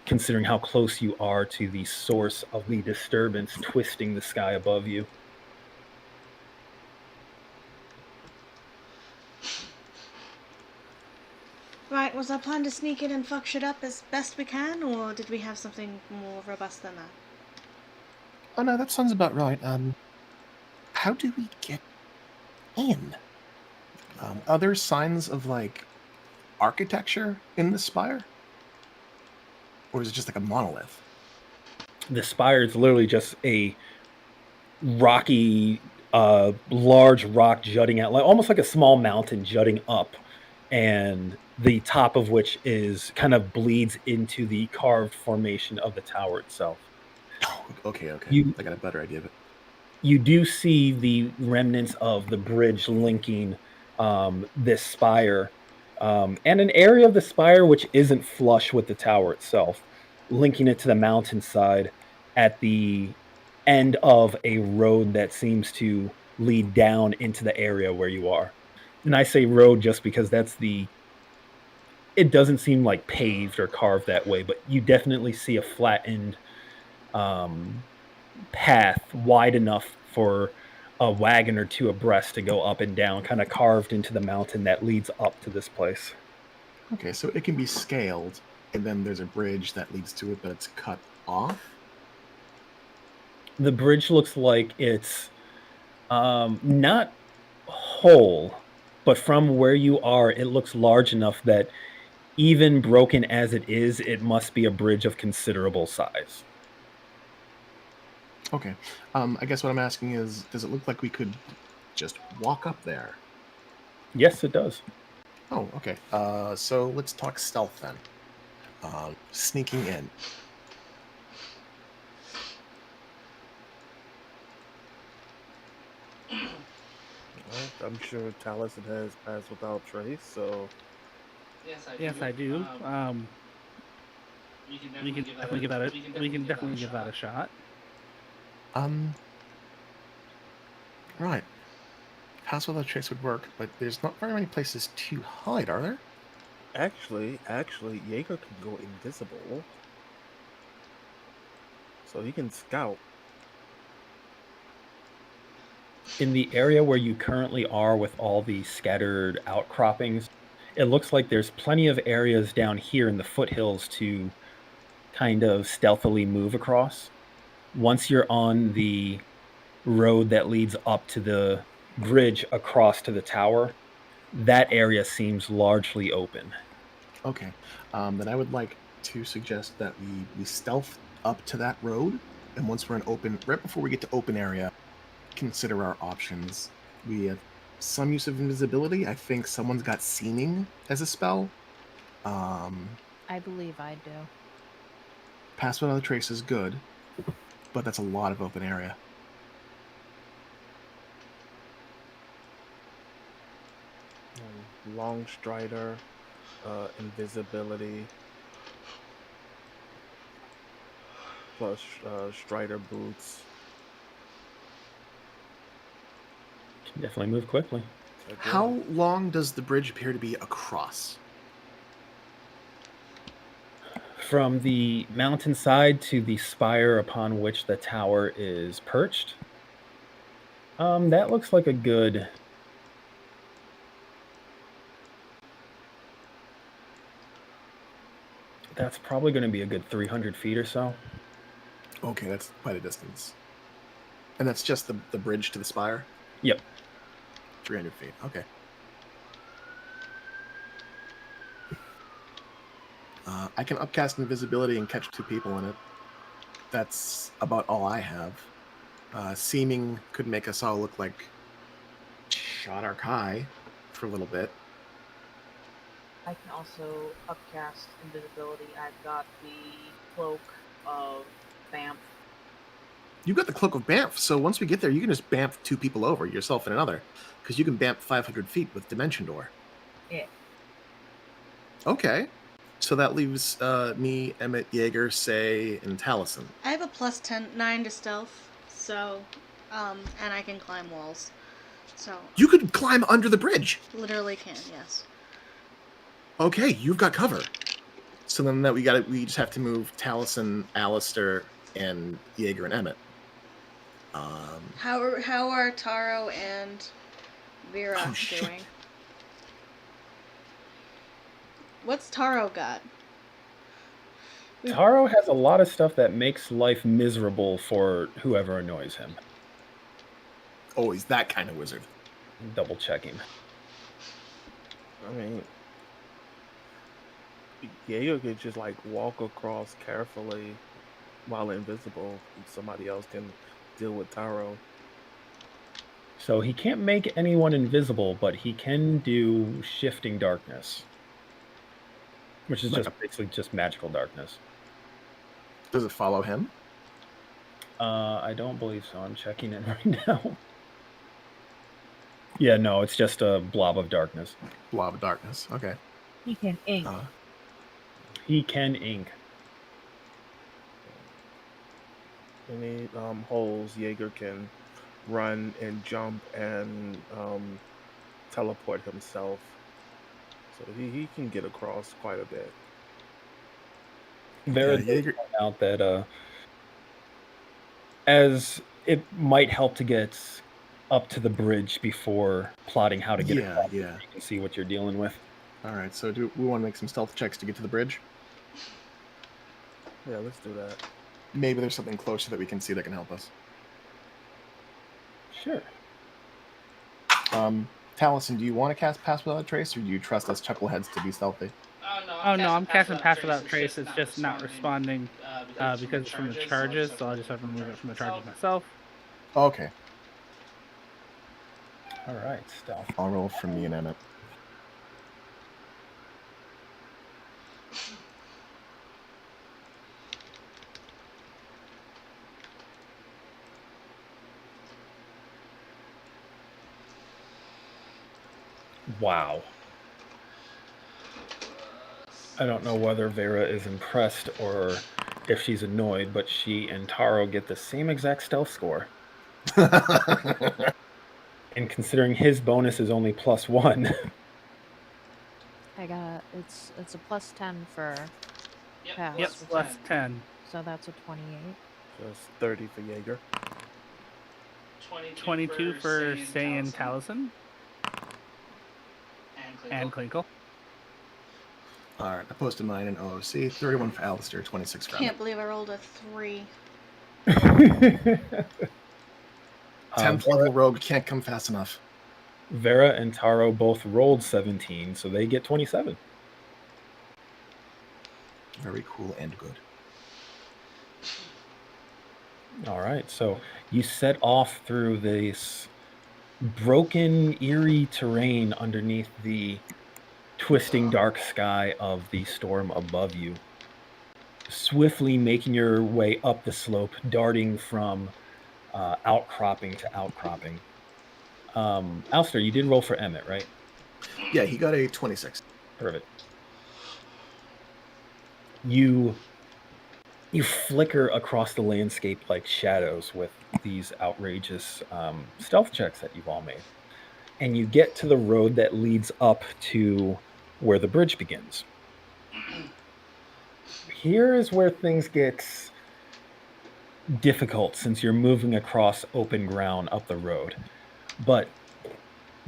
[SPEAKER 2] considering how close you are to the source of the disturbance twisting the sky above you.
[SPEAKER 3] Right, was our plan to sneak in and fuck shit up as best we can, or did we have something more robust than that?
[SPEAKER 1] Oh no, that sounds about right. How do we get in? Are there signs of like architecture in the spire? Or is it just like a monolith?
[SPEAKER 2] The spire is literally just a rocky, large rock jutting out, like almost like a small mountain jutting up, and the top of which is kind of bleeds into the carved formation of the tower itself.
[SPEAKER 1] Oh, okay. I got a better idea of it.
[SPEAKER 2] You do see the remnants of the bridge linking this spire and an area of the spire which isn't flush with the tower itself, linking it to the mountainside at the end of a road that seems to lead down into the area where you are. And I say road just because it doesn't seem like paved or carved that way, but you definitely see a flattened path wide enough for a wagon or two abreast to go up and down, kind of carved into the mountain that leads up to this place.
[SPEAKER 1] Okay, so it can be scaled, and then there's a bridge that leads to it, but it's cut off?
[SPEAKER 2] The bridge looks like it's not whole, but from where you are, it looks large enough that even broken as it is, it must be a bridge of considerable size.
[SPEAKER 1] Okay. I guess what I'm asking is, does it look like we could just walk up there?
[SPEAKER 2] Yes, it does.
[SPEAKER 1] Oh, okay. So let's talk stealth then. Sneaking in.
[SPEAKER 4] Well, I'm sure Taliesin has passed without trace, so
[SPEAKER 6] Yes, I do. We can definitely give that a shot.
[SPEAKER 1] Right. Pass without trace would work, but there's not very many places to hide, are there?
[SPEAKER 4] actually, Jaeger can go invisible, so he can scout.
[SPEAKER 2] In the area where you currently are with all the scattered outcroppings, it looks like there's plenty of areas down here in the foothills to kind of stealthily move across. Once you're on the road that leads up to the bridge across to the tower, that area seems largely open.
[SPEAKER 1] Okay. Then I would like to suggest that we stealth up to that road, and once we're in open, right before we get to open area, consider our options. We have some use of invisibility. I think someone's got seeming as a spell.
[SPEAKER 5] I believe I do.
[SPEAKER 1] Pass without a trace is good, but that's a lot of open area.
[SPEAKER 4] Long strider, invisibility. plus Strider boots.
[SPEAKER 2] Can definitely move quickly.
[SPEAKER 1] How long does the bridge appear to be across?
[SPEAKER 2] From the mountainside to the spire upon which the tower is perched, that looks like a good... That's probably going to be a good 300 feet or so.
[SPEAKER 1] Okay, that's quite a distance. And that's just the bridge to the spire?
[SPEAKER 2] Yep.
[SPEAKER 1] 300 feet, okay. I can upcast invisibility and catch 2 people in it. That's about all I have. Seeming could make us all look like Shadar Kai for a little bit.
[SPEAKER 10] I can also upcast invisibility. I've got the cloak of Bamf.
[SPEAKER 1] You got the Cloak of Bamf, so once we get there, you can just Bamf 2 people over, yourself and another, because you can Bamf 500 feet with Dimension Door.
[SPEAKER 10] Yeah.
[SPEAKER 1] Okay. So that leaves me, Emmett, Jaeger, Say, and Taliesin.
[SPEAKER 3] I have a plus 9 to stealth, so, and I can climb walls. So.
[SPEAKER 1] You could climb under the bridge!
[SPEAKER 3] Literally can, yes.
[SPEAKER 1] Okay, you've got cover. So then we just have to move Taliesin, Alistair, and Jaeger and Emmett.
[SPEAKER 3] How are Taro and Vera doing? What's Taro got?
[SPEAKER 2] Taro has a lot of stuff that makes life miserable for whoever annoys him.
[SPEAKER 1] Oh, he's that kind of wizard.
[SPEAKER 2] Double checking.
[SPEAKER 4] I mean, Jaeger could just like walk across carefully while invisible. Somebody else can deal with Taro.
[SPEAKER 2] So he can't make anyone invisible, but he can do shifting darkness, which is just basically just magical darkness.
[SPEAKER 1] Does it follow him?
[SPEAKER 2] I don't believe so. I'm checking it right now. Yeah, no, it's just a blob of darkness.
[SPEAKER 1] Blob of darkness. Okay.
[SPEAKER 10] He can ink.
[SPEAKER 2] He can ink.
[SPEAKER 4] Any holes, Jaeger can run and jump and teleport himself. So he can get across quite a bit.
[SPEAKER 2] Vera did point out that as it might help to get up to the bridge before plotting how to get across,
[SPEAKER 1] yeah.
[SPEAKER 2] you can see what you're dealing with.
[SPEAKER 1] All right, so do we want to make some stealth checks to get to the bridge?
[SPEAKER 4] Yeah, let's do that.
[SPEAKER 1] Maybe there's something closer that we can see that can help us.
[SPEAKER 2] Sure.
[SPEAKER 1] Taliesin, do you want to cast Pass Without a Trace, or do you trust us chuckleheads to be stealthy?
[SPEAKER 6] Oh no, I'm casting Pass Without Trace. It's just not responding because it's from the charges, so I'll just have to remove it from the charges myself.
[SPEAKER 1] Okay.
[SPEAKER 2] All right, stealth.
[SPEAKER 1] I'll roll from me and Emmett.
[SPEAKER 2] Wow. I don't know whether Vera is impressed or if she's annoyed, but she and Taro get the same exact stealth score. And considering his bonus is only +1.
[SPEAKER 5] I got it's a +10 for pass.
[SPEAKER 6] Yep, +10.
[SPEAKER 5] So that's a 28.
[SPEAKER 4] Just 30 for Jaeger.
[SPEAKER 6] 22 for Say and Taliesin. And Klinkle.
[SPEAKER 1] All right, I posted mine in OOC. 31 for Alistair, 26 for
[SPEAKER 3] Can't
[SPEAKER 1] Emmett.
[SPEAKER 3] believe I rolled a 3.
[SPEAKER 1] 10th level rogue can't come fast enough.
[SPEAKER 2] Vera and Taro both rolled 17, so they get 27.
[SPEAKER 1] Very cool and good.
[SPEAKER 2] All right, so you set off through this broken, eerie terrain underneath the twisting dark sky of the storm above you, swiftly making your way up the slope, darting from outcropping to outcropping. Alistair, you did roll for Emmett, right?
[SPEAKER 1] Yeah, he got a 26.
[SPEAKER 2] Perfect. You You flicker across the landscape like shadows with these outrageous stealth checks that you've all made. And you get to the road that leads up to where the bridge begins. Here is where things get difficult since you're moving across open ground up the road. But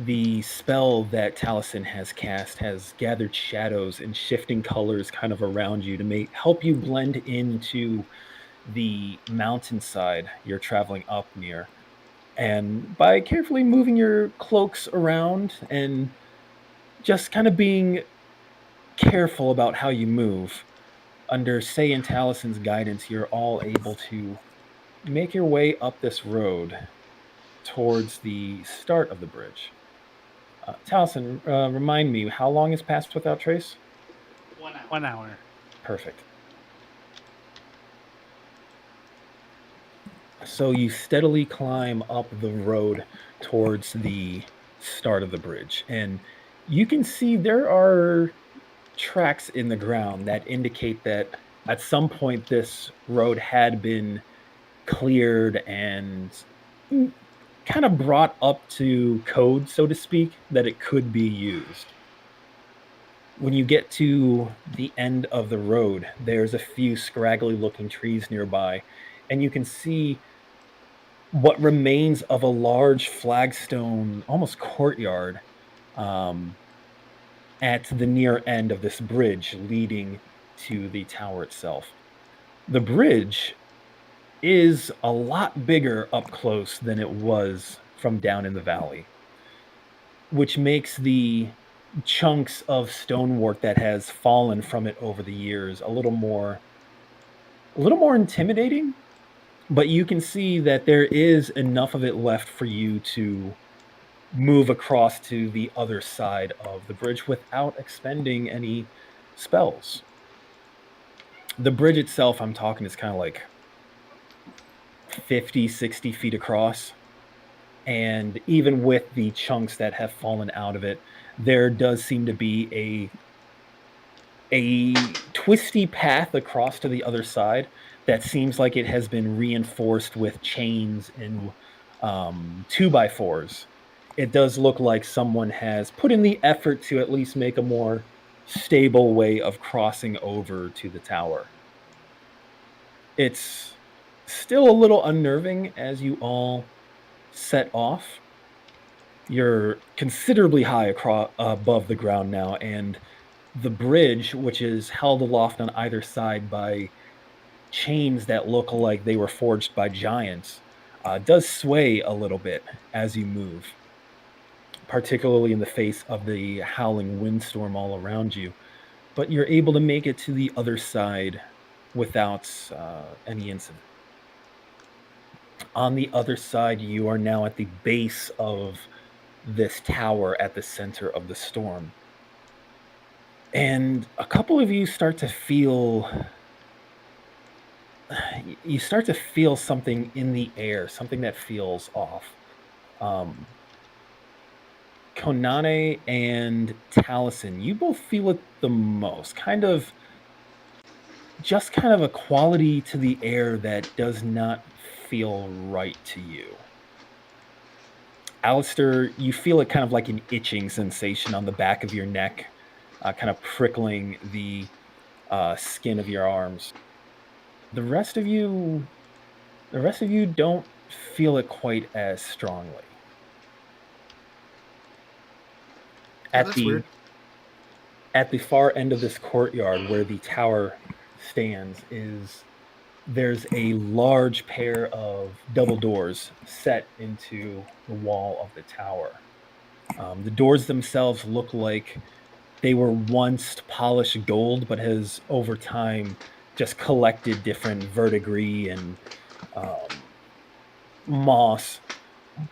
[SPEAKER 2] the spell that Taliesin has cast has gathered shadows and shifting colors kind of around you to help you blend into the mountainside you're traveling up near. And by carefully moving your cloaks around and just kind of being careful about how you move, under Say and Taliesin's guidance, you're all able to make your way up this road towards the start of the bridge. Taliesin, remind me, how long has passed without trace?
[SPEAKER 6] 1 hour.
[SPEAKER 2] Perfect. So you steadily climb up the road towards the start of the bridge, and you can see there are tracks in the ground that indicate that at some point this road had been cleared and kind of brought up to code, so to speak, that it could be used. When you get to the end of the road, there's a few scraggly looking trees nearby, and you can see what remains of a large flagstone, almost courtyard, at the near end of this bridge leading to the tower itself. The bridge is a lot bigger up close than it was from down in the valley, which makes the chunks of stonework that has fallen from it over the years a little more intimidating. But you can see that there is enough of it left for you to move across to the other side of the bridge without expending any spells. The bridge itself, I'm talking, is kind of like 50, 60 feet across. And even with the chunks that have fallen out of it, there does seem to be a twisty path across to the other side that seems like it has been reinforced with chains and 2x4s. It does look like someone has put in the effort to at least make a more stable way of crossing over to the tower. It's still a little unnerving as you all set off. You're considerably high above the ground now, and the bridge, which is held aloft on either side by chains that look like they were forged by giants, does sway a little bit as you move, particularly in the face of the howling windstorm all around you. But you're able to make it to the other side without any incident. On the other side, you are now at the base of this tower at the center of the storm. And a couple of you start to feel something in the air, something that feels off. Konane and Taliesin, you both feel it the most. Kind of a quality to the air that does not feel right to you. Alistair, you feel it kind of like an itching sensation on the back of your neck, kind of prickling the skin of your arms. The rest of you don't feel it quite as strongly.
[SPEAKER 1] That's weird.
[SPEAKER 2] At the far end of this courtyard where the tower stands there's a large pair of double doors set into the wall of the tower. The doors themselves look like they were once polished gold, but has over time just collected different verdigris and moss.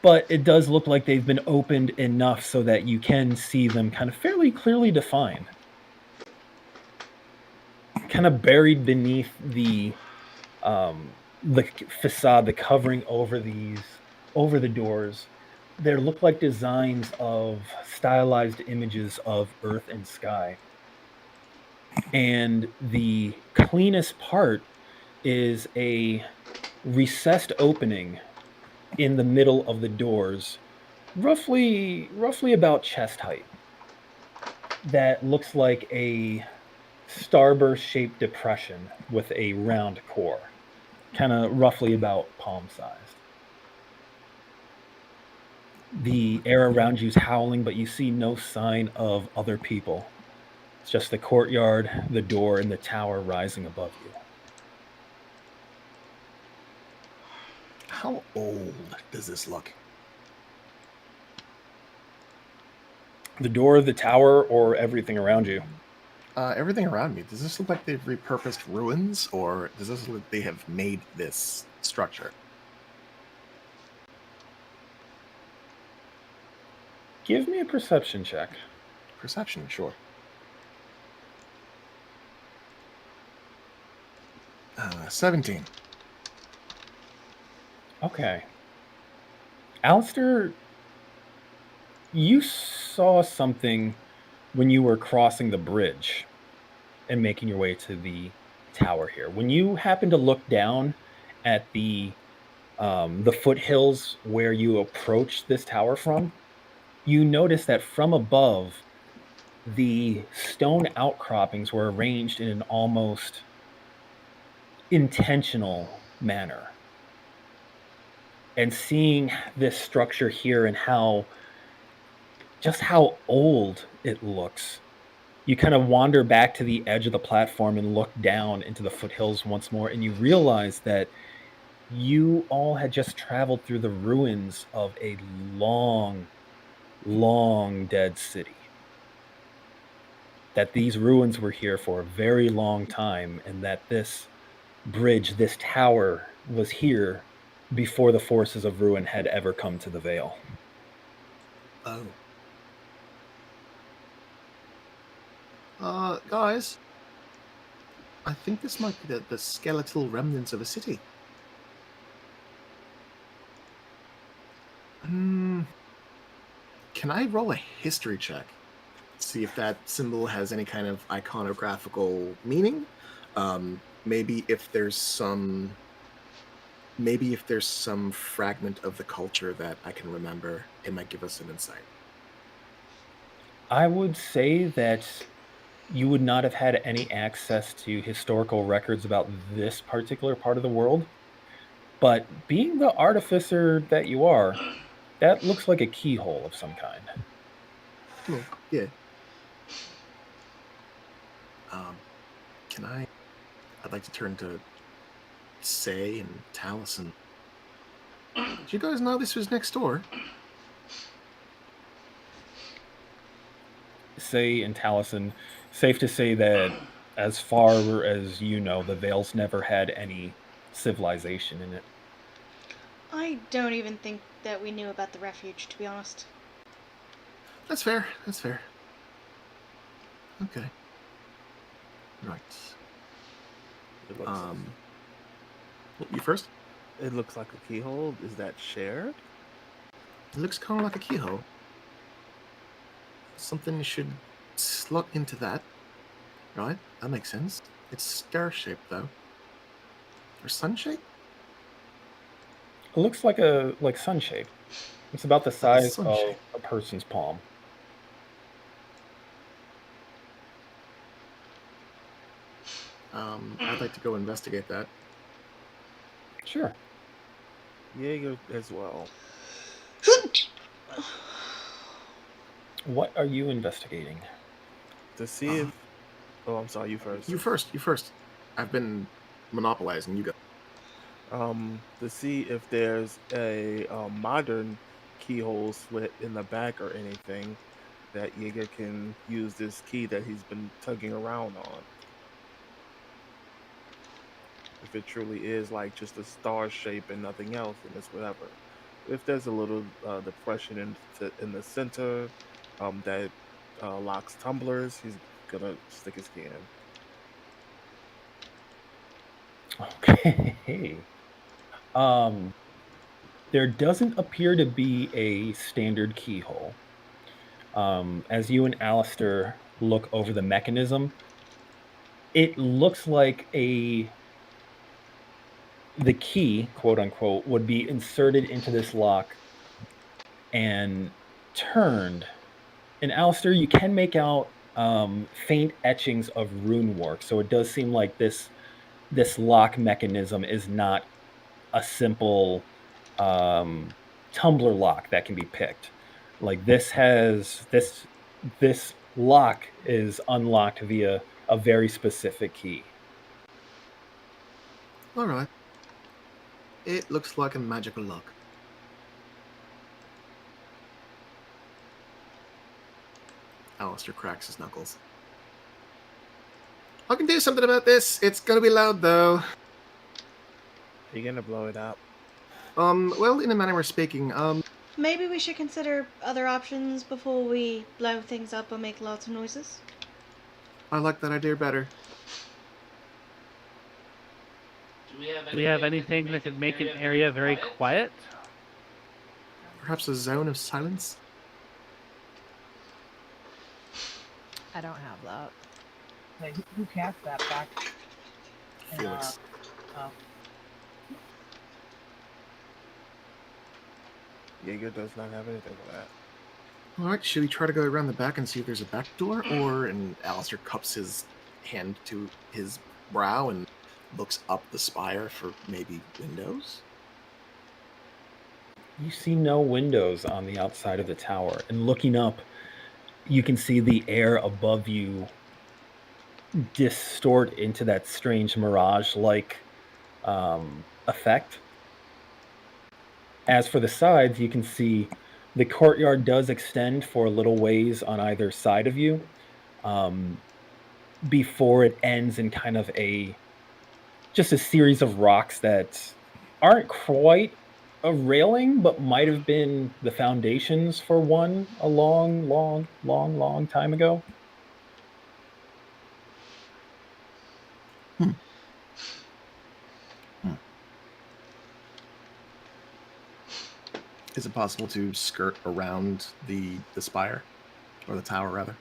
[SPEAKER 2] But it does look like they've been opened enough so that you can see them kind of fairly clearly defined. Kind of buried beneath the facade, the covering over the doors, there look like designs of stylized images of earth and sky. And the cleanest part is a recessed opening in the middle of the doors, roughly about chest height, that looks like a starburst-shaped depression with a round core, kind of roughly about palm-sized. The air around you is howling, but you see no sign of other people. It's just the courtyard, the door, and the tower rising above you.
[SPEAKER 1] How old does this look?
[SPEAKER 2] The door, the tower, or everything around you?
[SPEAKER 1] Everything around me. Does this look like they've repurposed ruins, or does this look like they have made this structure?
[SPEAKER 2] Give me a perception check.
[SPEAKER 1] Perception, sure. 17.
[SPEAKER 2] Okay. Alistair, you saw something when you were crossing the bridge and making your way to the tower here. When you happened to look down at the foothills where you approached this tower from, you noticed that from above, the stone outcroppings were arranged in an almost intentional manner. And seeing this structure here and how old it looks, you kind of wander back to the edge of the platform and look down into the foothills once more, and you realize that you all had just traveled through the ruins of a long dead city. That these ruins were here for a very long time, and that this bridge, this tower, was here before the forces of ruin had ever come to the Vale.
[SPEAKER 1] Oh. Guys, I think this might be the skeletal remnants of a city. Can I roll a history check? See if that symbol has any kind of iconographical meaning? Maybe if there's some fragment of the culture that I can remember, it might give us an insight.
[SPEAKER 2] I would say that you would not have had any access to historical records about this particular part of the world, but being the artificer that you are, that looks like a keyhole of some kind.
[SPEAKER 1] Cool. Yeah. I'd like to turn to Say and Taliesin. Did you guys know this was next door?
[SPEAKER 2] Say and Taliesin, safe to say that as far as you know, the Vale's never had any civilization in it.
[SPEAKER 3] I don't even think that we knew about the refuge, to be honest.
[SPEAKER 1] That's fair. Okay. Right. You first?
[SPEAKER 4] It looks like a keyhole. Is that shared?
[SPEAKER 1] It looks kind of like a keyhole. Something should slot into that. Right? That makes sense. It's star-shaped, though. Or sun-shaped?
[SPEAKER 2] It looks like sun-shaped. It's about the size of a person's palm.
[SPEAKER 1] I'd like to go investigate that.
[SPEAKER 2] Sure.
[SPEAKER 4] Jaeger as well.
[SPEAKER 2] What are you investigating?
[SPEAKER 4] To see if... Oh, I'm sorry, you first.
[SPEAKER 1] You first. I've been monopolizing. You go.
[SPEAKER 4] To see if there's a modern keyhole slit in the back or anything that Jaeger can use this key that he's been tugging around on. If it truly is like just a star shape and nothing else, then it's whatever. If there's a little depression in the center that locks tumblers, he's gonna stick his key in.
[SPEAKER 2] Okay. There doesn't appear to be a standard keyhole. As you and Alistair look over the mechanism, it looks like a the key, quote unquote, would be inserted into this lock and turned. And Alistair, you can make out faint etchings of rune work, so it does seem like this lock mechanism is not a simple tumbler lock that can be picked. Like this lock is unlocked via a very specific key.
[SPEAKER 1] All right. It looks like a magical lock. Alistair cracks his knuckles. I can do something about this. It's gonna be loud, though.
[SPEAKER 4] Are you gonna blow it up?
[SPEAKER 1] Well, in a manner of speaking,
[SPEAKER 3] Maybe we should consider other options before we blow things up or make lots of noises.
[SPEAKER 1] I like that idea better.
[SPEAKER 6] Do we have anything that could make an area very quiet?
[SPEAKER 1] Perhaps a zone of silence?
[SPEAKER 5] I don't have that.
[SPEAKER 10] Like, who cast that back? in,
[SPEAKER 1] Felix.
[SPEAKER 4] Jaeger does not have anything for that.
[SPEAKER 1] Alright, should we try to go around the back and see if there's a back door? And Alistair cups his hand to his brow and looks up the spire for maybe windows?
[SPEAKER 2] You see no windows on the outside of the tower, and looking up, you can see the air above you distort into that strange mirage-like effect. As for the sides, you can see the courtyard does extend for a little ways on either side of you before it ends in kind of just a series of rocks that aren't quite a railing, but might have been the foundations for one a long time ago.
[SPEAKER 1] Is it possible to skirt around the spire? Or the tower, rather?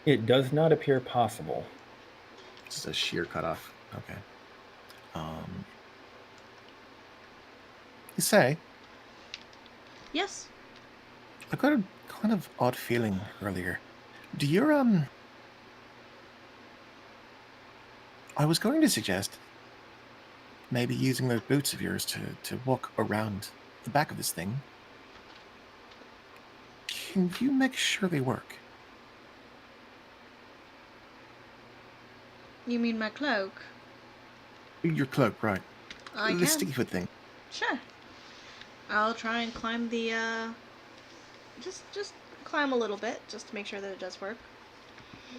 [SPEAKER 2] It does not appear possible.
[SPEAKER 1] Just a sheer cutoff. Okay. You say,
[SPEAKER 3] Yes?
[SPEAKER 1] I got a kind of odd feeling earlier. Do your, I was going to suggest maybe using those boots of yours to walk around the back of this thing. Can you make sure they work?
[SPEAKER 3] You mean my cloak?
[SPEAKER 1] Your cloak, right.
[SPEAKER 3] I
[SPEAKER 1] the
[SPEAKER 3] can.
[SPEAKER 1] sticky foot thing.
[SPEAKER 3] Sure. I'll try and climb the, just climb a little bit, just to make sure that it does work.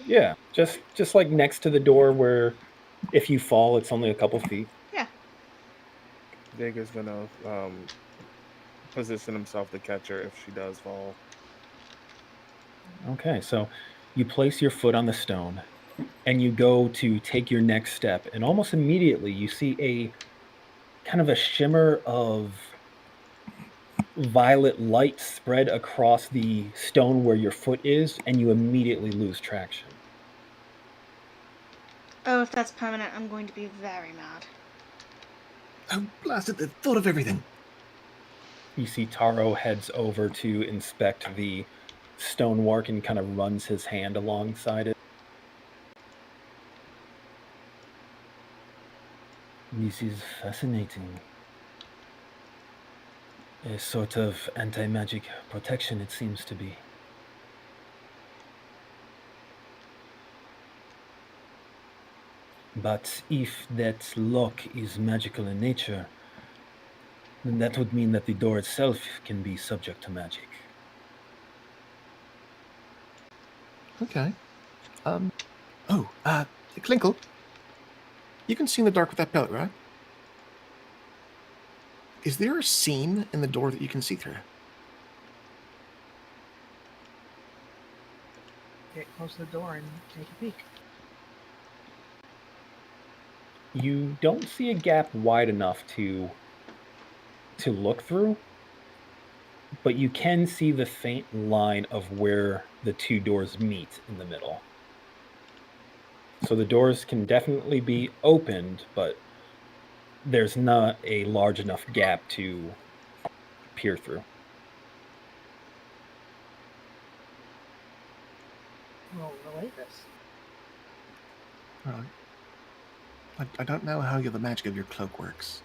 [SPEAKER 2] Yeah, just like next to the door where if you fall, it's only a couple feet.
[SPEAKER 3] Yeah.
[SPEAKER 4] Jaeger's gonna position himself to catch her if she does fall.
[SPEAKER 2] Okay, so you place your foot on the stone and you go to take your next step, and almost immediately you see a kind of a shimmer of violet light spread across the stone where your foot is, and you immediately lose traction.
[SPEAKER 3] Oh, if that's permanent, I'm going to be very mad.
[SPEAKER 1] Oh, blasted, the thought of everything.
[SPEAKER 2] You see Taro heads over to inspect the stonework and kind of runs his hand alongside it. This is fascinating. A sort of anti-magic protection, it seems to be. But if that lock is magical in nature, then that would mean that the door itself can be subject to magic.
[SPEAKER 1] Okay. Klinkle. You can see in the dark with that pellet, right? Is there a seam in the door that you can see through?
[SPEAKER 10] Get close to the door and take a peek.
[SPEAKER 2] You don't see a gap wide enough to look through, but you can see the faint line of where the two doors meet in the middle. So the doors can definitely be opened, but there's not a large enough gap to peer through.
[SPEAKER 10] We'll relay this.
[SPEAKER 1] I don't know how the magic of your cloak works.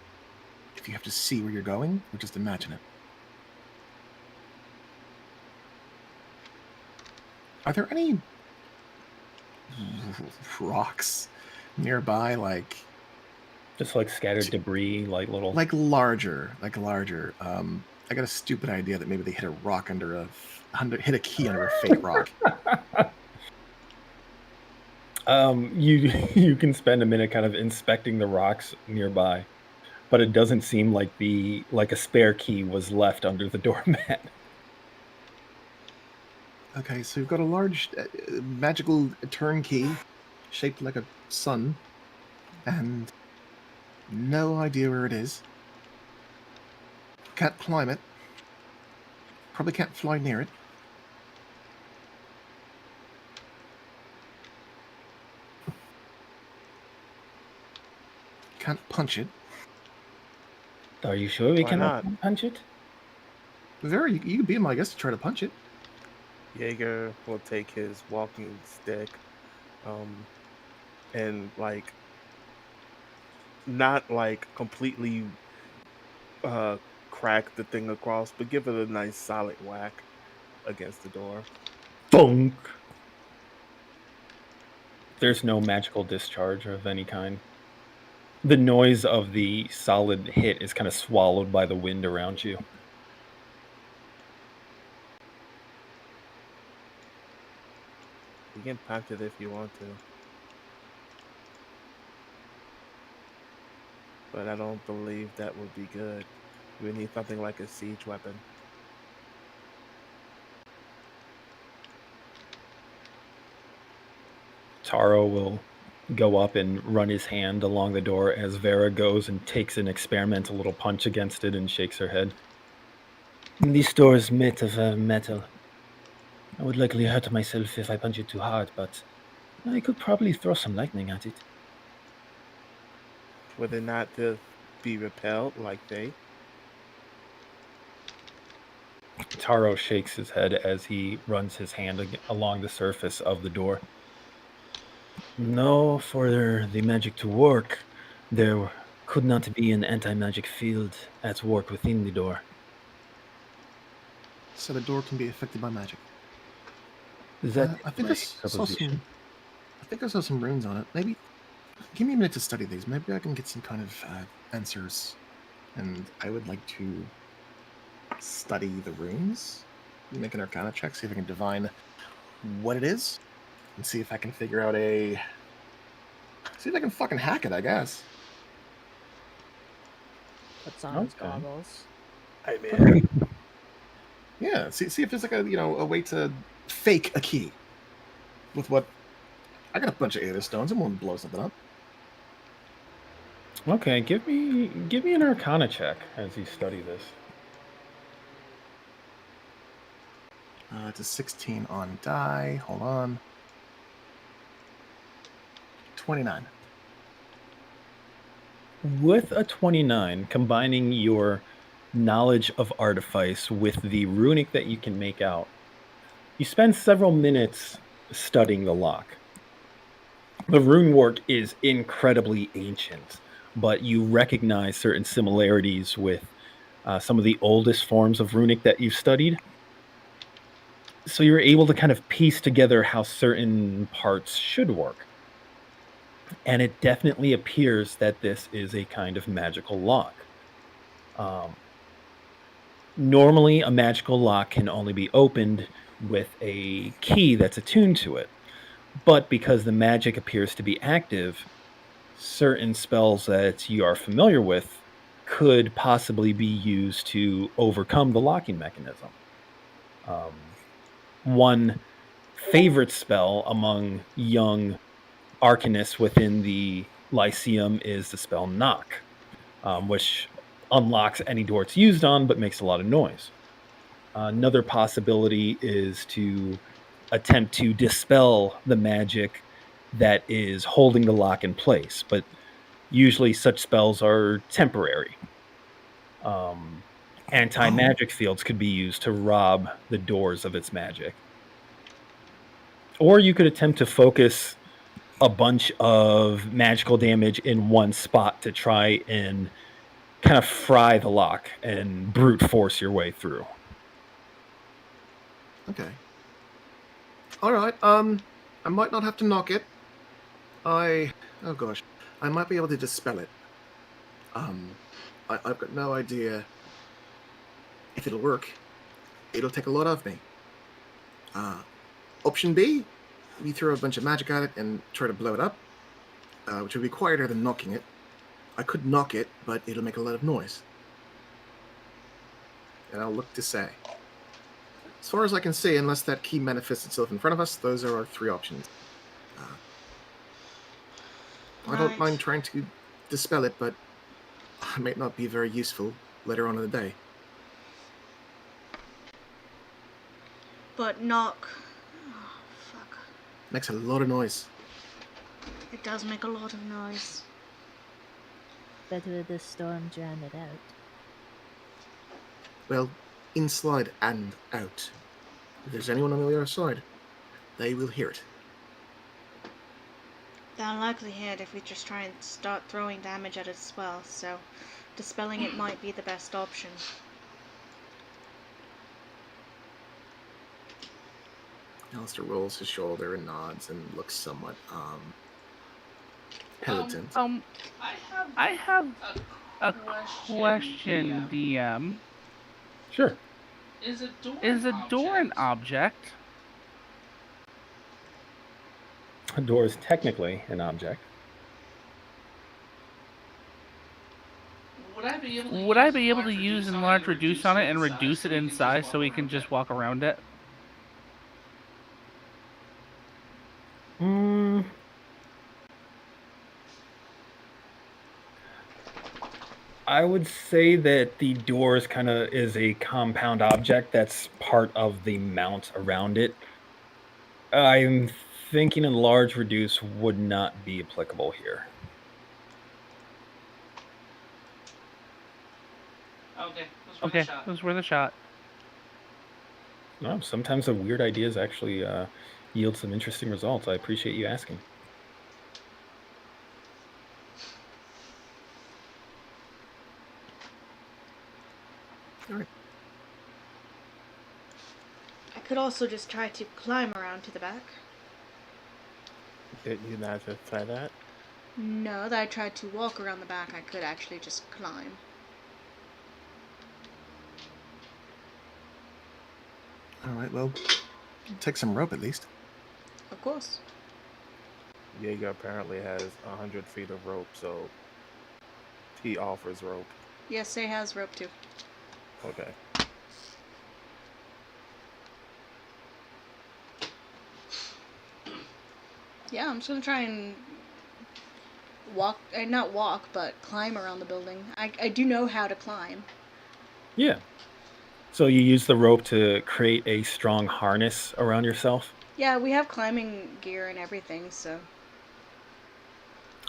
[SPEAKER 1] If you have to see where you're going, or just imagine it. Are there any rocks nearby, like
[SPEAKER 2] just like scattered debris, like little,
[SPEAKER 1] like larger? I got a stupid idea that maybe they hit a rock hit a key under a fake rock.
[SPEAKER 2] You can spend a minute kind of inspecting the rocks nearby, but it doesn't seem like a spare key was left under the doormat.
[SPEAKER 1] Okay, so you've got a large magical turnkey shaped like a sun, and no idea where it is. Can't climb it. Probably can't fly near it. Can't punch it.
[SPEAKER 2] Are you sure we cannot punch it?
[SPEAKER 1] You can be my guest to try to punch it.
[SPEAKER 4] Jaeger will take his walking stick, and like not like completely crack the thing across, but give it a nice solid whack against the door.
[SPEAKER 2] Thunk. There's no magical discharge of any kind. The noise of the solid hit is kind of swallowed by the wind around you.
[SPEAKER 4] You can punch it if you want to. But I don't believe that would be good. We need something like a siege weapon.
[SPEAKER 2] Taro will go up and run his hand along the door as Vera goes and takes an experimental little punch against it and shakes her head. This door is made of metal. I would likely hurt myself if I punch it too hard, but I could probably throw some lightning at it.
[SPEAKER 4] Would it not to be repelled like they?
[SPEAKER 2] Taro shakes his head as he runs his hand along the surface of the door. No, for the magic to work, there could not be an anti-magic field at work within the door.
[SPEAKER 1] So the door can be affected by magic.
[SPEAKER 2] Is that
[SPEAKER 1] I think I saw some runes on it. Maybe give me a minute to study these. Maybe I can get some kind of answers. And I would like to study the runes. Make an Arcana check, see if I can divine what it is, and see if I can figure out see if I can fucking hack it, I guess.
[SPEAKER 5] Puts on his goggles.
[SPEAKER 1] I mean, yeah. See if there's like a way to fake a key with what I got a bunch of Aether stones. I'm gonna blow something up.
[SPEAKER 2] Okay, give me an Arcana check as you study this.
[SPEAKER 1] It's a 16 on die. Hold on. 29.
[SPEAKER 2] With a 29, combining your knowledge of artifice with the runic that you can make out, you spend several minutes studying the lock. The rune work is incredibly ancient, but you recognize certain similarities with some of the oldest forms of runic that you've studied. So you're able to kind of piece together how certain parts should work. And it definitely appears that this is a kind of magical lock. Normally, a magical lock can only be opened with a key that's attuned to it. But because the magic appears to be active, certain spells that you are familiar with could possibly be used to overcome the locking mechanism. One favorite spell among young arcanists within the Lyceum is the spell Knock, which unlocks any door it's used on but makes a lot of noise. Another possibility is to attempt to dispel the magic that is holding the lock in place, but Usually such spells are temporary. Anti-magic fields could be used to rob the doors of its magic. Or you could attempt to focus a bunch of magical damage in one spot to try and kind of fry the lock and brute force your way through.
[SPEAKER 1] Okay. All right. I might not have to knock it. Oh gosh, I might be able to dispel it. I've got no idea if it'll work. It'll take a lot of me. Option B, we throw a bunch of magic at it and try to blow it up, which would be quieter than knocking it. I could knock it, but it'll make a lot of noise. And I'll look to say. As far as I can see, unless that key manifests itself in front of us, those are our three options. I don't mind trying to dispel it, but it may not be very useful later on in the day.
[SPEAKER 3] But knock. Oh, fuck.
[SPEAKER 1] Makes a lot of noise.
[SPEAKER 3] It does make a lot of noise.
[SPEAKER 9] But will the storm drown it out?
[SPEAKER 1] Well, inside and out. If there's anyone on the other side, they will hear it.
[SPEAKER 3] They'll likely hear it if we just try and start throwing damage at it as well, so dispelling it might be the best option.
[SPEAKER 1] Alistair rolls his shoulder and nods and looks somewhat hesitant.
[SPEAKER 6] I have a question, DM.
[SPEAKER 2] Sure.
[SPEAKER 11] Is
[SPEAKER 6] a door an object?
[SPEAKER 2] A door is technically an object.
[SPEAKER 11] Would
[SPEAKER 6] I be able to use enlarge reduce on it and reduce it in size so we can just walk around it?
[SPEAKER 2] I would say that the doors kind of is a compound object that's part of the mount around it. I'm thinking enlarge reduce would not be applicable here.
[SPEAKER 11] Okay,
[SPEAKER 6] it was worth a shot.
[SPEAKER 2] No, sometimes the weird ideas actually yield some interesting results. I appreciate you asking.
[SPEAKER 1] All right.
[SPEAKER 3] I could also just try to climb around to the back.
[SPEAKER 4] Did you not just try that?
[SPEAKER 3] No, that I tried to walk around the back, I could actually just climb.
[SPEAKER 1] All right, well, take some rope at least.
[SPEAKER 3] Of course.
[SPEAKER 4] Jaeger apparently has 100 feet of rope, so he offers rope.
[SPEAKER 3] Yes, he has rope too.
[SPEAKER 4] Okay.
[SPEAKER 3] Yeah, I'm just gonna try and walk, not walk, but climb around the building. I do know how to climb.
[SPEAKER 2] Yeah. So you use the rope to create a strong harness around yourself?
[SPEAKER 3] Yeah, we have climbing gear and everything, so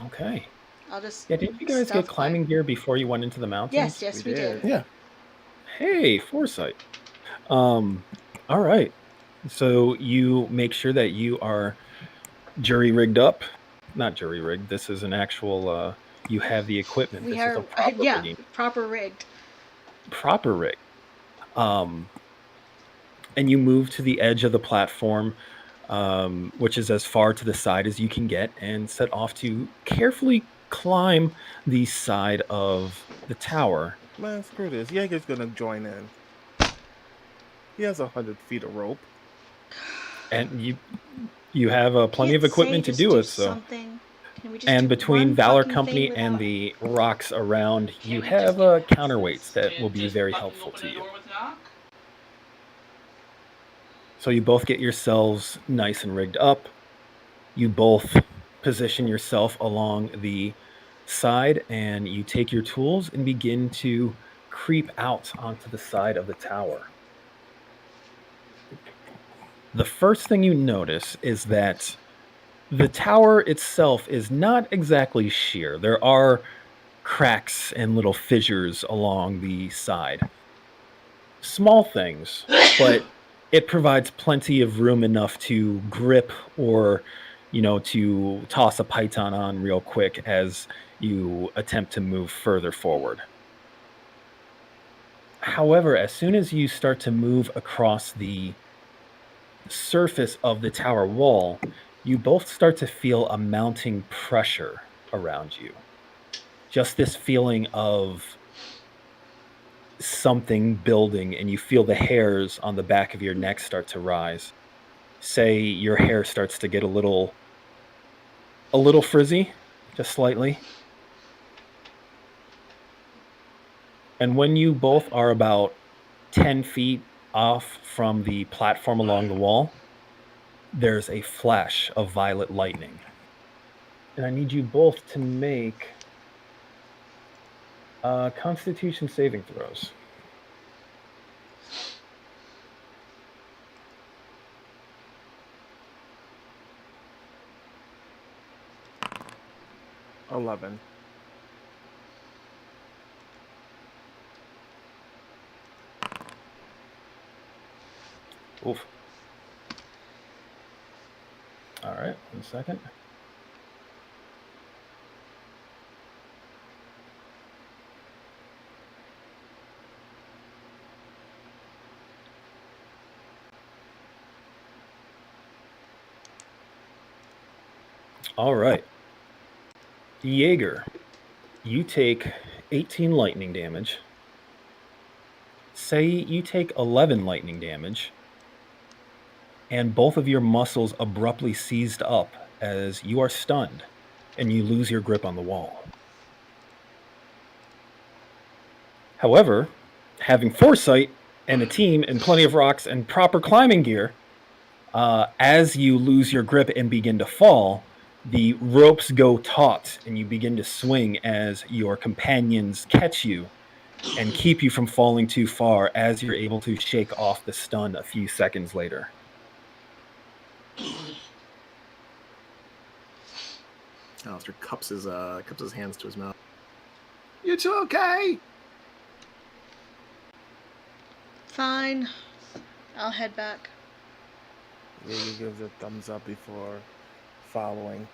[SPEAKER 2] Okay.
[SPEAKER 3] I'll just.
[SPEAKER 2] Yeah, didn't you guys
[SPEAKER 3] stealth
[SPEAKER 2] get climbing gear before you went into the mountains?
[SPEAKER 3] Yes, we did.
[SPEAKER 1] Yeah.
[SPEAKER 2] Hey, foresight. All right. So you make sure that you are jury rigged up. Not jury rigged. This is an actual. You have the equipment.
[SPEAKER 3] We
[SPEAKER 2] this
[SPEAKER 3] are,
[SPEAKER 2] is a proper
[SPEAKER 3] yeah,
[SPEAKER 2] rigging.
[SPEAKER 3] proper rigged.
[SPEAKER 2] Proper rig. And you move to the edge of the platform, which is as far to the side as you can get, and set off to carefully climb the side of the tower.
[SPEAKER 4] Man, screw this. Jaeger's gonna join in. He has 100 feet of rope.
[SPEAKER 2] And you have plenty of
[SPEAKER 3] Can't
[SPEAKER 2] equipment
[SPEAKER 3] say
[SPEAKER 2] to
[SPEAKER 3] just
[SPEAKER 2] do it, so.
[SPEAKER 3] something. Can we just
[SPEAKER 2] And
[SPEAKER 3] do
[SPEAKER 2] between
[SPEAKER 3] one
[SPEAKER 2] Valor
[SPEAKER 3] fucking
[SPEAKER 2] Company
[SPEAKER 3] thing
[SPEAKER 2] and
[SPEAKER 3] without-
[SPEAKER 2] the rocks around, you have counterweights that will be very helpful to you. So you both get yourselves nice and rigged up. You both position yourself along the side, and you take your tools and begin to creep out onto the side of the tower. The first thing you notice is that The tower itself is not exactly sheer. There are cracks and little fissures along the side. Small things, but it provides plenty of room enough to grip or, to toss a python on real quick as you attempt to move further forward. However, as soon as you start to move across the surface of the tower wall, you both start to feel a mounting pressure around you. Just this feeling of something building, and you feel the hairs on the back of your neck start to rise. Say your hair starts to get a little frizzy, just slightly. And when you both are about 10 feet off from the platform along the wall, there's a flash of violet lightning. And I need you both to make Constitution saving throws.
[SPEAKER 4] $11.
[SPEAKER 2] Oof. All right, 1 second. All right. Jaeger, you take 18 lightning damage. Say you take 11 lightning damage, and both of your muscles abruptly seized up as you are stunned and you lose your grip on the wall. However, having foresight and a team and plenty of rocks and proper climbing gear, as you lose your grip and begin to fall, the ropes go taut and you begin to swing as your companions catch you and keep you from falling too far as you're able to shake off the stun a few seconds later.
[SPEAKER 1] Alistair cups his hands to his mouth. You two okay?
[SPEAKER 3] Fine. I'll head back.
[SPEAKER 4] Yeah, he gives a thumbs up before following.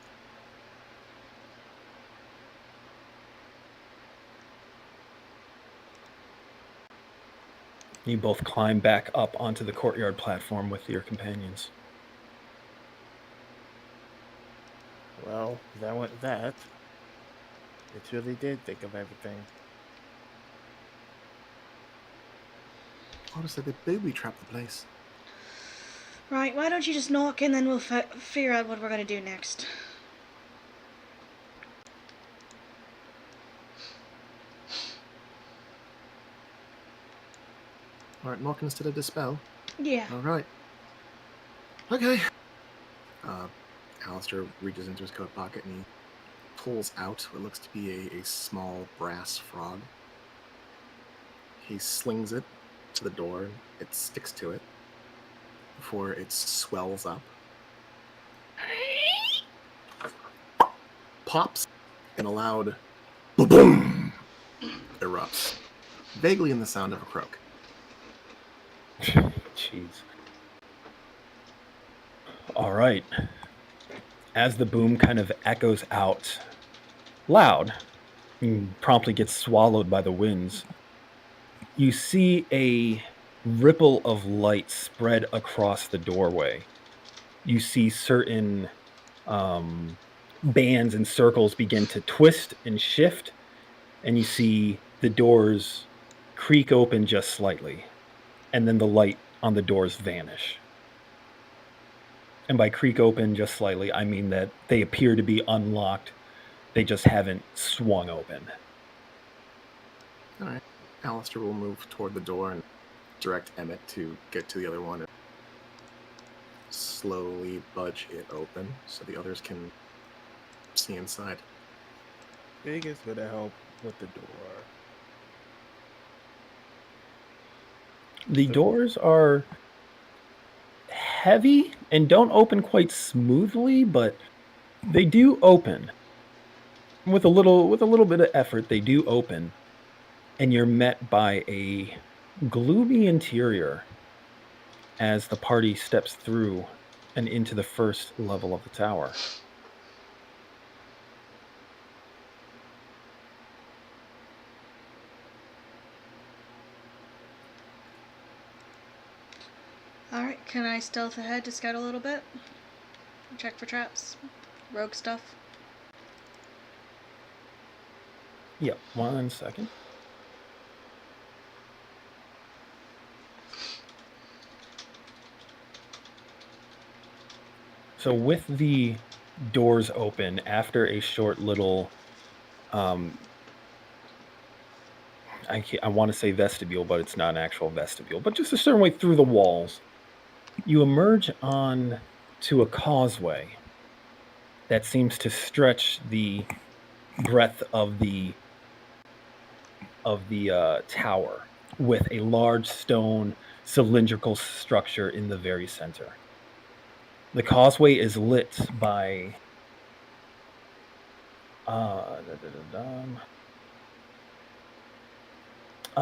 [SPEAKER 2] You both climb back up onto the courtyard platform with your companions.
[SPEAKER 4] Well, that went that. It really did think of everything.
[SPEAKER 1] I would have said they booby-trapped the place.
[SPEAKER 3] Right, why don't you just knock and then we'll figure out what we're going to do next.
[SPEAKER 1] Alright, knock instead of dispel.
[SPEAKER 3] Yeah.
[SPEAKER 1] Alright. Okay. Alistair reaches into his coat pocket and he pulls out what looks to be a small brass frog. He slings it to the door. It sticks to it before it swells up. Pops, and a loud boom erupts, vaguely in the sound of a croak.
[SPEAKER 2] Jeez. All right. As the boom kind of echoes out loud and promptly gets swallowed by the winds, you see a ripple of light spread across the doorway. You see certain bands and circles begin to twist and shift, and you see the doors creak open just slightly, and then the light on the doors vanish. And by creak open just slightly, I mean that they appear to be unlocked. They just haven't swung open.
[SPEAKER 1] Alright. Alistair will move toward the door and direct Emmett to get to the other one and slowly budge it open so the others can see inside.
[SPEAKER 4] Vegas would help with the door.
[SPEAKER 2] The doors are heavy and don't open quite smoothly, but They do open. With a little bit of effort, they do open, and you're met by a gloomy interior as the party steps through and into the first level of the tower.
[SPEAKER 3] Alright, can I stealth ahead to scout a little bit? Check for traps? Rogue stuff?
[SPEAKER 2] Yep, 1 second. So with the doors open, after a short little, I want to say vestibule, but it's not an actual vestibule, but just a certain way through the walls, you emerge on to a causeway that seems to stretch the breadth of the tower, with a large stone cylindrical structure in the very center. The causeway is lit by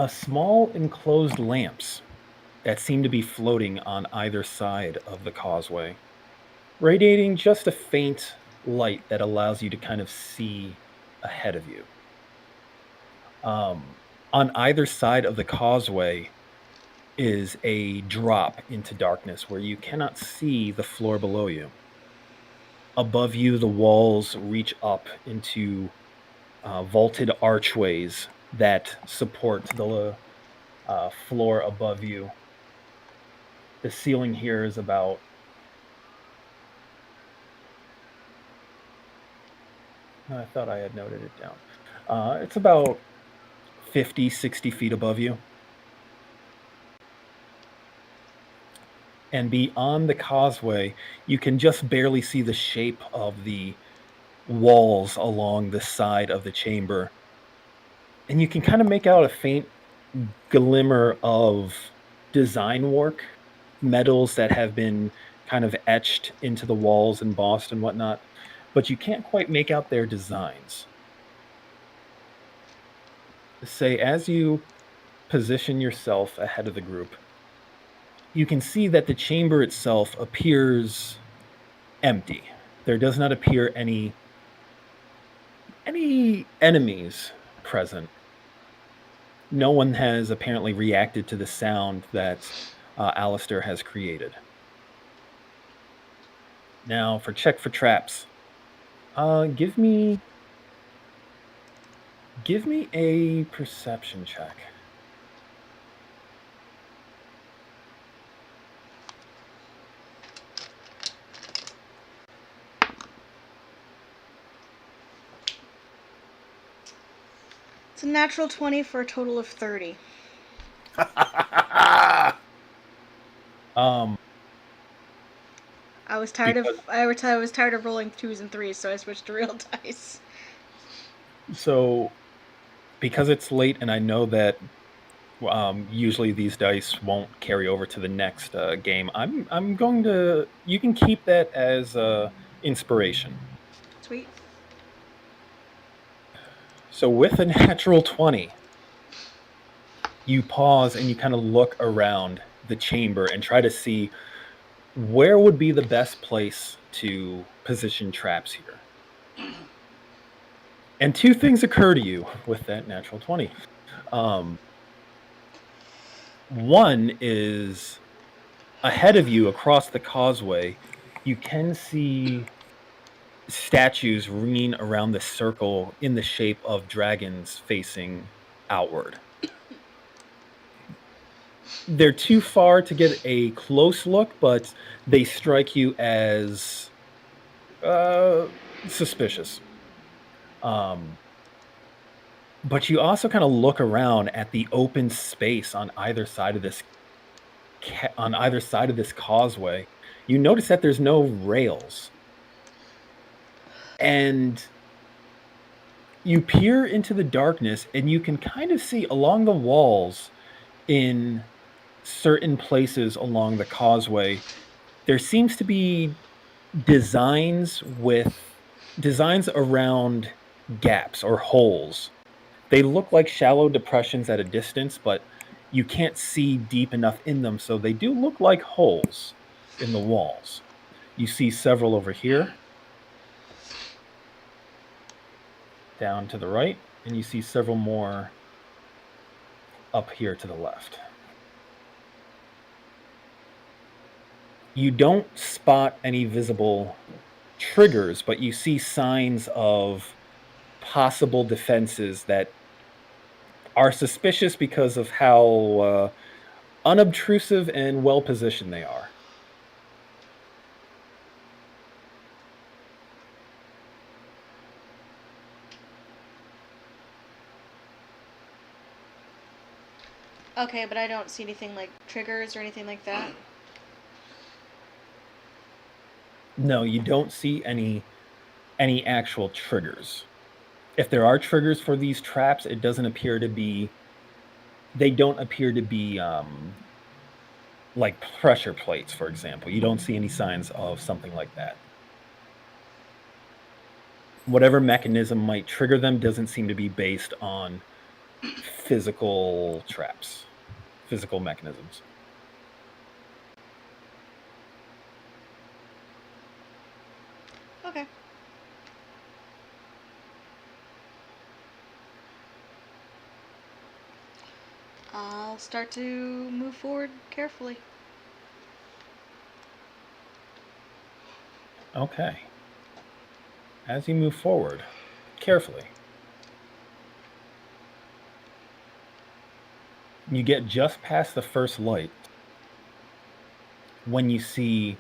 [SPEAKER 2] small enclosed lamps that seem to be floating on either side of the causeway, radiating just a faint light that allows you to kind of see ahead of you. On either side of the causeway is a drop into darkness where you cannot see the floor below you. Above you, the walls reach up into vaulted archways that support the floor above you. The ceiling here is about I thought I had noted it down. It's about 50, 60 feet above you. And beyond the causeway, you can just barely see the shape of the walls along the side of the chamber. And you can kind of make out a faint glimmer of design work, metals that have been kind of etched into the walls, embossed and whatnot, but you can't quite make out their designs. Say, as you position yourself ahead of the group, you can see that the chamber itself appears empty. There does not appear any enemies present. No one has apparently reacted to the sound that Alistair has created. Now, for check for traps, give me a perception check.
[SPEAKER 3] It's a natural 20 for a total of 30. I was tired of rolling 2s and 3s, so I switched to real dice.
[SPEAKER 2] So, because it's late, and I know that usually these dice won't carry over to the next game, I'm going to. You can keep that as inspiration.
[SPEAKER 3] Sweet.
[SPEAKER 2] So with a natural 20, you pause and you kind of look around the chamber and try to see where would be the best place to position traps here. And two things occur to you with that natural 20. One is ahead of you across the causeway, you can see statues ringing around the circle in the shape of dragons facing outward. They're too far to get a close look, but they strike you as suspicious. But you also kind of look around at the open space on either side of this causeway. You notice that there's no rails. And you peer into the darkness and you can kind of see along the walls in certain places along the causeway, there seems to be designs with designs around gaps or holes. They look like shallow depressions at a distance, but you can't see deep enough in them, so they do look like holes in the walls. You see several over here, down to the right, and you see several more up here to the left. You don't spot any visible triggers, but you see signs of possible defenses that are suspicious because of how unobtrusive and well positioned they are.
[SPEAKER 3] Okay, but I don't see anything like triggers or anything like that.
[SPEAKER 2] No, you don't see any actual triggers. If there are triggers for these traps, it doesn't appear to be. They don't appear to be like pressure plates, for example. You don't see any signs of something like that. Whatever mechanism might trigger them doesn't seem to be based on physical traps, physical mechanisms.
[SPEAKER 3] Okay. I'll start to move forward carefully.
[SPEAKER 2] Okay. As you move forward, carefully, you get just past the first light when you see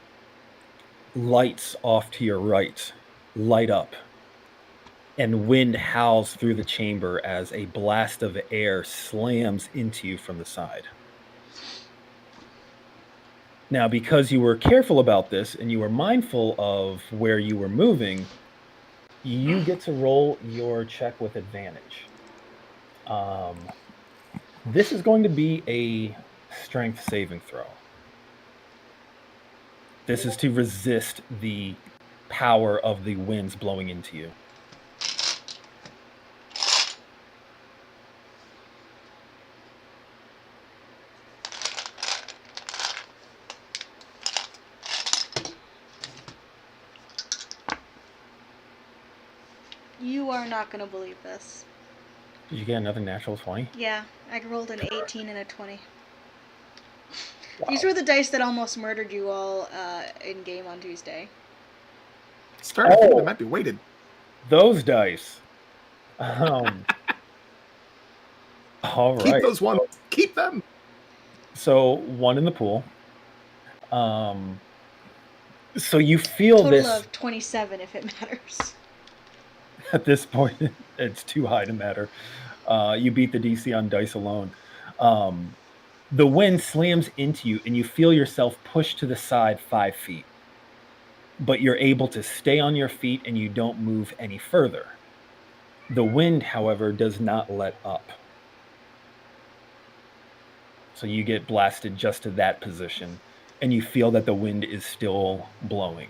[SPEAKER 2] lights off to your right light up, and wind howls through the chamber as a blast of air slams into you from the side. Now, because you were careful about this and you were mindful of where you were moving, you get to roll your check with advantage. This is going to be a strength saving throw. This is to resist the power of the winds blowing into you.
[SPEAKER 3] You are not gonna believe this.
[SPEAKER 2] Did you get another natural 20?
[SPEAKER 3] Yeah, I rolled an 18 and a 20.
[SPEAKER 2] Wow.
[SPEAKER 3] These were the dice that almost murdered you all in game on Tuesday.
[SPEAKER 1] Starting to think they might be weighted.
[SPEAKER 2] Those dice. All right.
[SPEAKER 1] Keep those ones. Keep them.
[SPEAKER 2] So one in the pool. So you feel
[SPEAKER 3] Total
[SPEAKER 2] this.
[SPEAKER 3] of 27 if it matters.
[SPEAKER 2] At this point, it's too high to matter. You beat the DC on dice alone. The wind slams into you, and you feel yourself pushed to the side 5 feet. But you're able to stay on your feet, and you don't move any further. The wind, however, does not let up. So you get blasted just to that position, and you feel that the wind is still blowing.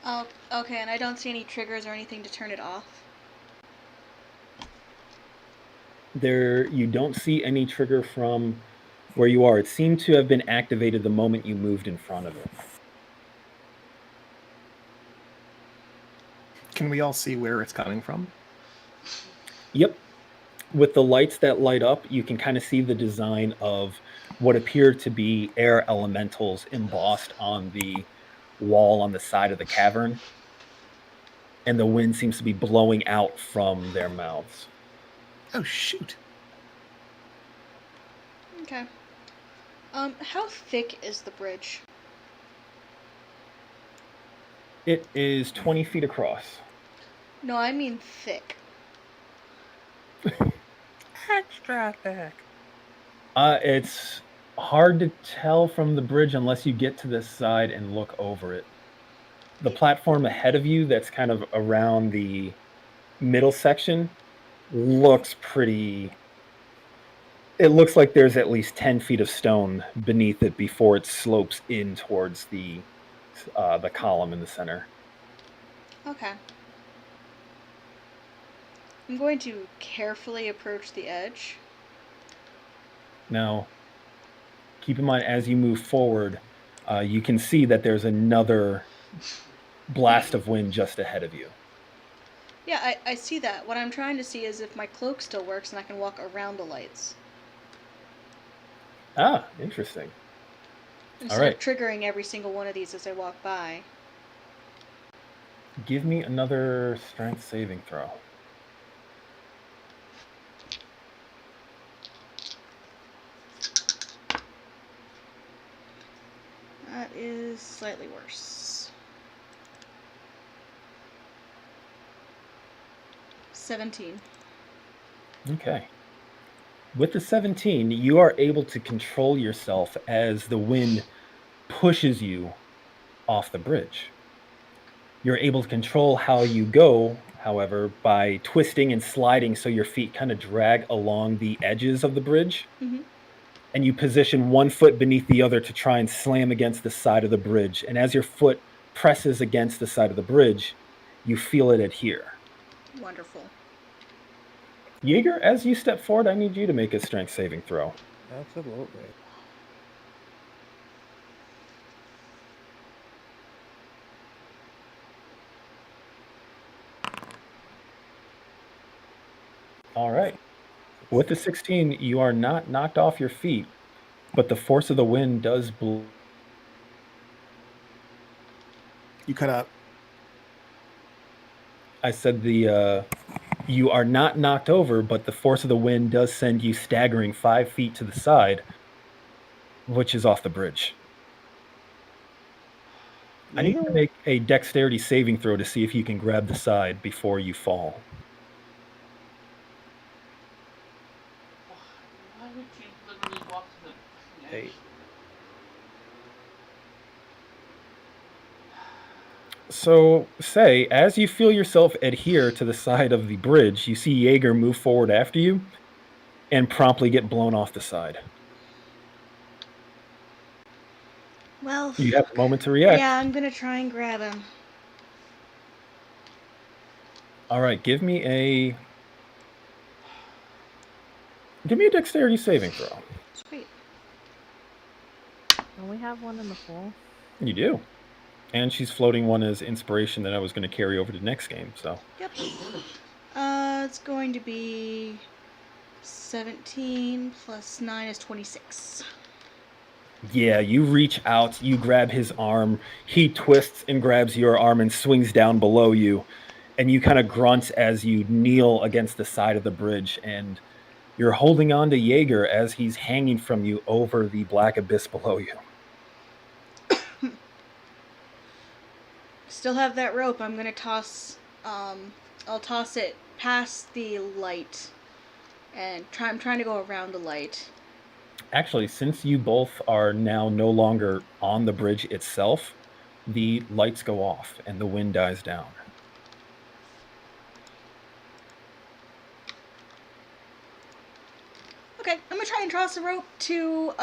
[SPEAKER 3] Oh, okay, and I don't see any triggers or anything to turn it off.
[SPEAKER 2] There, you don't see any trigger from where you are. It seemed to have been activated the moment you moved in front of it.
[SPEAKER 1] Can we all see where it's coming from?
[SPEAKER 2] Yep. With the lights that light up, you can kind of see the design of what appear to be air elementals embossed on the wall on the side of the cavern. And the wind seems to be blowing out from their mouths.
[SPEAKER 1] Oh, shoot.
[SPEAKER 3] Okay. How thick is the bridge?
[SPEAKER 2] It is 20 feet across.
[SPEAKER 3] No, I mean thick.
[SPEAKER 6] Extra thick.
[SPEAKER 2] It's hard to tell from the bridge unless you get to this side and look over it. The platform ahead of you that's kind of around the middle section looks pretty. It looks like there's at least 10 feet of stone beneath it before it slopes in towards the column in the center.
[SPEAKER 3] Okay. I'm going to carefully approach the edge.
[SPEAKER 2] Now, keep in mind, as you move forward, you can see that there's another blast of wind just ahead of you.
[SPEAKER 3] Yeah, I see that. What I'm trying to see is if my cloak still works and I can walk around the lights.
[SPEAKER 2] Ah, interesting.
[SPEAKER 3] Instead of triggering every single one of these as I walk by.
[SPEAKER 2] Give me another strength saving throw.
[SPEAKER 3] That is slightly worse. 17.
[SPEAKER 2] Okay. With the 17, you are able to control yourself as the wind pushes you off the bridge. You're able to control how you go, however, by twisting and sliding so your feet kind of drag along the edges of the bridge.
[SPEAKER 3] Mm-hmm.
[SPEAKER 2] And you position one foot beneath the other to try and slam against the side of the bridge. And as your foot presses against the side of the bridge, you feel it adhere.
[SPEAKER 3] Wonderful.
[SPEAKER 2] Jaeger, as you step forward, I need you to make a strength saving throw.
[SPEAKER 4] Absolutely.
[SPEAKER 2] All right. With the 16, you are not knocked off your feet, but the force of the wind does blow.
[SPEAKER 1] You cut out.
[SPEAKER 2] I said you are not knocked over, but the force of the wind does send you staggering 5 feet to the side, which is off the bridge. I need you to make a dexterity saving throw to see if you can grab the side before you fall.
[SPEAKER 11] Why would you literally walk to the
[SPEAKER 4] Hey.
[SPEAKER 2] So, say, as you feel yourself adhere to the side of the bridge, you see Jaeger move forward after you and promptly get blown off the side.
[SPEAKER 3] Well,
[SPEAKER 2] You have a moment to react.
[SPEAKER 3] yeah, I'm gonna try and grab him.
[SPEAKER 2] All right, give me a dexterity saving throw.
[SPEAKER 3] Sweet.
[SPEAKER 5] Don't we have one in the pool?
[SPEAKER 2] You do. And she's floating one as inspiration that I was going to carry over to the next game, so.
[SPEAKER 3] Yep. It's going to be 17 plus 9 is 26.
[SPEAKER 2] Yeah, you reach out, you grab his arm, he twists and grabs your arm and swings down below you, and you kind of grunt as you kneel against the side of the bridge, and you're holding on to Jaeger as he's hanging from you over the black abyss below you.
[SPEAKER 3] Still have that rope. I'm gonna toss. I'll toss it past the light, and I'm trying to go around the light.
[SPEAKER 2] Actually, since you both are now no longer on the bridge itself, the lights go off and the wind dies down.
[SPEAKER 3] Okay, I'm gonna try and toss the rope to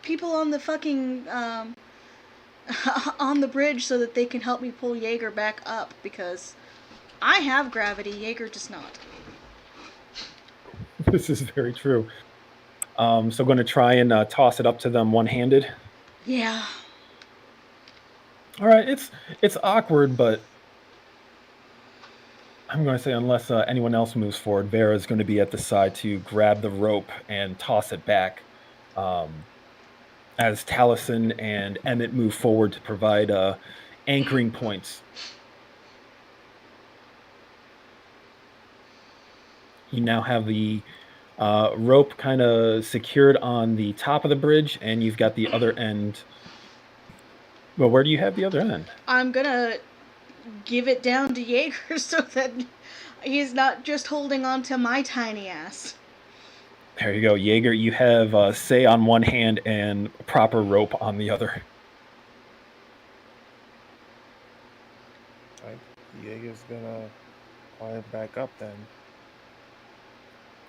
[SPEAKER 3] people on the fucking on the bridge so that they can help me pull Jaeger back up, because I have gravity, Jaeger does not.
[SPEAKER 2] This is very true. So going to try and toss it up to them one-handed.
[SPEAKER 3] Yeah.
[SPEAKER 2] All right, it's awkward, but I'm going to say unless anyone else moves forward, Vera's going to be at the side to grab the rope and toss it back. As Taliesin and Emmett move forward to provide anchoring points. You now have the rope kind of secured on the top of the bridge, and you've got the other end. Well, where do you have the other end?
[SPEAKER 3] I'm gonna give it down to Jaeger so that he's not just holding on to my tiny ass.
[SPEAKER 2] There you go, Jaeger. You have Say on one hand and proper rope on the other.
[SPEAKER 4] Right. Jaeger's gonna fire back up then.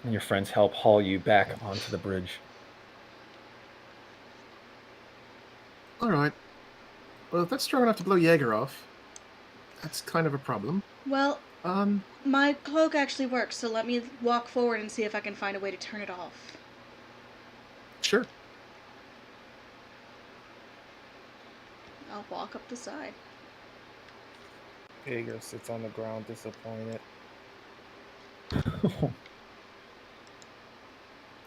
[SPEAKER 2] And your friends help haul you back onto the bridge.
[SPEAKER 1] All right. Well, if that's strong enough to blow Jaeger off, that's kind of a problem.
[SPEAKER 3] Well, my cloak actually works, so let me walk forward and see if I can find a way to turn it off.
[SPEAKER 1] Sure.
[SPEAKER 3] I'll walk up the side.
[SPEAKER 4] Jaeger sits on the ground, disappointed.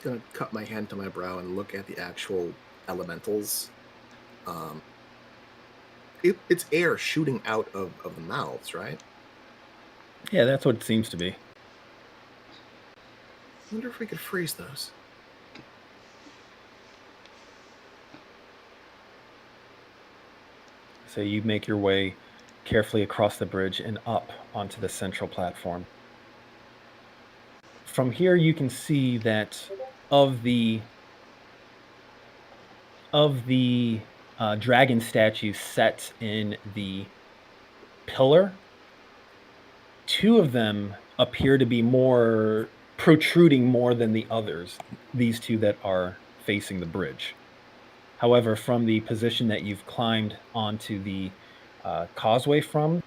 [SPEAKER 1] Gonna cut my hand to my brow and look at the actual elementals. It's air shooting out of the mouths, right?
[SPEAKER 2] Yeah, that's what it seems to be.
[SPEAKER 1] I wonder if we could freeze those.
[SPEAKER 2] So you make your way carefully across the bridge and up onto the central platform. From here, you can see that of the dragon statues set in the pillar, 2 of them appear to be more protruding more than the others, these 2 that are facing the bridge. However, from the position that you've climbed onto the causeway from,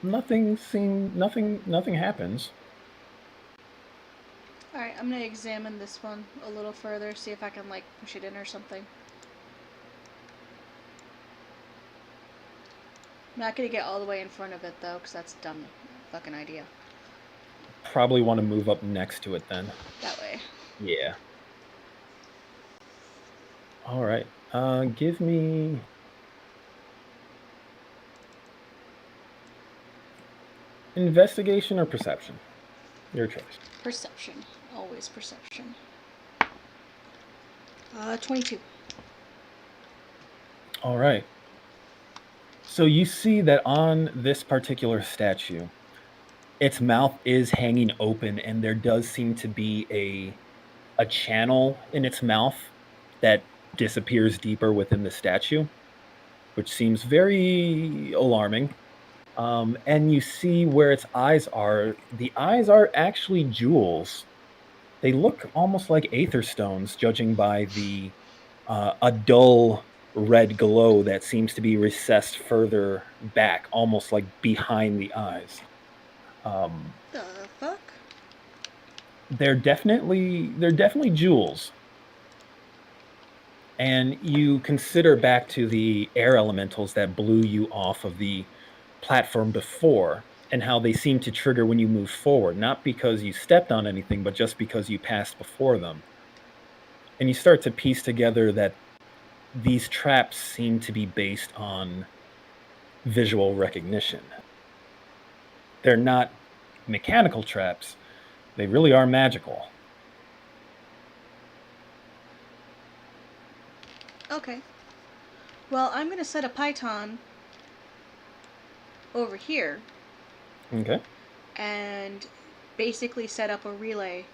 [SPEAKER 2] nothing happens.
[SPEAKER 3] Alright, I'm gonna examine this one a little further, see if I can, like, push it in or something. I'm not gonna get all the way in front of it, though, because that's a dumb fucking idea.
[SPEAKER 2] Probably want to move up next to it then.
[SPEAKER 3] That way.
[SPEAKER 2] Yeah. All right. Give me... investigation or perception? Your choice.
[SPEAKER 3] Perception. Always perception. 22.
[SPEAKER 2] All right. So you see that on this particular statue, its mouth is hanging open, and there does seem to be a channel in its mouth that disappears deeper within the statue, which seems very alarming. And you see where its eyes are. The eyes are actually jewels. They look almost like aether stones, judging by the a dull red glow that seems to be recessed further back, almost like behind the eyes.
[SPEAKER 3] The fuck?
[SPEAKER 2] They're definitely jewels. And you consider back to the air elementals that blew you off of the platform before, and how they seem to trigger when you move forward, not because you stepped on anything, but just because you passed before them. And you start to piece together that these traps seem to be based on visual recognition. They're not mechanical traps. They really are magical.
[SPEAKER 3] Okay. Well, I'm gonna set a python over here.
[SPEAKER 2] Okay.
[SPEAKER 3] And basically set up a relay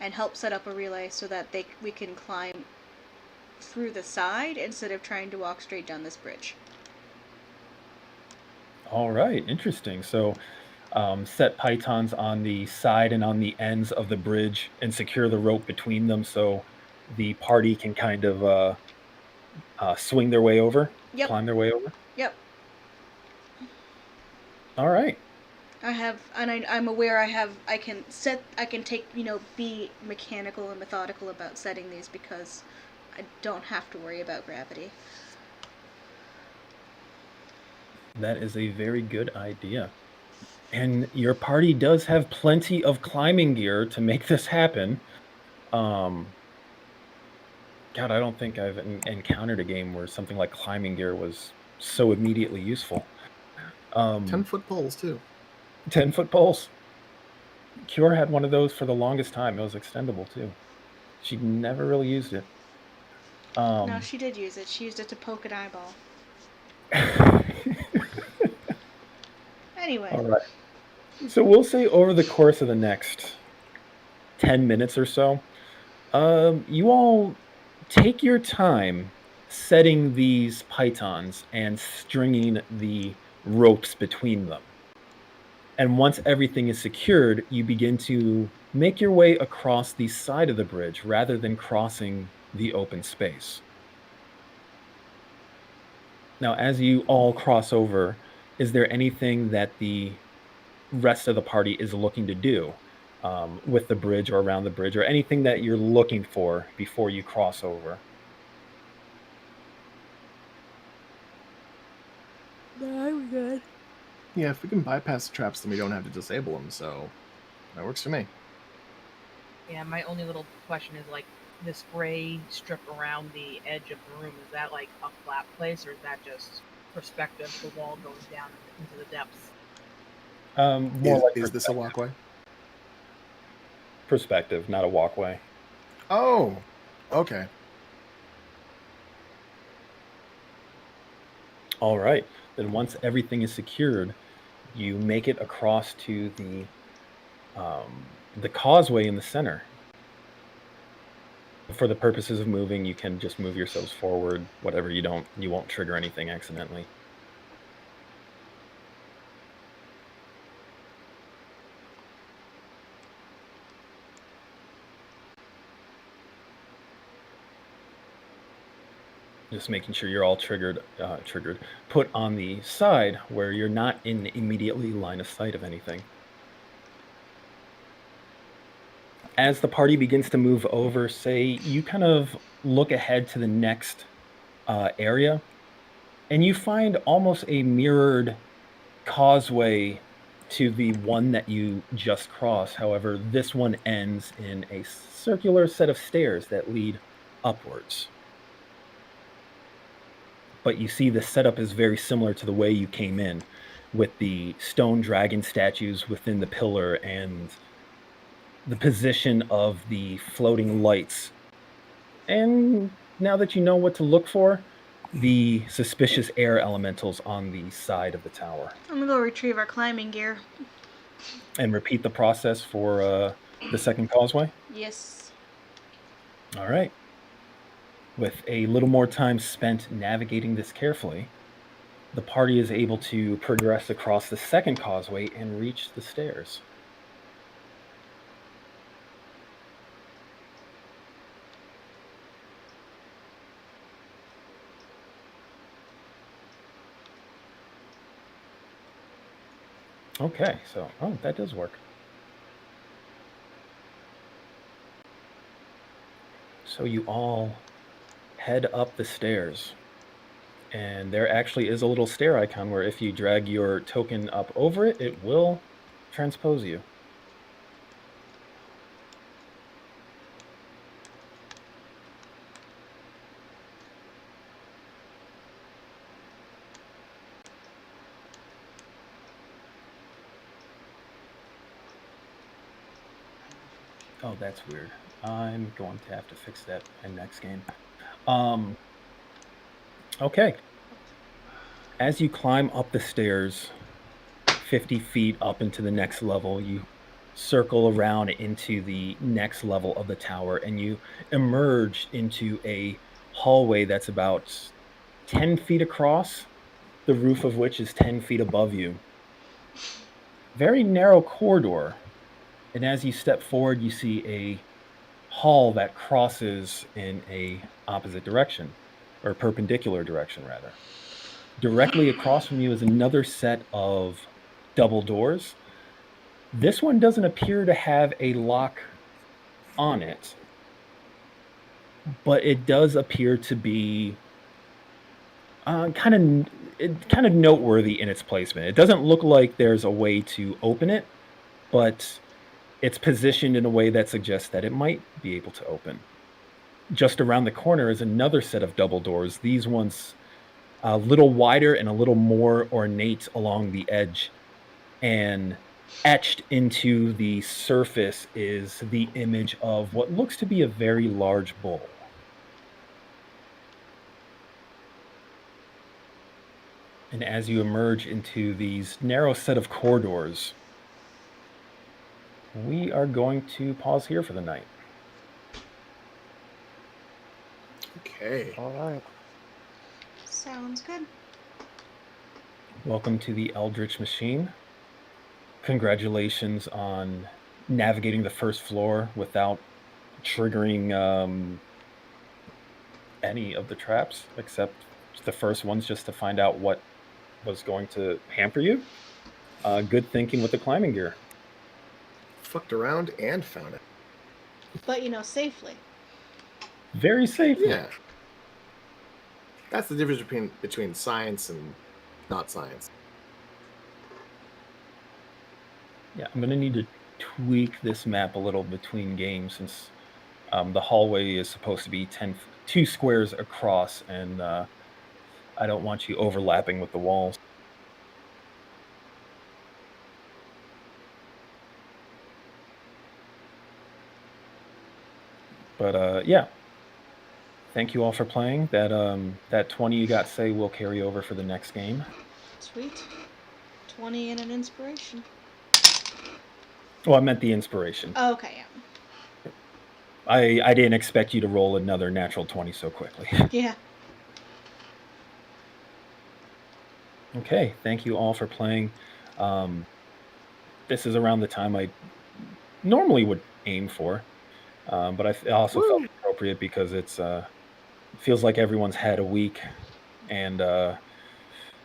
[SPEAKER 3] and help set up a relay so that we can climb through the side instead of trying to walk straight down this bridge.
[SPEAKER 2] All right, interesting. So set pythons on the side and on the ends of the bridge and secure the rope between them so the party can kind of swing their way over,
[SPEAKER 3] Yep.
[SPEAKER 2] climb their way over.
[SPEAKER 3] Yep.
[SPEAKER 2] All right.
[SPEAKER 3] I'm aware I can take, be mechanical and methodical about setting these because I don't have to worry about gravity.
[SPEAKER 2] That is a very good idea. And your party does have plenty of climbing gear to make this happen. God, I don't think I've encountered a game where something like climbing gear was so immediately useful.
[SPEAKER 1] 10-foot poles, too.
[SPEAKER 2] 10-foot poles. Cure had one of those for the longest time. It was extendable, too. She never really used it.
[SPEAKER 3] No, she did use it. She used it to poke an eyeball. Anyway.
[SPEAKER 2] All right. So we'll say over the course of the next 10 minutes or so, you all take your time setting these pythons and stringing the ropes between them. And once everything is secured, you begin to make your way across the side of the bridge rather than crossing the open space. Now, as you all cross over, is there anything that the rest of the party is looking to do with the bridge or around the bridge, or anything that you're looking for before you cross over?
[SPEAKER 9] No, I'm good.
[SPEAKER 1] Yeah, if we can bypass the traps, then we don't have to disable them. So that works for me.
[SPEAKER 10] Yeah, my only little question is like this gray strip around the edge of the room. Is that like a flat place, or is that just perspective? The wall goes down into the depths.
[SPEAKER 2] More like
[SPEAKER 1] Is this a walkway?
[SPEAKER 2] Perspective, not a walkway.
[SPEAKER 1] Oh, okay.
[SPEAKER 2] All right. Then once everything is secured, you make it across to the causeway in the center. For the purposes of moving, you can just move yourselves forward. Whatever, you won't trigger anything accidentally. Just making sure you're all put on the side where you're not in immediately line of sight of anything. As the party begins to move over, say you kind of look ahead to the next area, and you find almost a mirrored causeway to the one that you just crossed. However, this one ends in a circular set of stairs that lead upwards. But you see the setup is very similar to the way you came in, with the stone dragon statues within the pillar and the position of the floating lights. And now that you know what to look for, the suspicious air elementals on the side of the tower.
[SPEAKER 3] I'm gonna go retrieve our climbing gear.
[SPEAKER 2] And repeat the process for the second causeway?
[SPEAKER 3] Yes.
[SPEAKER 2] All right. With a little more time spent navigating this carefully, the party is able to progress across the second causeway and reach the stairs. Okay, so, that does work. So you all head up the stairs, and there actually is a little stair icon where if you drag your token up over it, it will transpose you. Oh, that's weird. I'm going to have to fix that in next game. Okay. As you climb up the stairs, 50 feet up into the next level, you circle around into the next level of the tower, and you emerge into a hallway that's about 10 feet across, the roof of which is 10 feet above you. Very narrow corridor. And as you step forward, you see a hall that crosses in a opposite direction, or perpendicular direction, rather. Directly across from you is another set of double doors. This one doesn't appear to have a lock on it, but it does appear to be kind of noteworthy in its placement. It doesn't look like there's a way to open it, but it's positioned in a way that suggests that it might be able to open. Just around the corner is another set of double doors. These ones a little wider and a little more ornate along the edge. And etched into the surface is the image of what looks to be a very large bull. And as you emerge into these narrow set of corridors, we are going to pause here for the night.
[SPEAKER 1] Okay.
[SPEAKER 4] All right.
[SPEAKER 3] Sounds good.
[SPEAKER 2] Welcome to the Eldritch Machine. congratulations on navigating the first floor without triggering any of the traps, except the first ones, just to find out what was going to hamper you. Good thinking with the climbing gear.
[SPEAKER 12] Fucked around and found it.
[SPEAKER 3] But safely.
[SPEAKER 2] Very safely.
[SPEAKER 12] Yeah. That's the difference between science and not science.
[SPEAKER 2] Yeah, I'm going to need to tweak this map a little between games, since the hallway is supposed to be 2 squares across, and I don't want you overlapping with the walls. But yeah, thank you all for playing. That 20 you got say will carry over for the next game.
[SPEAKER 3] Sweet. 20 and an inspiration.
[SPEAKER 2] Well, I meant the inspiration.
[SPEAKER 3] Oh, okay, yeah.
[SPEAKER 2] I didn't expect you to roll another natural 20 so quickly.
[SPEAKER 3] Yeah.
[SPEAKER 2] Okay, thank you all for playing. This is around the time I normally would aim for, but I also felt appropriate because it feels like everyone's had a week, and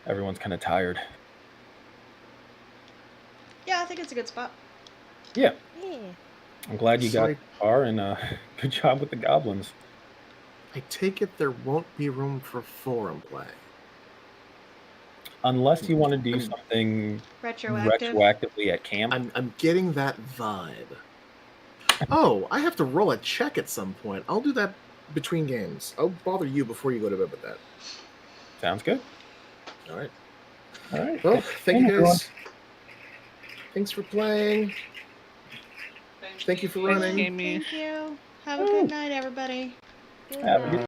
[SPEAKER 2] everyone's kind of tired.
[SPEAKER 3] Yeah, I think it's a good spot.
[SPEAKER 2] Yeah.
[SPEAKER 9] Yeah.
[SPEAKER 2] I'm glad you got far, and good job with the goblins.
[SPEAKER 12] I take it there won't be room for forum play.
[SPEAKER 2] Unless you want to do something retroactively at camp.
[SPEAKER 12] I'm getting that vibe. Oh, I have to roll a check at some point. I'll do that between games. I'll bother you before you go to bed with that.
[SPEAKER 2] Sounds good.
[SPEAKER 12] All right.
[SPEAKER 2] All right.
[SPEAKER 12] Well, thank you
[SPEAKER 2] everyone.
[SPEAKER 12] guys. Thanks for playing. Thank you for running.
[SPEAKER 3] Thank you. Have a good night, everybody.
[SPEAKER 2] Have a good